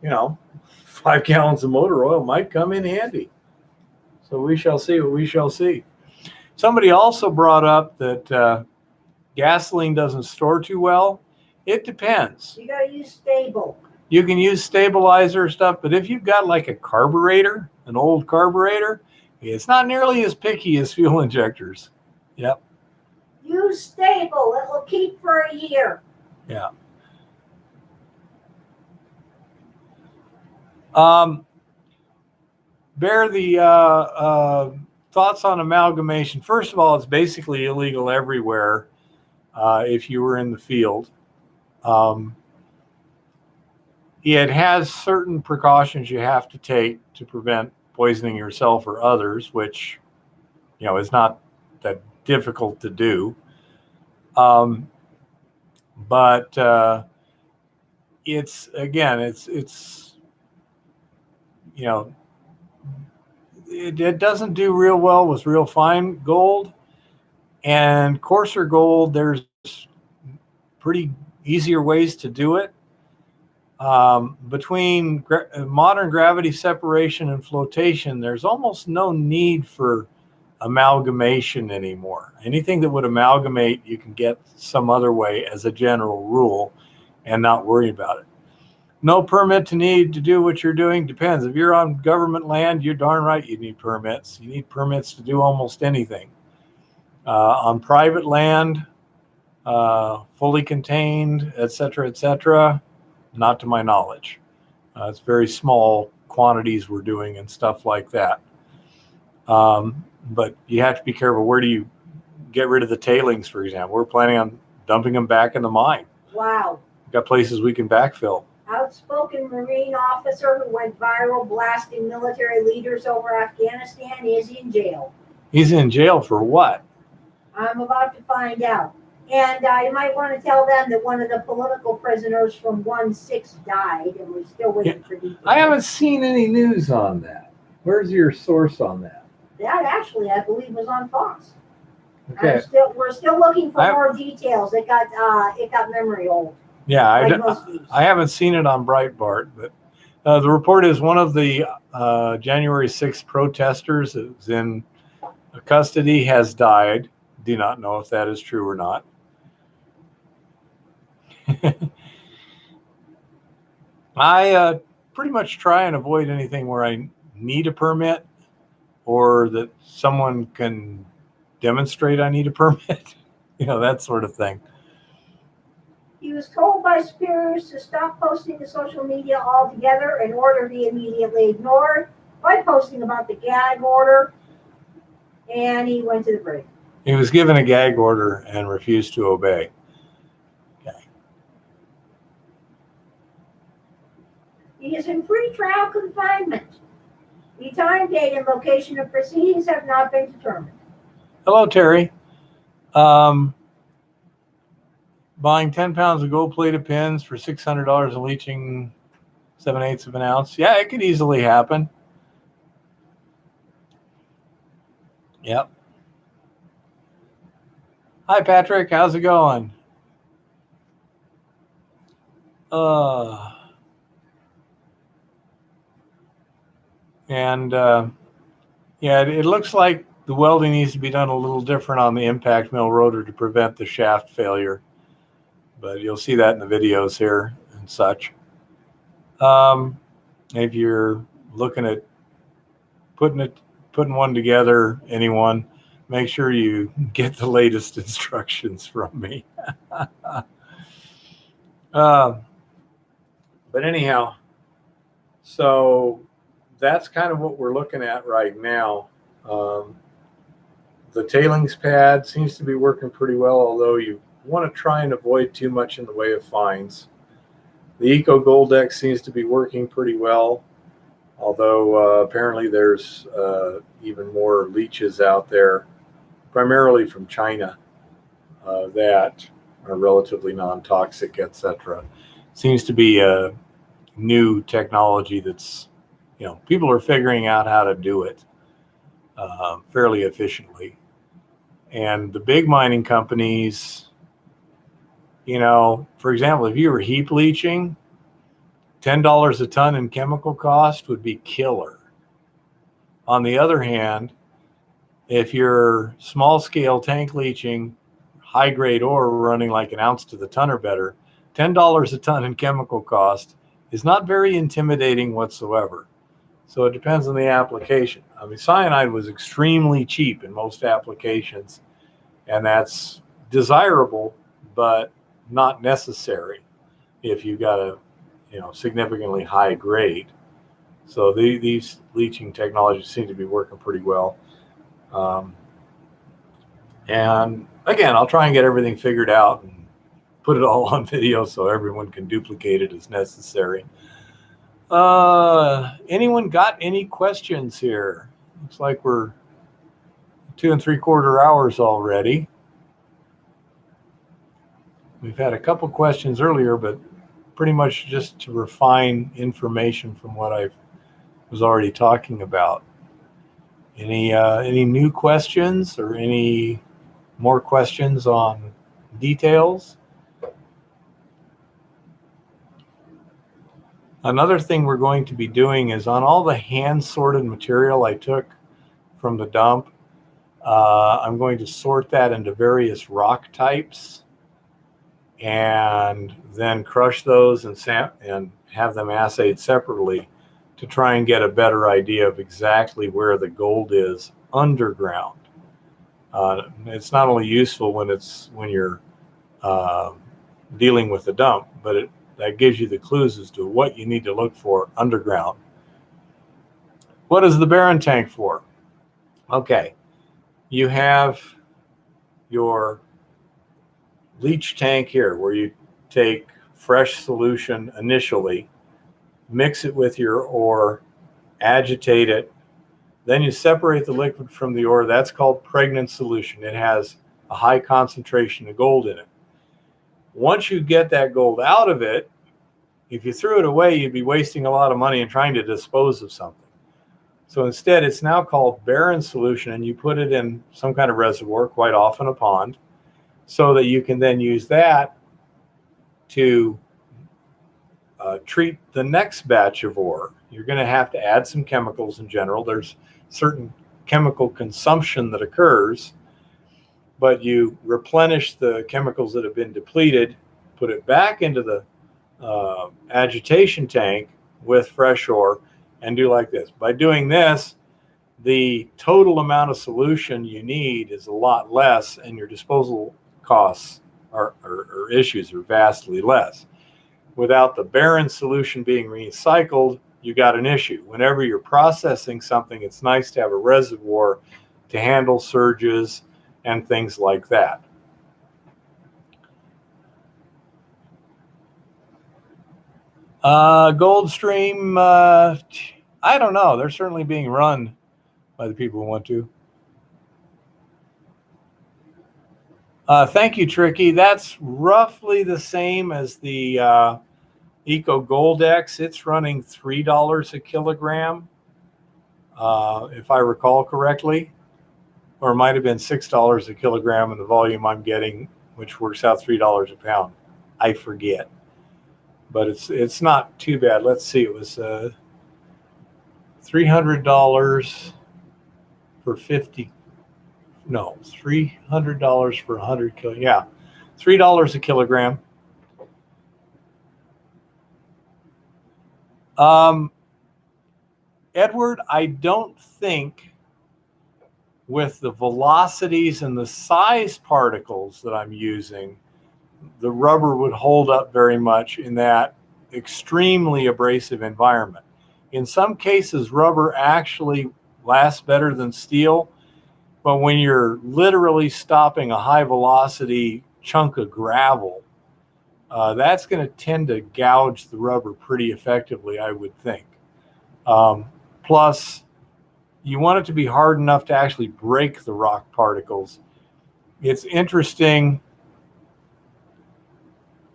5 gallons of motor oil might come in handy. So we shall see what we shall see. Somebody also brought up that gasoline doesn't store too well. It depends.
You gotta use stable.
You can use stabilizer stuff, but if you've got like a carburetor, an old carburetor, it's not nearly as picky as fuel injectors. Yep.
Use stable. It will keep for a year.
Yeah. Bear, the thoughts on amalgamation. First of all, it's basically illegal everywhere if you were in the field. It has certain precautions you have to take to prevent poisoning yourself or others, which, is not that difficult to do. But it's it doesn't do real well with real fine gold and coarser gold. There's pretty easier ways to do it. Between modern gravity separation and flotation, there's almost no need for amalgamation anymore. Anything that would amalgamate, you can get some other way as a general rule and not worry about it. No permit to need to do what you're doing depends. If you're on government land, you're darn right you need permits. You need permits to do almost anything. On private land, fully contained, etc., not to my knowledge. It's very small quantities we're doing and stuff like that. But you have to be careful. Where do you get rid of the tailings, for example? We're planning on dumping them back in the mine.
Wow.
We've got places we can backfill.
Outspoken Marine officer who went viral blasting military leaders over Afghanistan is in jail.
He's in jail for what?
I'm about to find out. And you might want to tell them that one of the political prisoners from 1-6 died, and we're still waiting for details.
I haven't seen any news on that. Where's your source on that?
That actually, I believe, was on Fox.
Okay.
We're still looking for more details. It got memory old.
Yeah,
Like
I haven't seen it on Breitbart, but the report is one of the January 6th protesters that's in custody has died. Do not know if that is true or not. I pretty much try and avoid anything where I need a permit or that someone can demonstrate I need a permit, that sort of thing.
He was told by superiors to stop posting to social media altogether, an order he immediately ignored by posting about the gag order, and he went to the break.
He was given a gag order and refused to obey. Okay.
He is in pre-trial confinement. The time, date, and location of proceedings have not been determined.
Hello, Terry. Buying 10 pounds of gold-plated pins for $600 and leaching 7/8 of an ounce. Yeah, it could easily happen. Yep. Hi, Patrick. How's it going? Yeah, it looks like the welding needs to be done a little different on the impact mill rotor to prevent the shaft failure. But you'll see that in the videos here and such. If you're looking at putting one together, anyone, make sure you get the latest instructions from me. But anyhow, so that's kind of what we're looking at right now. The tailings pad seems to be working pretty well, although you want to try and avoid too much in the way of fines. The Eco Goldex seems to be working pretty well, although apparently there's even more leaches out there, primarily from China, that are relatively non-toxic, etc. Seems to be a new technology that's, people are figuring out how to do it. fairly efficiently. And the big mining companies, you know, for example, if you were heap leaching, $10 a ton in chemical cost would be killer. On the other hand, if you're small scale tank leaching, high grade ore running like an ounce to the ton or better, $10 a ton in chemical cost is not very intimidating whatsoever. So it depends on the application. I mean, cyanide was extremely cheap in most applications, and that's desirable, but not necessary if you got a, you know, significantly high grade. So these leaching technologies seem to be working pretty well. And again, I'll try and get everything figured out and put it all on video so everyone can duplicate it as necessary. Anyone got any questions here? Looks like we're 2 3/4 hours already. We've had a couple questions earlier, but pretty much just to refine information from what I was already talking about. Any new questions or any more questions on details? Another thing we're going to be doing is on all the hand sorted material I took from the dump, I'm going to sort that into various rock types and then crush those and have them assayed separately to try and get a better idea of exactly where the gold is underground. It's not only useful when you're dealing with the dump, but that gives you the clues as to what you need to look for underground. What is the barren tank for? Okay, you have your leach tank here where you take fresh solution initially, mix it with your ore, agitate it, then you separate the liquid from the ore. That's called pregnant solution. It has a high concentration of gold in it. Once you get that gold out of it, if you threw it away, you'd be wasting a lot of money in trying to dispose of something. So instead, it's now called barren solution, and you put it in some kind of reservoir, quite often a pond, so that you can then use that to treat the next batch of ore. You're going to have to add some chemicals in general. There's certain chemical consumption that occurs, but you replenish the chemicals that have been depleted, put it back into the agitation tank with fresh ore, and do like this. By doing this, the total amount of solution you need is a lot less, and your disposal costs or issues are vastly less. Without the barren solution being recycled, you got an issue. Whenever you're processing something, it's nice to have a reservoir to handle surges and things like that. Goldstream, I don't know. They're certainly being run by the people who want to. Thank you, Tricky. That's roughly the same as the Eco Gold X. It's running $3 a kilogram, if I recall correctly, or it might have been $6 a kilogram in the volume I'm getting, which works out $3 a pound. I forget, but it's not too bad. Let's see, it was $300 for 50. No, $300 for 100 kilo. Yeah, $3 a kilogram. Edward, I don't think with the velocities and the size particles that I'm using, the rubber would hold up very much in that extremely abrasive environment. In some cases, rubber actually lasts better than steel, but when you're literally stopping a high velocity chunk of gravel, that's going to tend to gouge the rubber pretty effectively, I would think. Plus, you want it to be hard enough to actually break the rock particles. It's interesting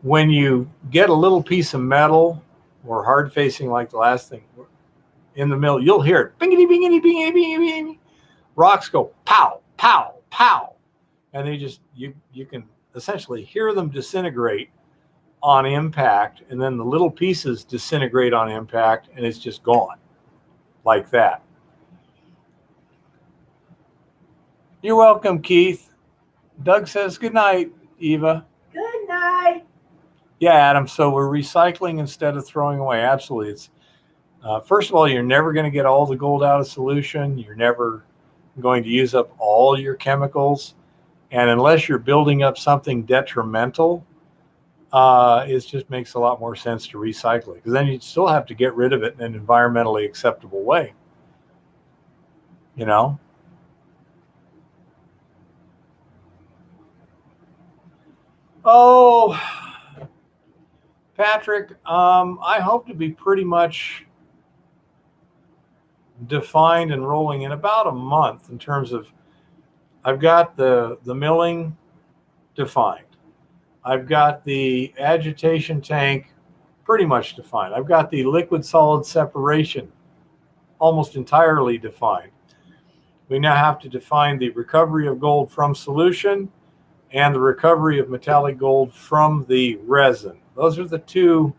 when you get a little piece of metal or hard facing like the last thing in the middle, you'll hear it bingity, bingity, bingity, bingity, bingity. rocks go pow, pow, pow. And they just, you can essentially hear them disintegrate on impact, and then the little pieces disintegrate on impact, and it's just gone like that. You're welcome, Keith. Doug says good night, Eva.
Good night.
Yeah, Adam. So we're recycling instead of throwing away. Absolutely. It's first of all, you're never going to get all the gold out of solution. You're never going to use up all your chemicals, and unless you're building up something detrimental, it just makes a lot more sense to recycle it, because then you still have to get rid of it in an environmentally acceptable way. You know. Oh, Patrick, I hope to be pretty much defined and rolling in about a month in terms of, I've got the milling defined. I've got the agitation tank pretty much defined. I've got the liquid solid separation almost entirely defined. We now have to define the recovery of gold from solution and the recovery of metallic gold from the resin. Those are the two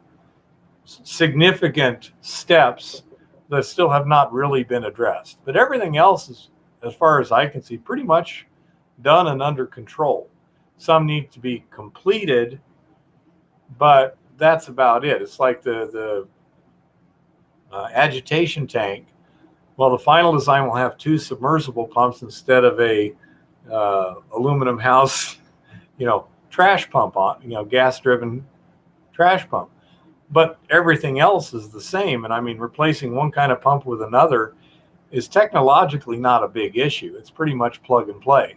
significant steps that still have not really been addressed. But everything else is, as far as I can see, pretty much done and under control. Some need to be completed, but that's about it. It's like the agitation tank. Well, the final design will have 2 submersible pumps instead of a aluminum house, trash pump on, gas-driven trash pump. But everything else is the same. And I mean, replacing one kind of pump with another is technologically not a big issue. It's pretty much plug and play.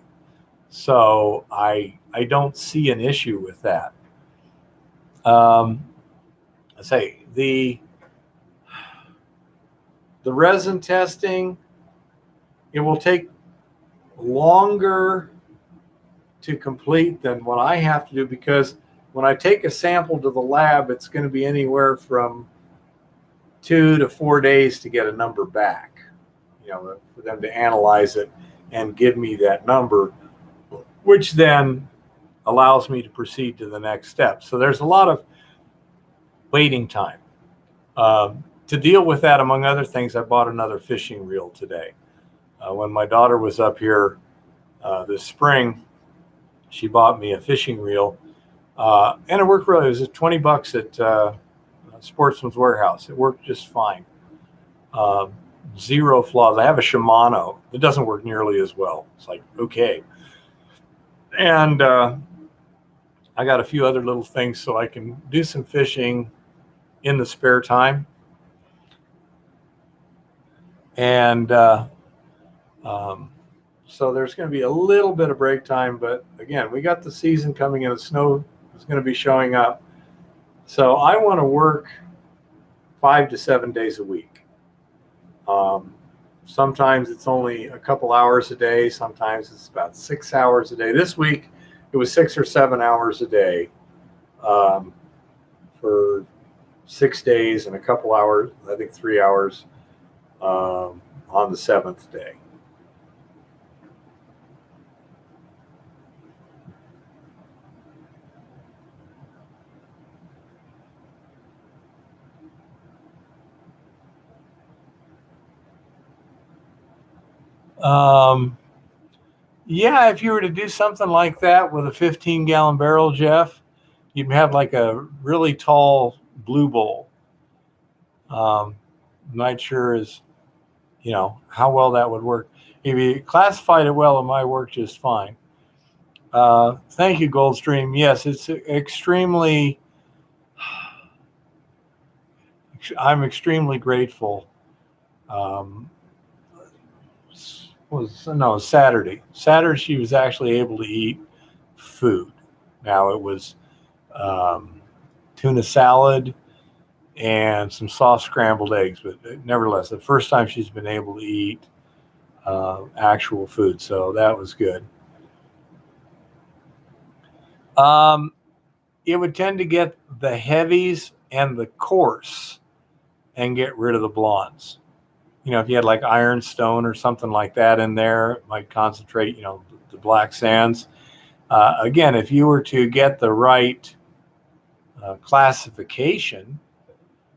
So I don't see an issue with that. I say the resin testing, it will take longer to complete than what I have to do, because when I take a sample to the lab, it's going to be anywhere from 2 to 4 days to get a number back, for them to analyze it and give me that number, which then allows me to proceed to the next step. So there's a lot of waiting time. To deal with that, among other things, I bought another fishing reel today. When my daughter was up here this spring, she bought me a fishing reel, and it worked really. It was $20 at Sportsman's Warehouse. It worked just fine. Zero flaws. I have a Shimano. It doesn't work nearly as well. It's like, okay. And I got a few other little things so I can do some fishing in the spare time. And so there's going to be a little bit of break time, but again, we got the season coming in. The snow is going to be showing up. So I want to work 5 to 7 days a week. Sometimes it's only a couple hours a day. Sometimes it's about 6 hours a day. This week, it was 6 or 7 hours a day for 6 days and a couple hours, I think 3 hours on the 7th day. Yeah, if you were to do something like that with a 15-gallon barrel, Jeff, you'd have like a really tall blue bowl. Not sure how well that would work. If you classified it well, it might work just fine. Thank you, Goldstream. Yes, it's I'm extremely grateful. Saturday. Saturday, she was actually able to eat food. Now it was tuna salad and some soft scrambled eggs, but nevertheless, the first time she's been able to eat actual food, so that was good. It would tend to get the heavies and the coarse and get rid of the blondes. if you had like ironstone or something like that in there, it might concentrate, the black sands. Again, if you were to get the right classification,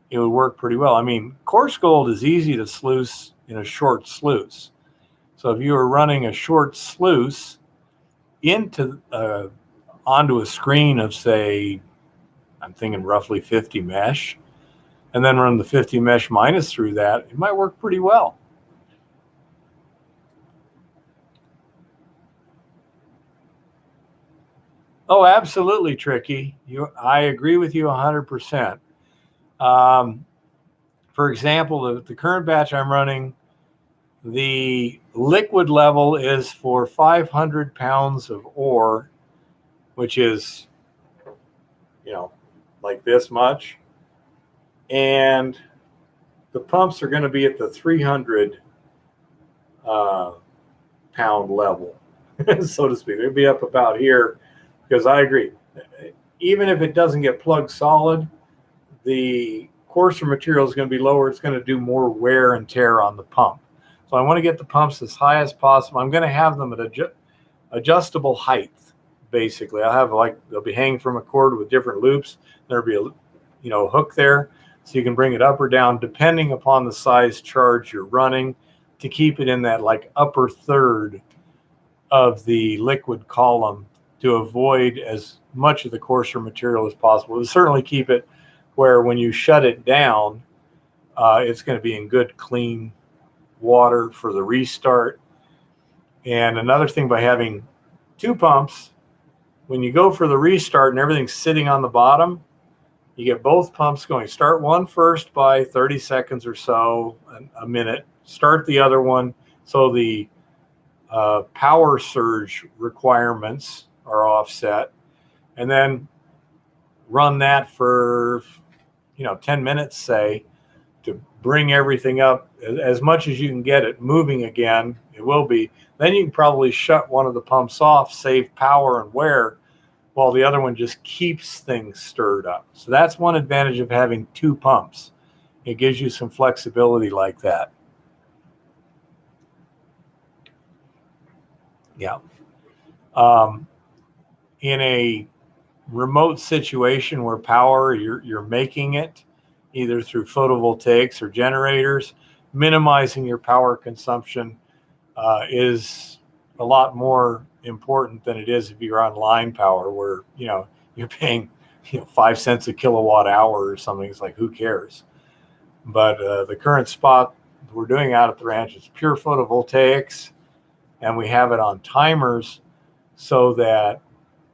it would work pretty well. I mean, coarse gold is easy to sluice in a short sluice. So if you were running a short sluice into onto a screen of, say, I'm thinking roughly 50 mesh, and then run the 50 mesh minus through that, it might work pretty well. Oh, absolutely, Tricky. I agree with you 100%. For example, the current batch I'm running, the liquid level is for 500 pounds of ore, which is, like this much. And the pumps are going to be at the 300 pound level, so to speak. They'll be up about here, because I agree. Even if it doesn't get plugged solid, the coarser material is going to be lower. It's going to do more wear and tear on the pump. So I want to get the pumps as high as possible. I'm going to have them at adjustable height, basically. I'll have they'll be hanging from a cord with different loops. There'll be a hook there, so you can bring it up or down depending upon the size charge you're running, to keep it in that upper third of the liquid column, to avoid as much of the coarser material as possible. To certainly keep it where when you shut it down, it's going to be in good, clean water for the restart. And another thing, by having two pumps, when you go for the restart and everything's sitting on the bottom, you get both pumps going. Start one first by 30 seconds or so, a minute. Start the other one, so the power surge requirements are offset, and then run that for 10 minutes, say, to bring everything up as much as you can get it moving again. It will be. Then you can probably shut one of the pumps off, save power and wear, while the other one just keeps things stirred up. So that's one advantage of having two pumps. It gives you some flexibility like that. Yeah. In a remote situation where power, you're making it either through photovoltaics or generators, minimizing your power consumption is a lot more important than it is if you're on line power, where you're paying 5 cents a kilowatt hour or something. It's like, who cares? But the current spot we're doing out at the ranch is pure photovoltaics, and we have it on timers, so that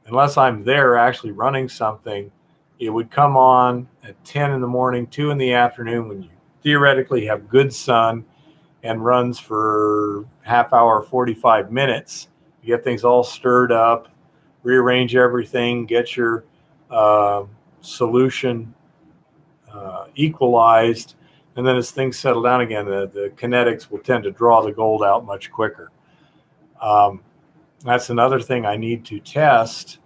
unless I'm there actually running something, it would come on at 10 in the morning, 2 in the afternoon, when you theoretically have good sun, and runs for half hour, 45 minutes. You get things all stirred up, rearrange everything, get your solution equalized, and then as things settle down again, the kinetics will tend to draw the gold out much quicker. That's another thing I need to test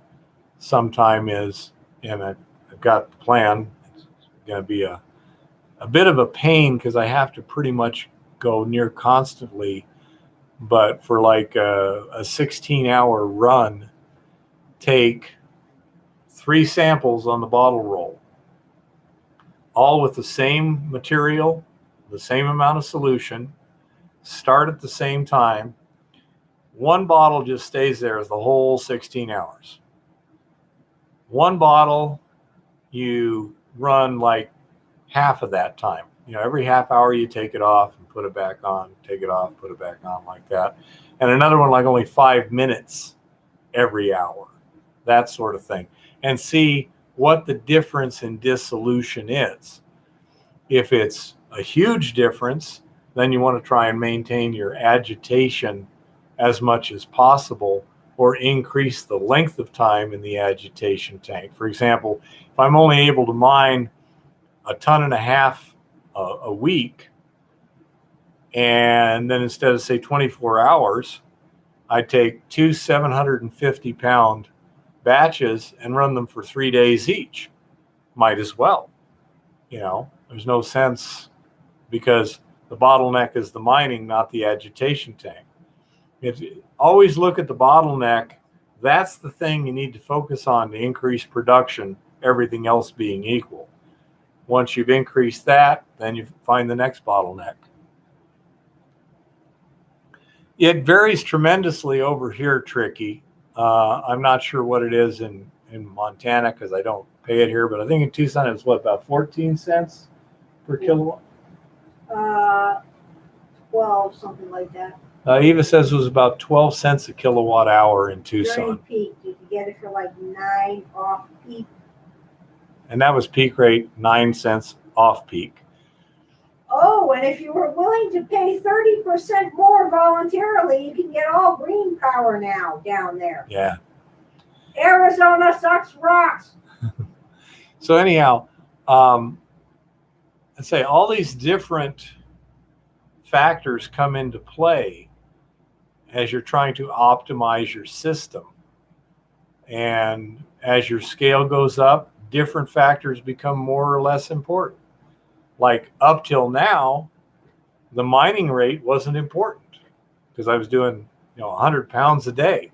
sometime is, and I've got the plan. It's going to be a bit of a pain, because I have to pretty much go near constantly, but for like a 16-hour run, take 3 samples on the bottle roll, all with the same material, the same amount of solution, start at the same time. One bottle just stays there the whole 16 hours. One bottle you run like half of that time. Every half hour you take it off and put it back on, take it off, put it back on, like that. And another one like only 5 minutes every hour, that sort of thing. And see what the difference in dissolution is. If it's a huge difference, then you want to try and maintain your agitation as much as possible, or increase the length of time in the agitation tank. For example, if I'm only able to mine 1.5 tons a week, and then instead of say 24 hours, I take 2 750-pound batches and run them for 3 days each. Might as well. There's no sense, because The bottleneck is the mining, not the agitation tank. Always look at the bottleneck. That's the thing you need to focus on to increase production, everything else being equal. Once you've increased that, then you find the next bottleneck. It varies tremendously over here, Tricky. I'm not sure what it is in Montana because I don't pay it here, but I think in Tucson it's what, about 14 cents per kilowatt?
12, something like that.
Eva says it was about 12 cents a kilowatt hour in
During
Tucson.
peak, you could get it for like 9 off peak.
And that was peak rate, 9 cents off peak.
Oh, and if you were willing to pay 30% more voluntarily, you can get all green power now down there.
Yeah.
Arizona sucks rocks.
So anyhow, I'd say all these different factors come into play as you're trying to optimize your system. And as your scale goes up, different factors become more or less important. Like up till now, the mining rate wasn't important because I was doing, 100 pounds a day.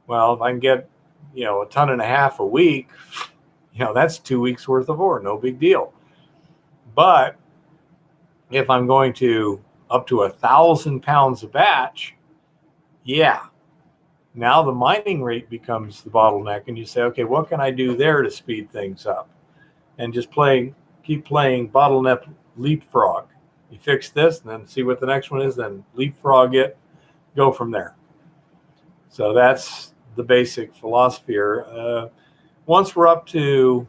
Well, if I can get, 1.5 tons a week, that's 2 weeks worth of ore, no big deal. But if I'm going to up to 1,000 pounds a batch, now the mining rate becomes the bottleneck, and you say, okay, what can I do there to speed things up? And just keep playing bottleneck leapfrog. You fix this, and then see what the next one is, then leapfrog it, go from there. So that's the basic philosophy here. Once we're up to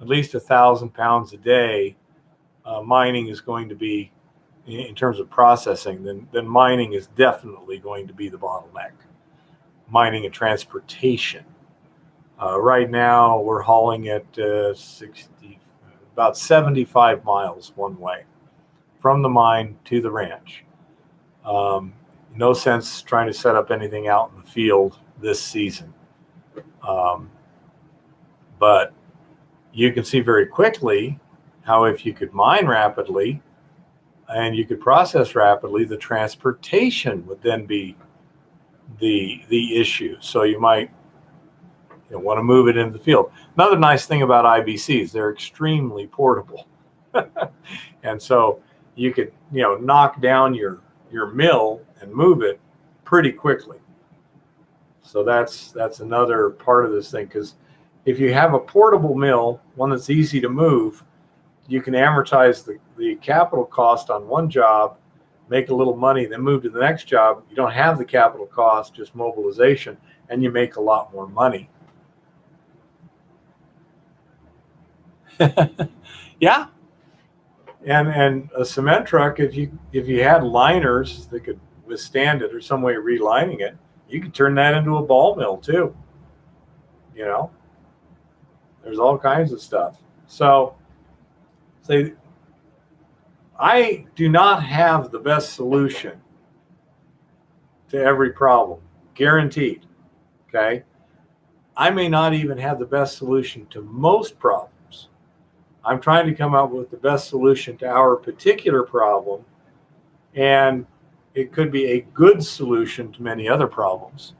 at least 1,000 pounds a day, mining is going to be, in terms of processing, then mining is definitely going to be the bottleneck. Mining and transportation. Right now, we're hauling at about 75 miles one way from the mine to the ranch. No sense trying to set up anything out in the field this season. But you can see very quickly how if you could mine rapidly and you could process rapidly, the transportation would then be the issue. So you might want to move it into the field. Another nice thing about IBCs, they're extremely portable. And so you could, knock down your mill and move it pretty quickly. So that's another part of this thing, because if you have a portable mill, one that's easy to move, you can amortize the capital cost on one job, make a little money, then move to the next job. You don't have the capital cost, just mobilization, and you make a lot more money. Yeah. And a cement truck, if you had liners that could withstand it or some way of relining it, you could turn that into a ball mill too. There's all kinds of stuff. So I do not have the best solution to every problem, guaranteed. Okay. I may not even have the best solution to most problems. I'm trying to come up with the best solution to our particular problem, and it could be a good solution to many other problems.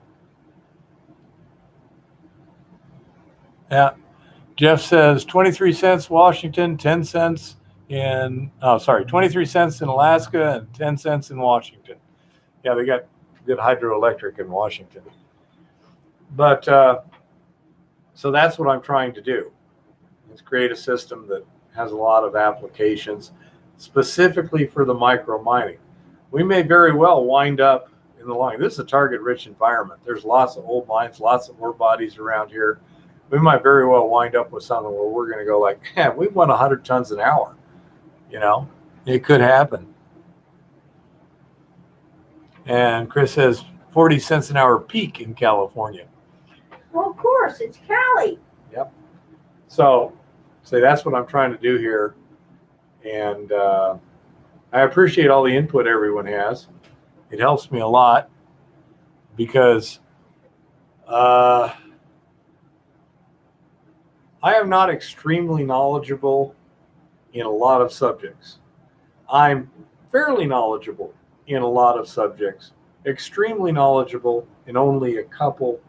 Yeah. Jeff says 23 cents Washington, 10 cents 23 cents in Alaska and 10 cents in Washington. Yeah, they got good hydroelectric in Washington. But so that's what I'm trying to do, is create a system that has a lot of applications specifically for the micro mining. We may very well wind up in the long. This is a target-rich environment. There's lots of old mines, lots of ore bodies around here. We might very well wind up with something where we're going to go like, we want 100 tons an hour. It could happen. And Chris says 40 cents an hour peak in California.
Well, of course, it's Cali.
Yep. So that's what I'm trying to do here. And I appreciate all the input everyone has. It helps me a lot because I am not extremely knowledgeable in a lot of subjects. I'm fairly knowledgeable in a lot of subjects, extremely knowledgeable in only a couple,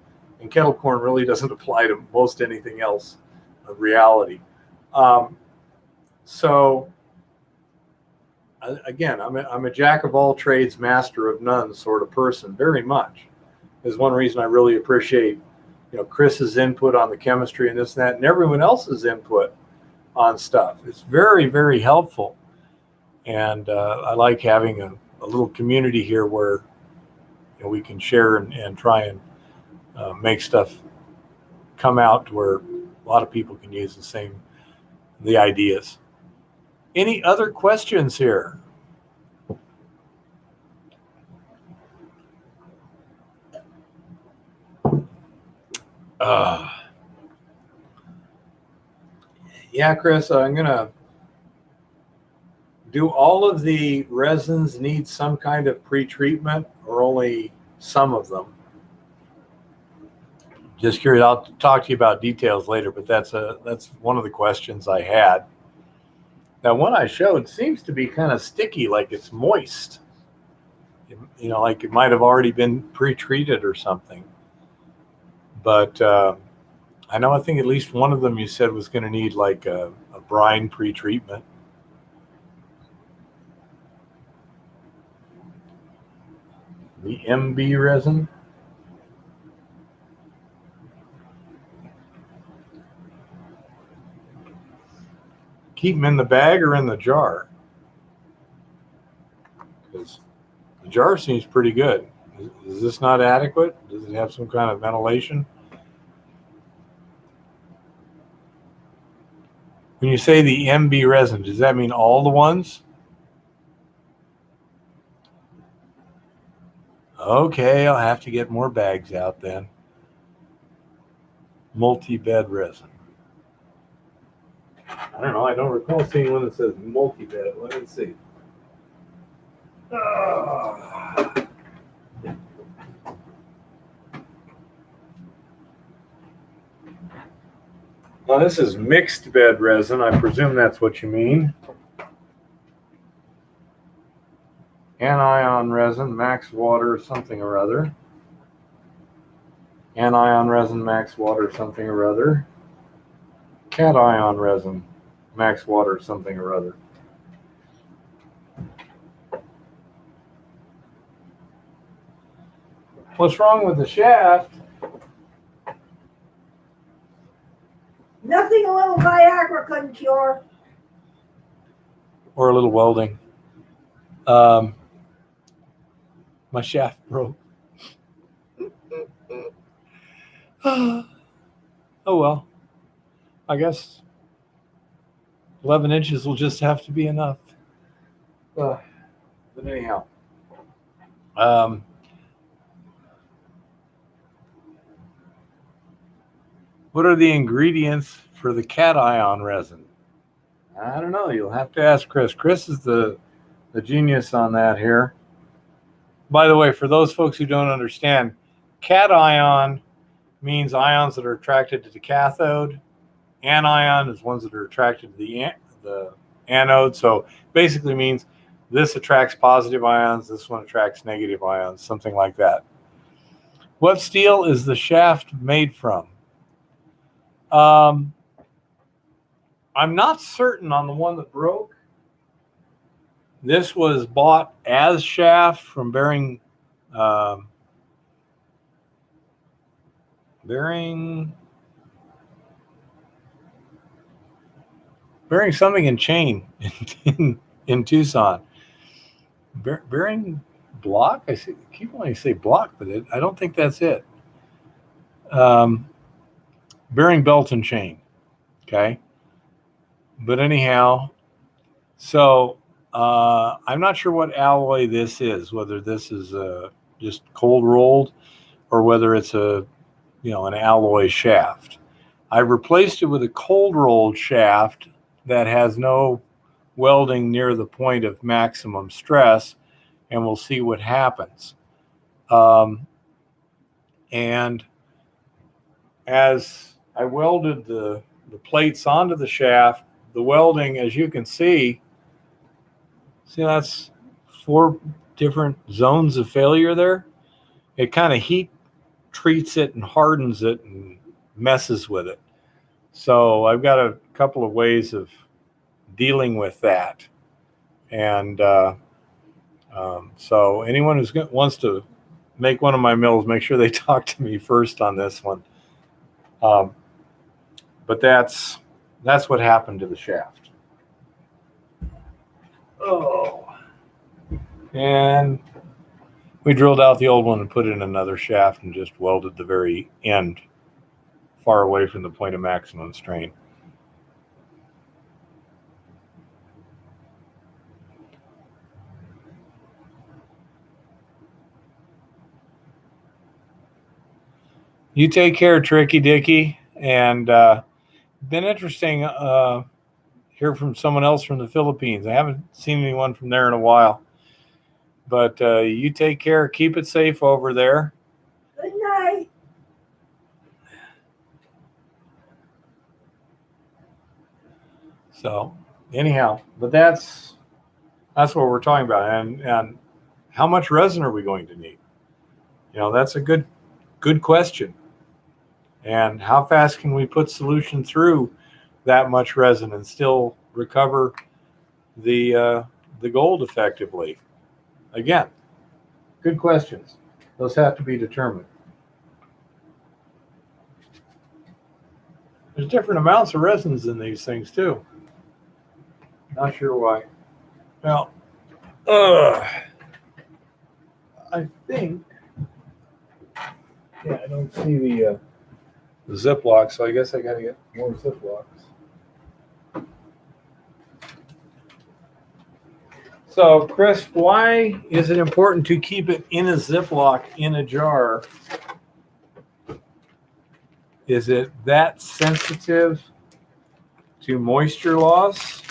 and kettle corn really doesn't apply to most anything else of reality. So again, I'm a jack of all trades, master of none sort of person, very much. Is one reason I really appreciate, Chris's input on the chemistry and this and that, and everyone else's input on stuff. It's very, very helpful. And I like having a little community here where we can share and try and make stuff come out to where a lot of people can use the ideas. Any other questions here? Yeah, Chris, I'm gonna do all of the resins need some kind of pre-treatment, or only some of them? Just curious. I'll talk to you about details later, but that's one of the questions I had. That one I showed seems to be kind of sticky, like it's moist. Like it might have already been pre-treated or something. But I think at least one of them you said was going to need like a brine pre-treatment. The MB resin. Keep them in the bag or in the jar? Because the jar seems pretty good. Is this not adequate? Does it have some kind of ventilation? When you say the MB resin, does that mean all the ones? Okay, I'll have to get more bags out then. Multi-bed resin. I don't know. I don't recall seeing one that says multi-bed. Let me see. Well, this is mixed bed resin. I presume that's what you mean. Anion resin, max water, something or other. Anion resin, max water, something or other. Cation resin, max water, something or other. What's wrong with the shaft?
Nothing a little Viagra couldn't cure.
Or a little welding. My shaft broke. Oh well. I guess 11 inches will just have to be enough. But anyhow. What are the ingredients for the cation resin? I don't know. You'll have to ask Chris. Chris is the genius on that here. By the way, for those folks who don't understand, cation means ions that are attracted to the cathode. Anion is ones that are attracted to the anode. So basically means this attracts positive ions, this one attracts negative ions, something like that. What steel is the shaft made from? I'm not certain on the one that broke. This was bought as shaft from bearing something in chain in Tucson. Bearing block? I keep wanting to say block, but I don't think that's it. Bearing belt and chain. Okay. But anyhow, so I'm not sure what alloy this is, whether this is just cold rolled or whether it's an alloy shaft. I've replaced it with a cold rolled shaft that has no welding near the point of maximum stress, and we'll see what happens. And as I welded the plates onto the shaft, the welding, as you can see, See, that's 4 different zones of failure there. It kind of heat treats it and hardens it and messes with it. So I've got a couple of ways of dealing with that. And so anyone who wants to make one of my mills, make sure they talk to me first on this one. But that's what happened to the shaft. Oh. And we drilled out the old one and put in another shaft and just welded the very end far away from the point of maximum strain. You take care, Tricky Dicky, and been interesting hear from someone else from the Philippines. I haven't seen anyone from there in a while, but you take care. Keep it safe over there.
Good night.
So anyhow, but that's what we're talking about, and how much resin are we going to need? You know, that's a good question. And how fast can we put solution through that much resin and still recover the gold effectively? Again, good questions. Those have to be determined. There's different amounts of resins in these things too. Not sure why. Well, I think, yeah, I don't see the Ziploc, so I guess I got to get more Ziplocs. So, Chris, why is it important to keep it in a Ziploc in a jar? Is it that sensitive to moisture loss?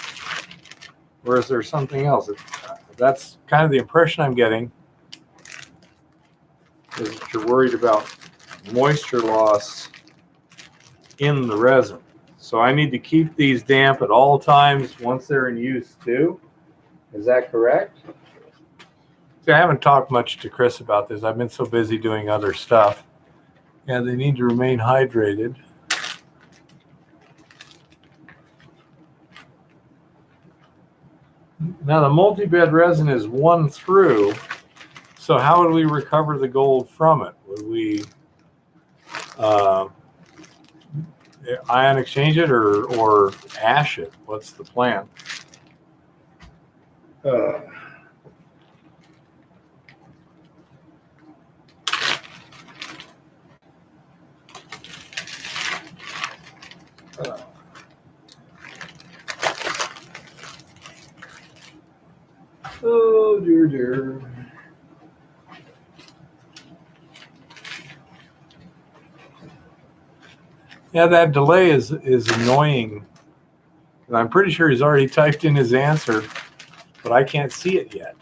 Or is there something else? That's kind of the impression I'm getting, is that you're worried about moisture loss in the resin. So I need to keep these damp at all times once they're in use too. Is that correct? See, I haven't talked much to Chris about this. I've been so busy doing other stuff. Yeah, they need to remain hydrated. Now the multi-bed resin is 1 through, so how would we recover the gold from it? Would we ion exchange it or ash it? What's the plan? Oh dear. Yeah, that delay is annoying. And I'm pretty sure he's already typed in his answer, but I can't see it yet.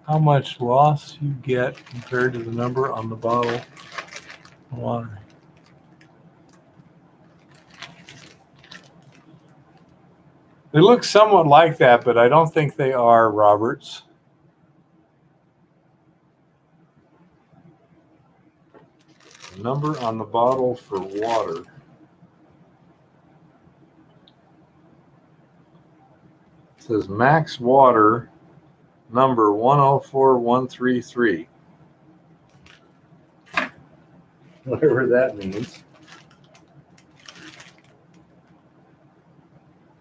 How much loss you get compared to the number on the bottle of water? They look somewhat like that, but I don't think they are, Roberts. The number on the bottle for water. It says max water number 104133. Whatever that means.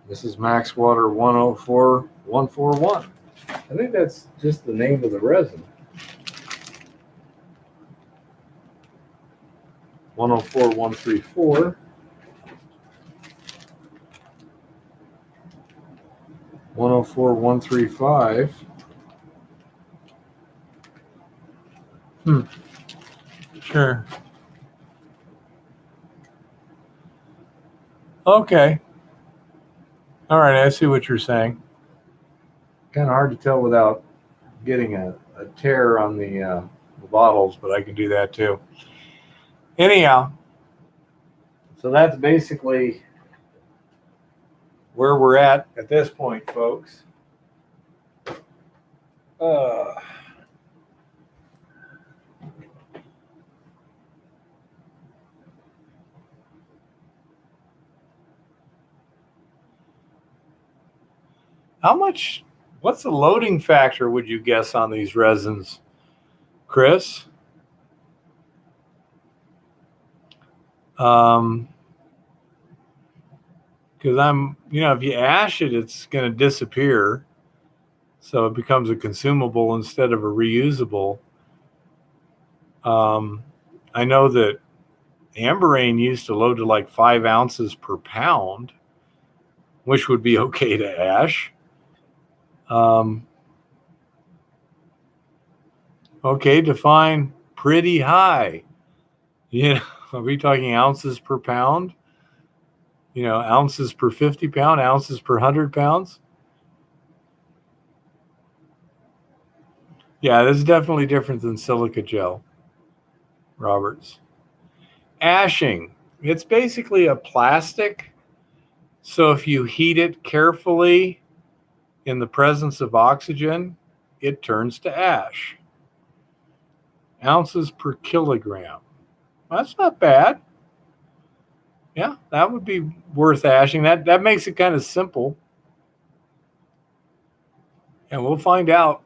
This is max water 104141. I think that's just the name of the resin. 104134. 104135. Sure. Okay. All right, I see what you're saying. Kind of hard to tell without getting a tear on the bottles, but I can do that too. Anyhow, so that's basically where we're at this point, folks. What's the loading factor, would you guess, on these resins, Chris? Because if you ash it, it's going to disappear. So it becomes a consumable instead of a reusable. I know that Amberane used to load to like 5 ounces per pound, which would be okay to ash. Okay, define pretty high. Are we talking ounces per pound? Ounces per 50 pound, ounces per 100 pounds? Yeah, this is definitely different than silica gel, Roberts. Ashing. It's basically a plastic. So if you heat it carefully in the presence of oxygen, it turns to ash. Ounces per kilogram. That's not bad. Yeah, that would be worth ashing. That makes it kind of simple. And we'll find out.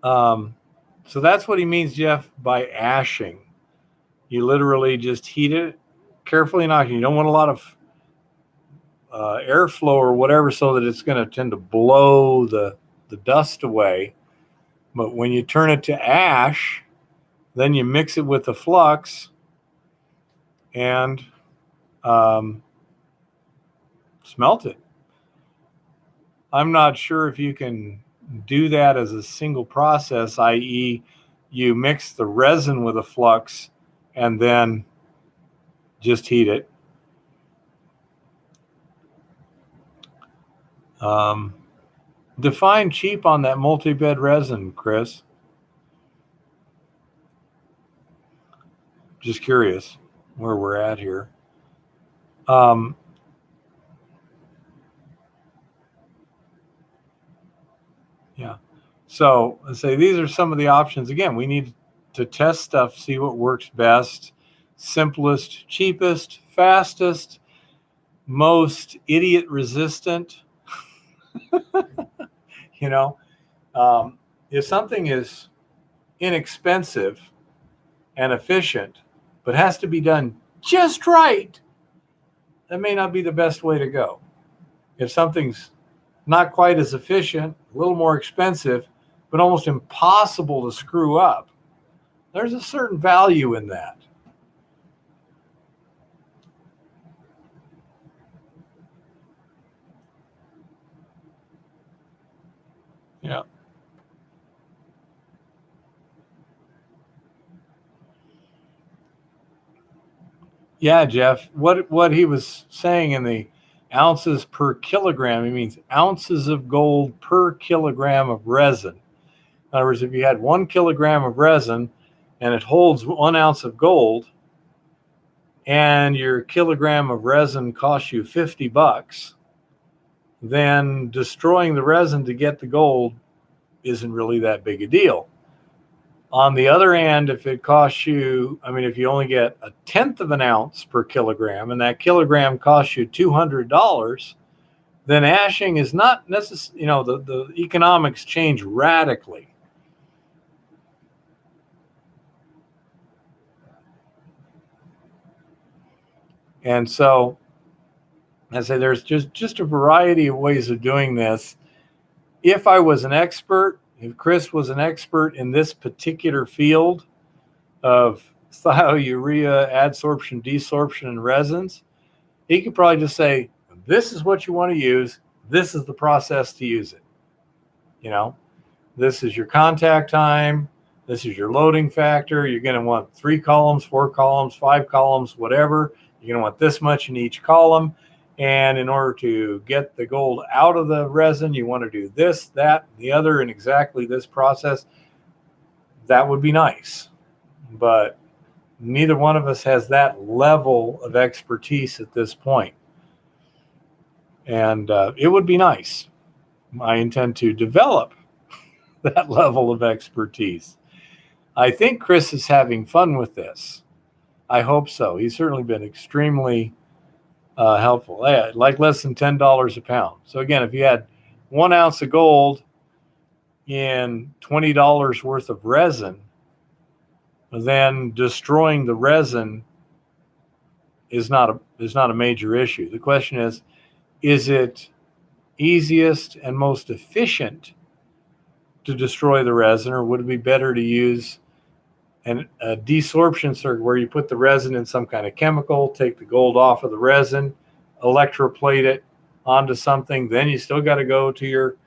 So that's what he means, Jeff, by ashing. You literally just heat it carefully enough. You don't want a lot of airflow or whatever so that it's going to tend to blow the dust away. But when you turn it to ash, then you mix it with the flux and smelt it. I'm not sure if you can do that as a single process, i.e. you mix the resin with a flux and then just heat it. Define cheap on that multi-bed resin, Chris. Just curious where we're at here. Yeah. So let's say these are some of the options. Again, we need to test stuff, see what works best, simplest, cheapest, fastest, most idiot resistant. If something is inexpensive and efficient, but has to be done just right, that may not be the best way to go. If something's not quite as efficient, a little more expensive, but almost impossible to screw up, there's a certain value in that. Yeah. Yeah, Jeff, what he was saying in the ounces per kilogram, he means ounces of gold per kilogram of resin. In other words, if you had 1 kilogram of resin and it holds 1 ounce of gold, and your kilogram of resin costs you $50, then destroying the resin to get the gold isn't really that big a deal. On the other hand, if it costs you, if you only get 1/10 of an ounce per kilogram and that kilogram costs you $200, then ashing is not necessarily, the economics change radically. And so I say there's just a variety of ways of doing this. If I was an expert, if Chris was an expert in this particular field of thiourea, adsorption, desorption, and resins, he could probably just say, this is what you want to use. This is the process to use it. This is your contact time. This is your loading factor. You're going to want 3 columns, 4 columns, 5 columns, whatever. You're going to want this much in each column. And in order to get the gold out of the resin, you want to do this, that, the other, in exactly this process. That would be nice. But neither one of us has that level of expertise at this point. And it would be nice. I intend to develop that level of expertise. I think Chris is having fun with this. I hope so. He's certainly been extremely helpful. Yeah, like less than $10 a pound. So again, if you had 1 ounce of gold in $20 worth of resin, then destroying the resin is not a major issue. The question is it easiest and most efficient to destroy the resin, or would it be better to use a desorption circuit where you put the resin in some kind of chemical, take the gold off of the resin, electroplate it onto something, then you still got to go to your,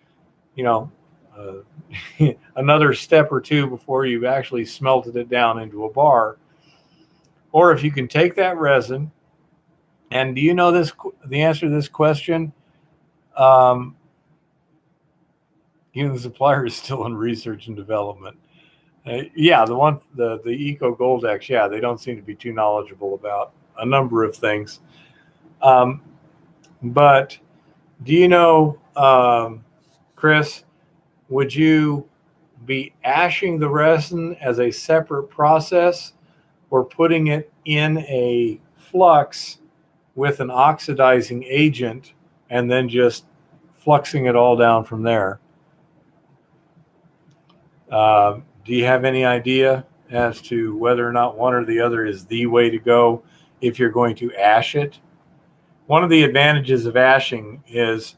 another step or two before you've actually smelted it down into a bar. Or if you can take that resin, and do you know the answer to this question? The supplier is still in research and development. The Eco Goldex, they don't seem to be too knowledgeable about a number of things. But do you know, Chris, would you be ashing the resin as a separate process, or putting it in a flux with an oxidizing agent and then just fluxing it all down from there? Do you have any idea as to whether or not one or the other is the way to go if you're going to ash it? One of the advantages of ashing is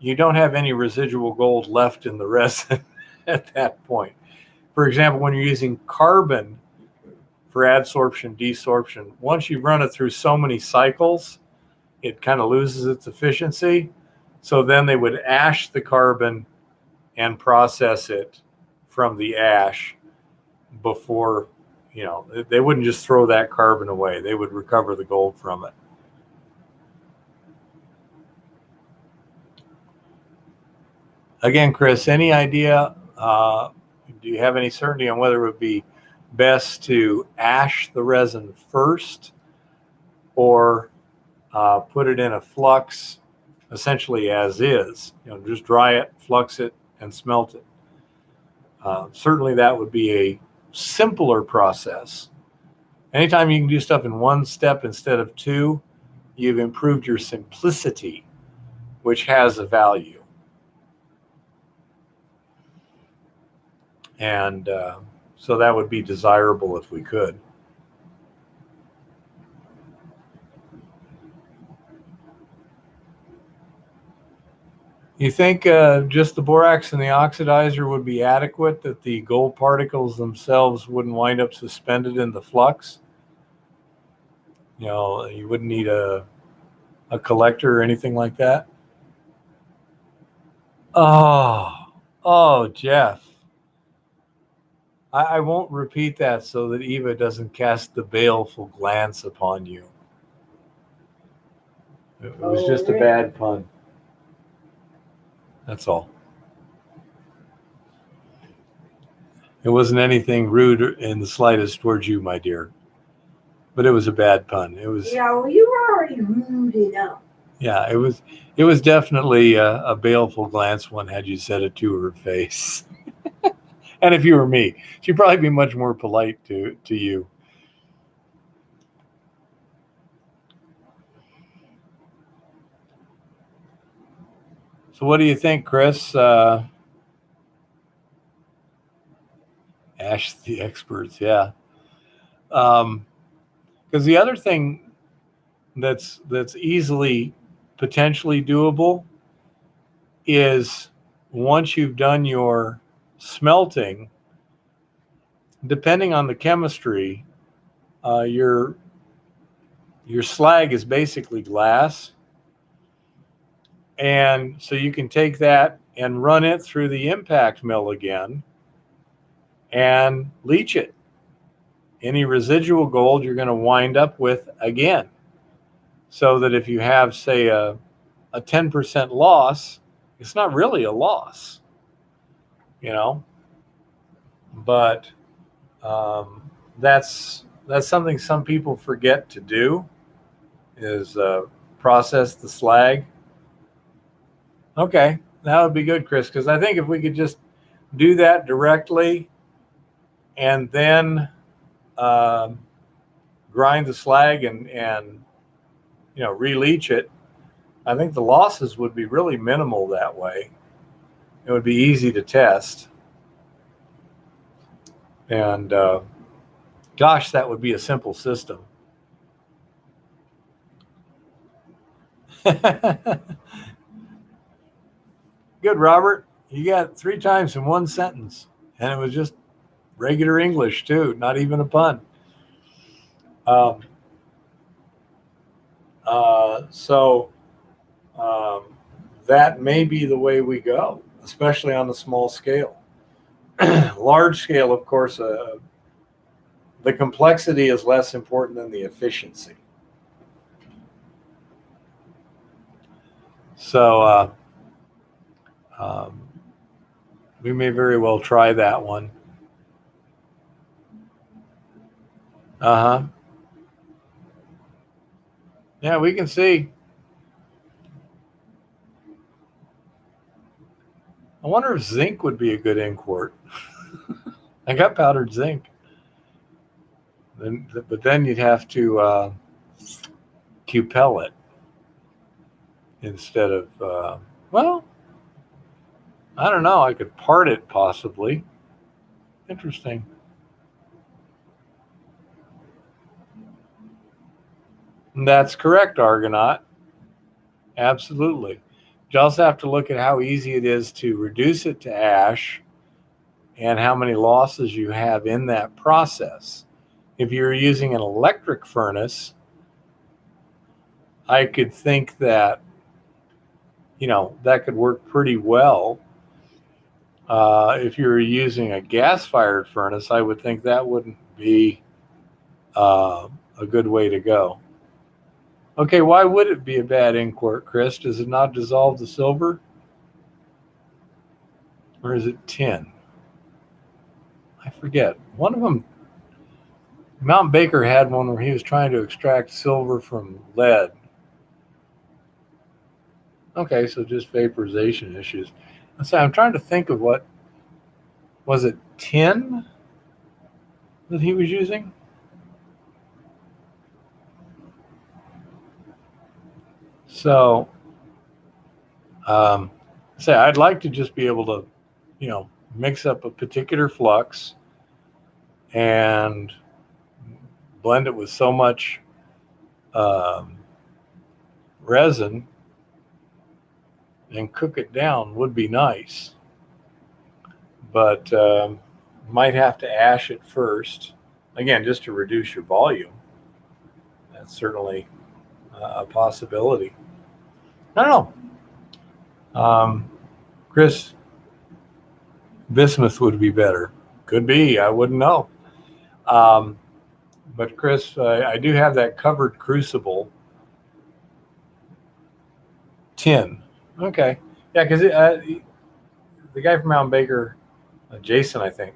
you don't have any residual gold left in the resin at that point. For example, when you're using carbon for adsorption, desorption, once you run it through so many cycles, it kind of loses its efficiency. So then they would ash the carbon and process it from the ash before, they wouldn't just throw that carbon away. They would recover the gold from it. Again, Chris, any idea? Do you have any certainty on whether it would be best to ash the resin first, or put it in a flux essentially as is? Just dry it, flux it, and smelt it. Certainly that would be a simpler process. Anytime you can do stuff in one step instead of two, you've improved your simplicity, which has a value. And so that would be desirable if we could. You think just the borax and the oxidizer would be adequate, that the gold particles themselves wouldn't wind up suspended in the flux? You wouldn't need a collector or anything like that? Oh, Jeff. I won't repeat that so that Eva doesn't cast the baleful glance upon you. It was just a bad pun. That's all. It wasn't anything rude in the slightest towards you, my dear. But it was a bad pun. It was.
Yeah, well, you were already rude enough.
Yeah, it was definitely a baleful glance one had you said it to her face. And if you were me, she'd probably be much more polite to you. So what do you think, Chris? Ash the experts, yeah. Because the other thing that's easily potentially doable is, once you've done your smelting, depending on the chemistry, your slag is basically glass. And so you can take that and run it through the impact mill again and leach it. Any residual gold you're going to wind up with again. So that if you have, say, a 10% loss, it's not really a loss, But that's that's something some people forget to do, is process the slag. Okay, that would be good, Chris, because I think if we could just do that directly and then grind the slag and re-leach it, I think the losses would be really minimal that way. It would be easy to test. And gosh, that would be a simple system. Good, Robert. You got 3 times in one sentence. And it was just regular English, too. Not even a pun. That may be the way we go, especially on the small scale. Large scale, of course, the complexity is less important than the efficiency. So we may very well try that one. Yeah, we can see. I wonder if zinc would be a good inquart. I got powdered zinc. But then you'd have to cupel it instead of, well, I don't know. I could part it possibly. Interesting. And that's correct, Argonaut. Absolutely. You also have to look at how easy it is to reduce it to ash and how many losses you have in that process. If you're using an electric furnace, I could think that, that could work pretty well. If you're using a gas-fired furnace, I would think that wouldn't be a good way to go. Okay, why would it be a bad inquart, Chris? Does it not dissolve the silver? Or is it tin? I forget. One of them, Mount Baker had one where he was trying to extract silver from lead. Okay, so just vaporization issues. So I'm trying to think of what, was it tin that he was using? So, say I'd like to just be able to, mix up a particular flux and blend it with so much resin and cook it down would be nice. But might have to ash it first. Again, just to reduce your volume. That's certainly a possibility. I don't know. Chris, bismuth would be better. Could be. I wouldn't know. But Chris, I do have that covered crucible. Tin. Okay. Yeah, because the guy from Mount Baker, Jason, I think,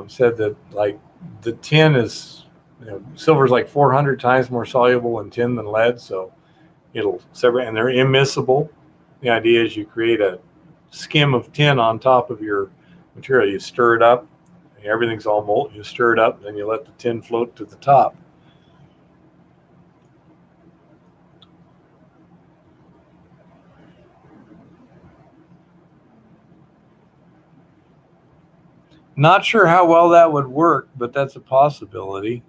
said that like the tin is, silver is like 400 times more soluble in tin than lead, so it'll separate, and they're immiscible. The idea is you create a skim of tin on top of your material. You stir it up, and everything's all molten. You stir it up, then you let the tin float to the top. Not sure how well that would work, but that's a possibility.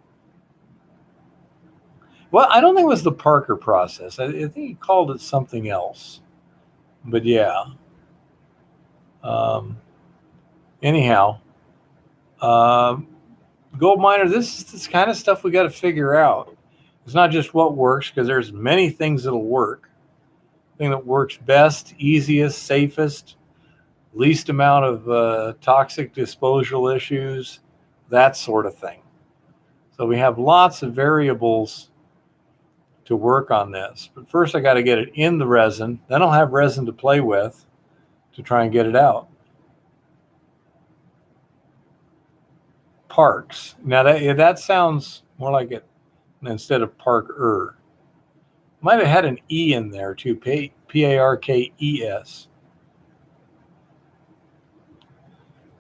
Well, I don't think it was the Parker process. I think he called it something else. But yeah. Anyhow, gold miner, this is this kind of stuff we got to figure out. It's not just what works, because there's many things that'll work. The thing that works best, easiest, safest, least amount of toxic disposal issues, that sort of thing. So we have lots of variables to work on this. But first I got to get it in the resin. Then I'll have resin to play with to try and get it out. Parks. Now that sounds more like it instead of Parker. Might have had an E in there too. Parkes.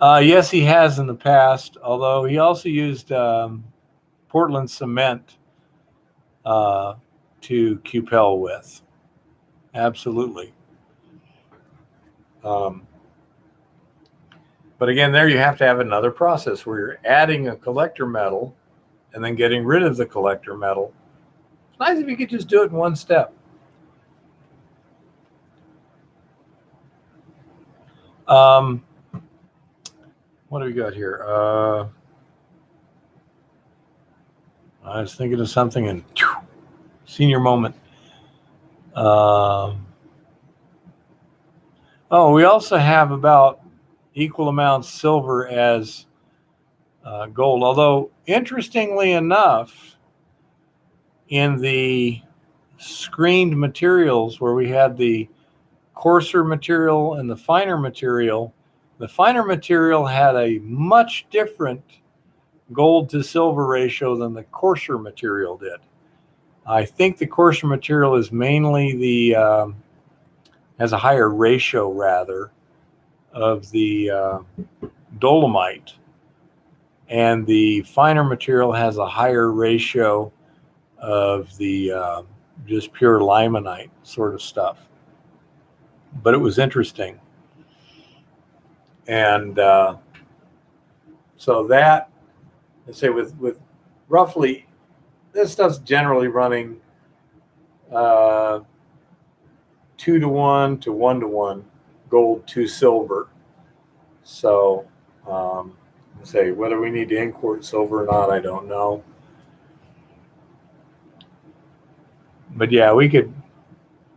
Yes, he has in the past. Although he also used Portland cement to cupel with. Absolutely. But again, there you have to have another process where you're adding a collector metal and then getting rid of the collector metal. It's nice if you could just do it in one step. What do we got here? I was thinking of something and senior moment. We also have about equal amounts silver as gold. Although, interestingly enough, in the screened materials where we had the coarser material and the finer material had a much different gold to silver ratio than the coarser material did. I think the coarser material is mainly has a higher ratio rather of the dolomite, and the finer material has a higher ratio of the just pure limonite sort of stuff. But it was interesting. And so that, let's say with roughly, this stuff's generally running 2 to 1 to 1 to 1 gold to silver. So say whether we need to import silver or not, I don't know. But yeah, we could,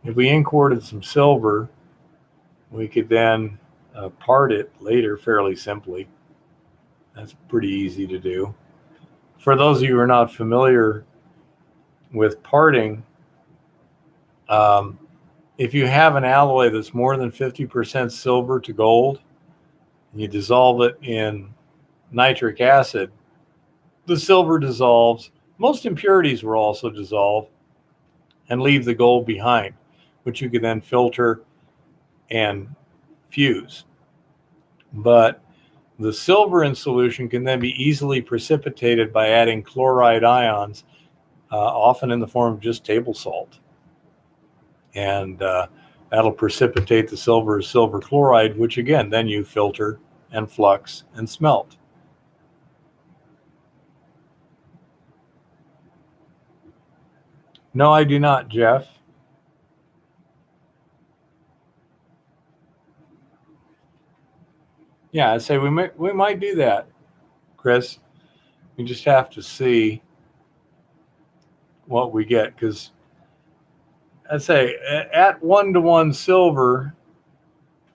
if we imported some silver, we could then part it later fairly simply. That's pretty easy to do. For those of you who are not familiar with parting, if you have an alloy that's more than 50% silver to gold, and you dissolve it in nitric acid, the silver dissolves. Most impurities will also dissolve and leave the gold behind, which you can then filter and fuse. But the silver in solution can then be easily precipitated by adding chloride ions, often in the form of just table salt. And that'll precipitate the silver as silver chloride, which again, then you filter and flux and smelt. No, I do not, Jeff. Yeah, I'd say we might do that, Chris. We just have to see what we get, because I'd say at 1 to 1 silver,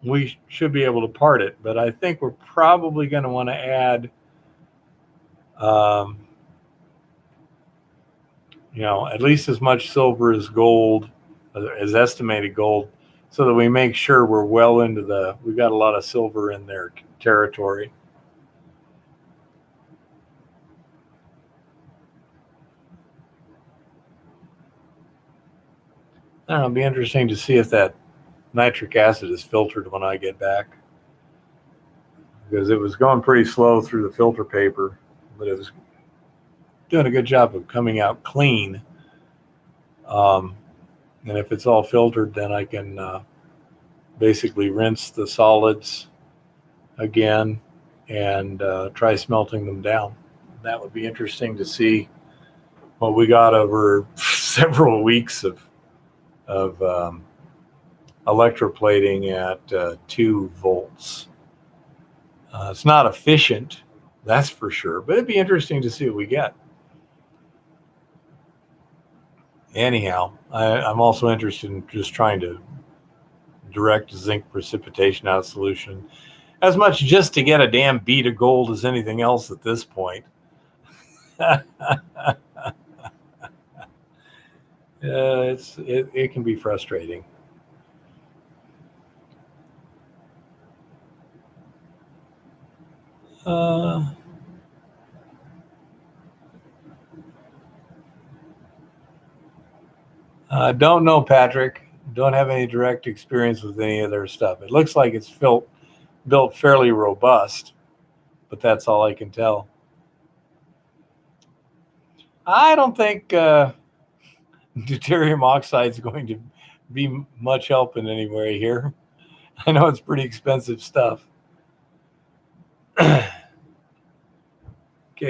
we should be able to part it. But I think we're probably going to want to add, at least as much silver as gold, as estimated gold, so that we make sure we're well into we've got a lot of silver in their territory. I don't know, it'll be interesting to see if that nitric acid is filtered when I get back, because it was going pretty slow through the filter paper, but it was doing a good job of coming out clean. And if it's all filtered, then I can basically rinse the solids again and try smelting them down. That would be interesting to see what we got over several weeks of electroplating at 2 volts. It's not efficient, that's for sure, but it'd be interesting to see what we get. Anyhow, I'm also interested in just trying to direct zinc precipitation out of solution, as much just to get a damn bead of gold as anything else at this point. It can be frustrating. Don't know, Patrick. Don't have any direct experience with any of their stuff. It looks like it's built fairly robust, but that's all I can tell. I don't think deuterium oxide is going to be much help in any way here. I know it's pretty expensive stuff. Okay,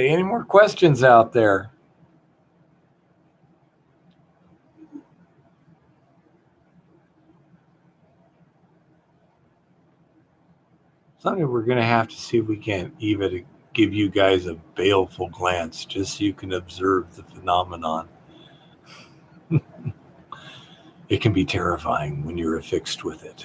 any more questions out there? Something we're going to have to see if we can't even give you guys a baleful glance just so you can observe the phenomenon. It can be terrifying when you're affixed with it.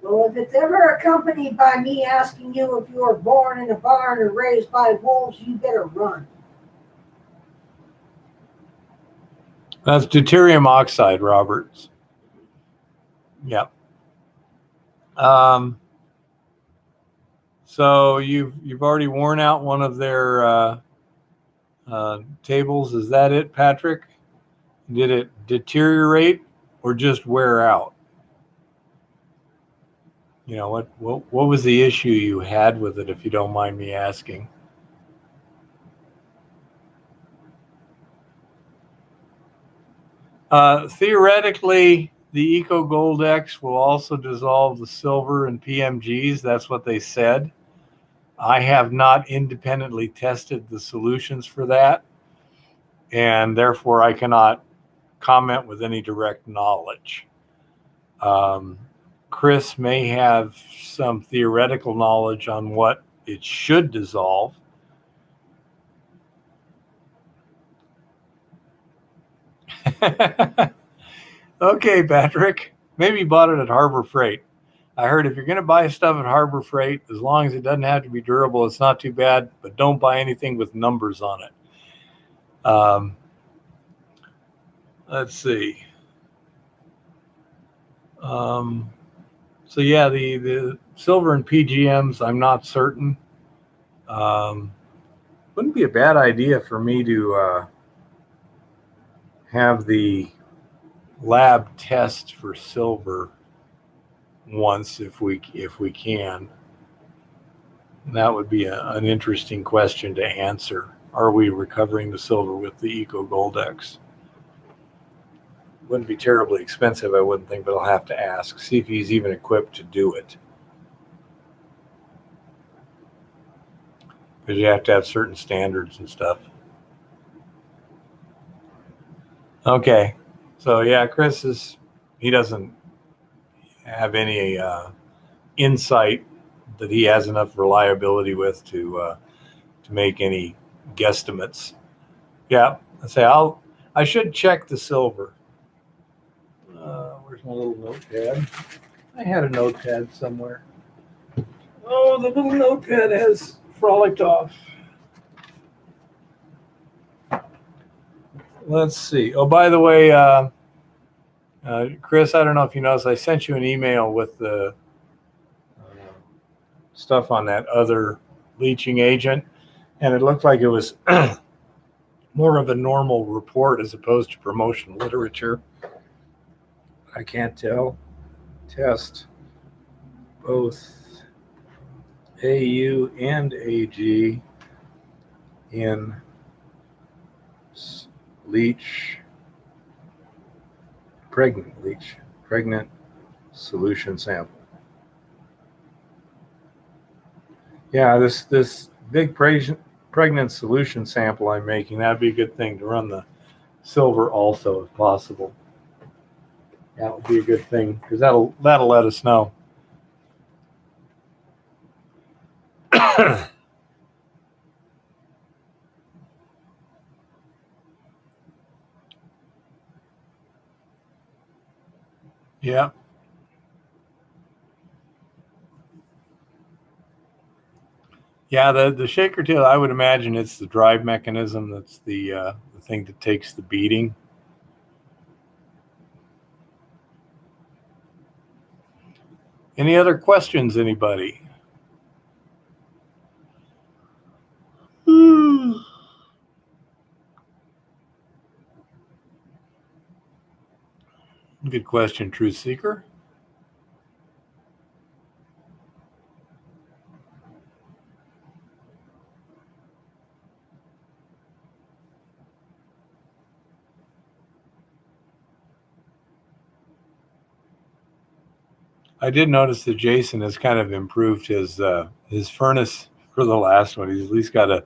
Well, if it's ever accompanied by me asking you if you were born in a barn or raised by wolves, you better run.
That's deuterium oxide, Roberts. Yep. So you've already worn out one of their tables. Is that it, Patrick? Did it deteriorate or just wear out? You know, what was the issue you had with it, if you don't mind me asking? Theoretically, the Eco Gold X will also dissolve the silver and PMGs. That's what they said. I have not independently tested the solutions for that, and therefore I cannot comment with any direct knowledge. Chris may have some theoretical knowledge on what it should dissolve. Okay, Patrick. Maybe you bought it at Harbor Freight. I heard if you're going to buy stuff at Harbor Freight, as long as it doesn't have to be durable, it's not too bad, but don't buy anything with numbers on it. Let's see. So yeah, the silver and PGMs, I'm not certain. Wouldn't be a bad idea for me to have the lab test for silver once if we can. And that would be an interesting question to answer. Are we recovering the silver with the Eco Gold X? Wouldn't be terribly expensive, I wouldn't think, but I'll have to ask. See if he's even equipped to do it. Because you have to have certain standards and stuff. Okay. So yeah, Chris he doesn't have any insight that he has enough reliability with to make any guesstimates. Yeah, I should check the silver. Where's my little notepad? I had a notepad somewhere. Oh, the little notepad has frolicked off. Let's see. Oh, by the way, Chris, I don't know if you noticed, I sent you an email with the stuff on that other leaching agent, and it looked like it was more of a normal report as opposed to promotional literature. I can't tell. Test both AU and AG in pregnant solution sample. Yeah, this big pregnant solution sample I'm making, that'd be a good thing to run the silver also if possible. That would be a good thing because that'll let us know. Yeah. Yeah, the shaker tail, I would imagine it's the drive mechanism that's the thing that takes the beating. Any other questions, anybody? Good question, Truth Seeker. I did notice that Jason has kind of improved his furnace for the last one. He's at least got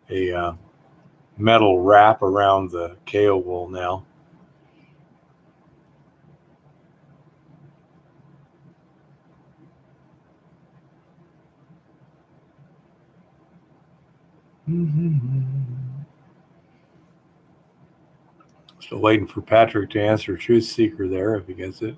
a metal wrap around the KO wool now. Still waiting for Patrick to answer Truth Seeker there if he gets it.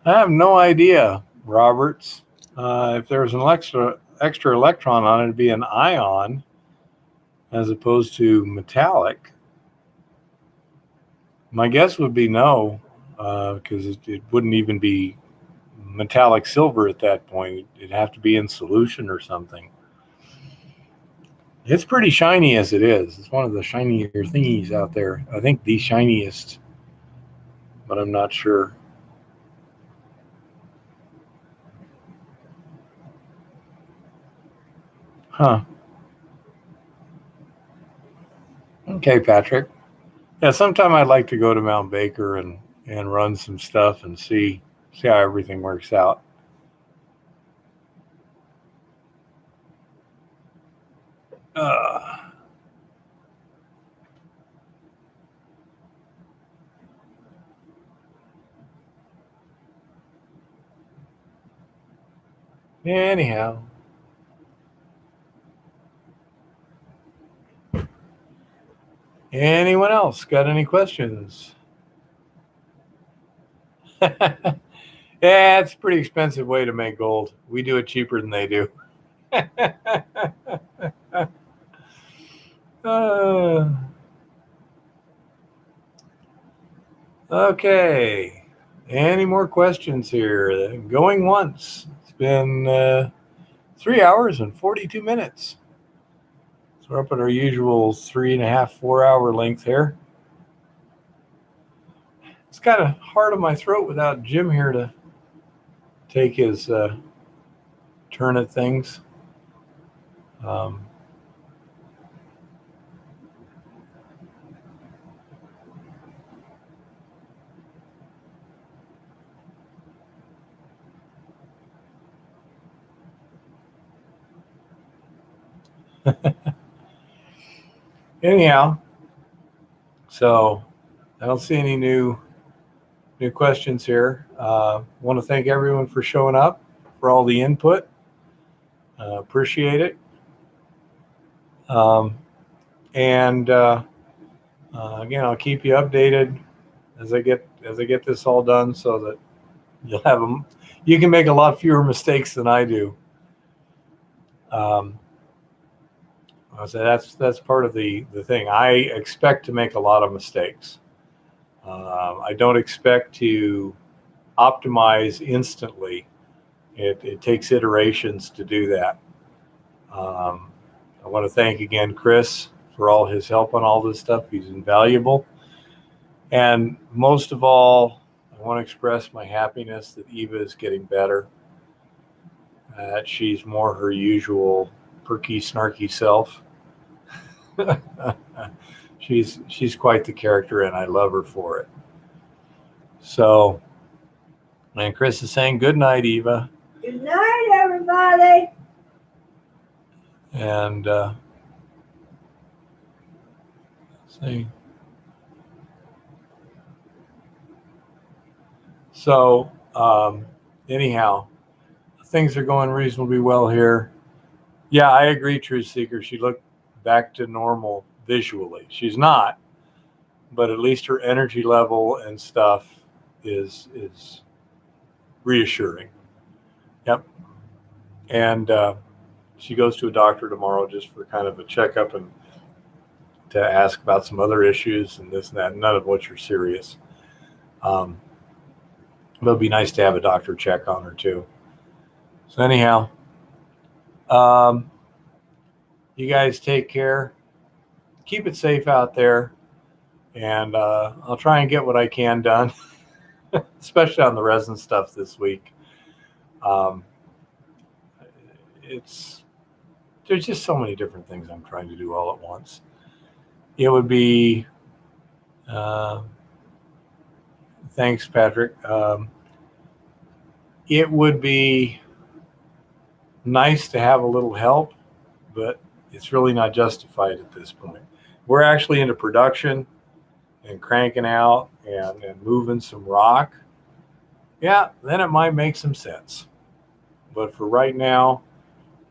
I have no idea, Roberts. If there's an extra electron on it, it'd be an ion as opposed to metallic. My guess would be no, because it wouldn't even be metallic silver at that point. It'd have to be in solution or something. It's pretty shiny as it is. It's one of the shinier thingies out there. I think the shiniest, but I'm not sure. Huh. Okay, Patrick. Yeah, sometime I'd like to go to Mount Baker and run some stuff and see how everything works out. Anyhow. Anyone else got any questions? Yeah, it's a pretty expensive way to make gold. We do it cheaper than they do. Okay. Any more questions here? Going once. It's been 3 hours and 42 minutes. So we're up at our usual 3.5, 4 hour length here. It's kind of hard on my throat without Jim here to take his turn at things. Anyhow, so I don't see any new questions here. Want to thank everyone for showing up, for all the input. Appreciate it. And again, I'll keep you updated as I get this all done, so that you can make a lot fewer mistakes than I do. So that's part of the thing. I expect to make a lot of mistakes. I don't expect to optimize instantly. It takes iterations to do that. I want to thank again Chris for all his help on all this stuff. He's invaluable. And most of all, I want to express my happiness that Eva is getting better. That she's more her usual perky, snarky self. She's quite the character, and I love her for it. So, and Chris is saying good night, Eva.
Good night, everybody.
And let's see. So, anyhow, things are going reasonably well here. Yeah, I agree, Truth Seeker. She looked back to normal visually. She's not, but at least her energy level and stuff is reassuring. Yep. And she goes to a doctor tomorrow just for kind of a checkup and to ask about some other issues and this and that, none of which are serious. But it'd be nice to have a doctor check on her too. So anyhow, you guys take care. Keep it safe out there. And I'll try and get what I can done, especially on the resin stuff this week. There's just so many different things I'm trying to do all at once. It would be, thanks, Patrick. It would be nice to have a little help, but it's really not justified at this point. We're actually into production and cranking out and moving some rock. Yeah, then it might make some sense. But for right now,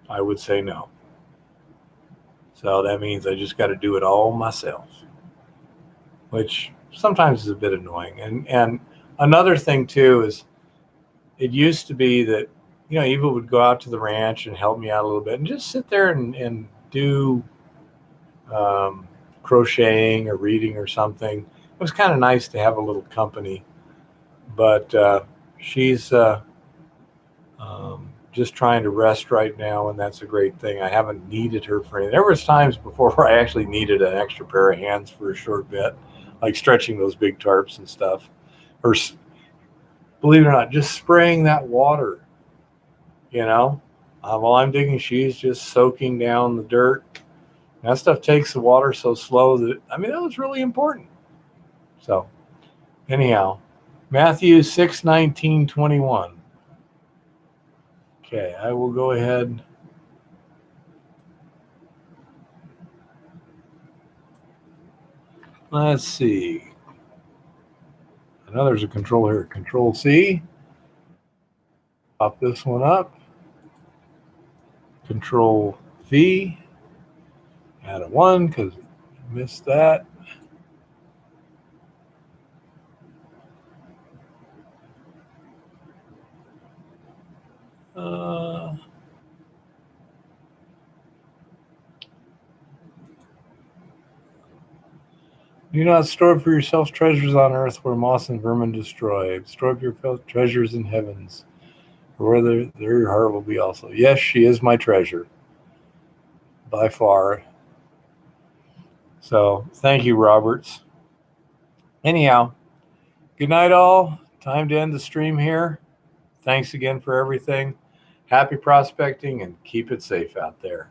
I would say no. So that means I just got to do it all myself, which sometimes is a bit annoying. And another thing too is it used to be that, Eva would go out to the ranch and help me out a little bit and just sit there and do crocheting or reading or something. It was kind of nice to have a little company, but she's just trying to rest right now, and that's a great thing. I haven't needed her for anything. There was times before where I actually needed an extra pair of hands for a short bit, like stretching those big tarps and stuff, or believe it or not, just spraying that water. While I'm digging, she's just soaking down the dirt. That stuff takes the water so slow that that was really important. So, anyhow, Matthew 6:19-21. Okay, I will go ahead. Let's see. I know there's a control here. Control C. Pop this one up. Control V. Add a 1 because I missed that. Do not store up for yourselves treasures on earth where moth and vermin destroy. Store up your treasures in heavens, where there your heart will be also. Yes, she is my treasure, by far. So, thank you, Roberts. Anyhow, good night, all. Time to end the stream here. Thanks again for everything. Happy prospecting and keep it safe out there.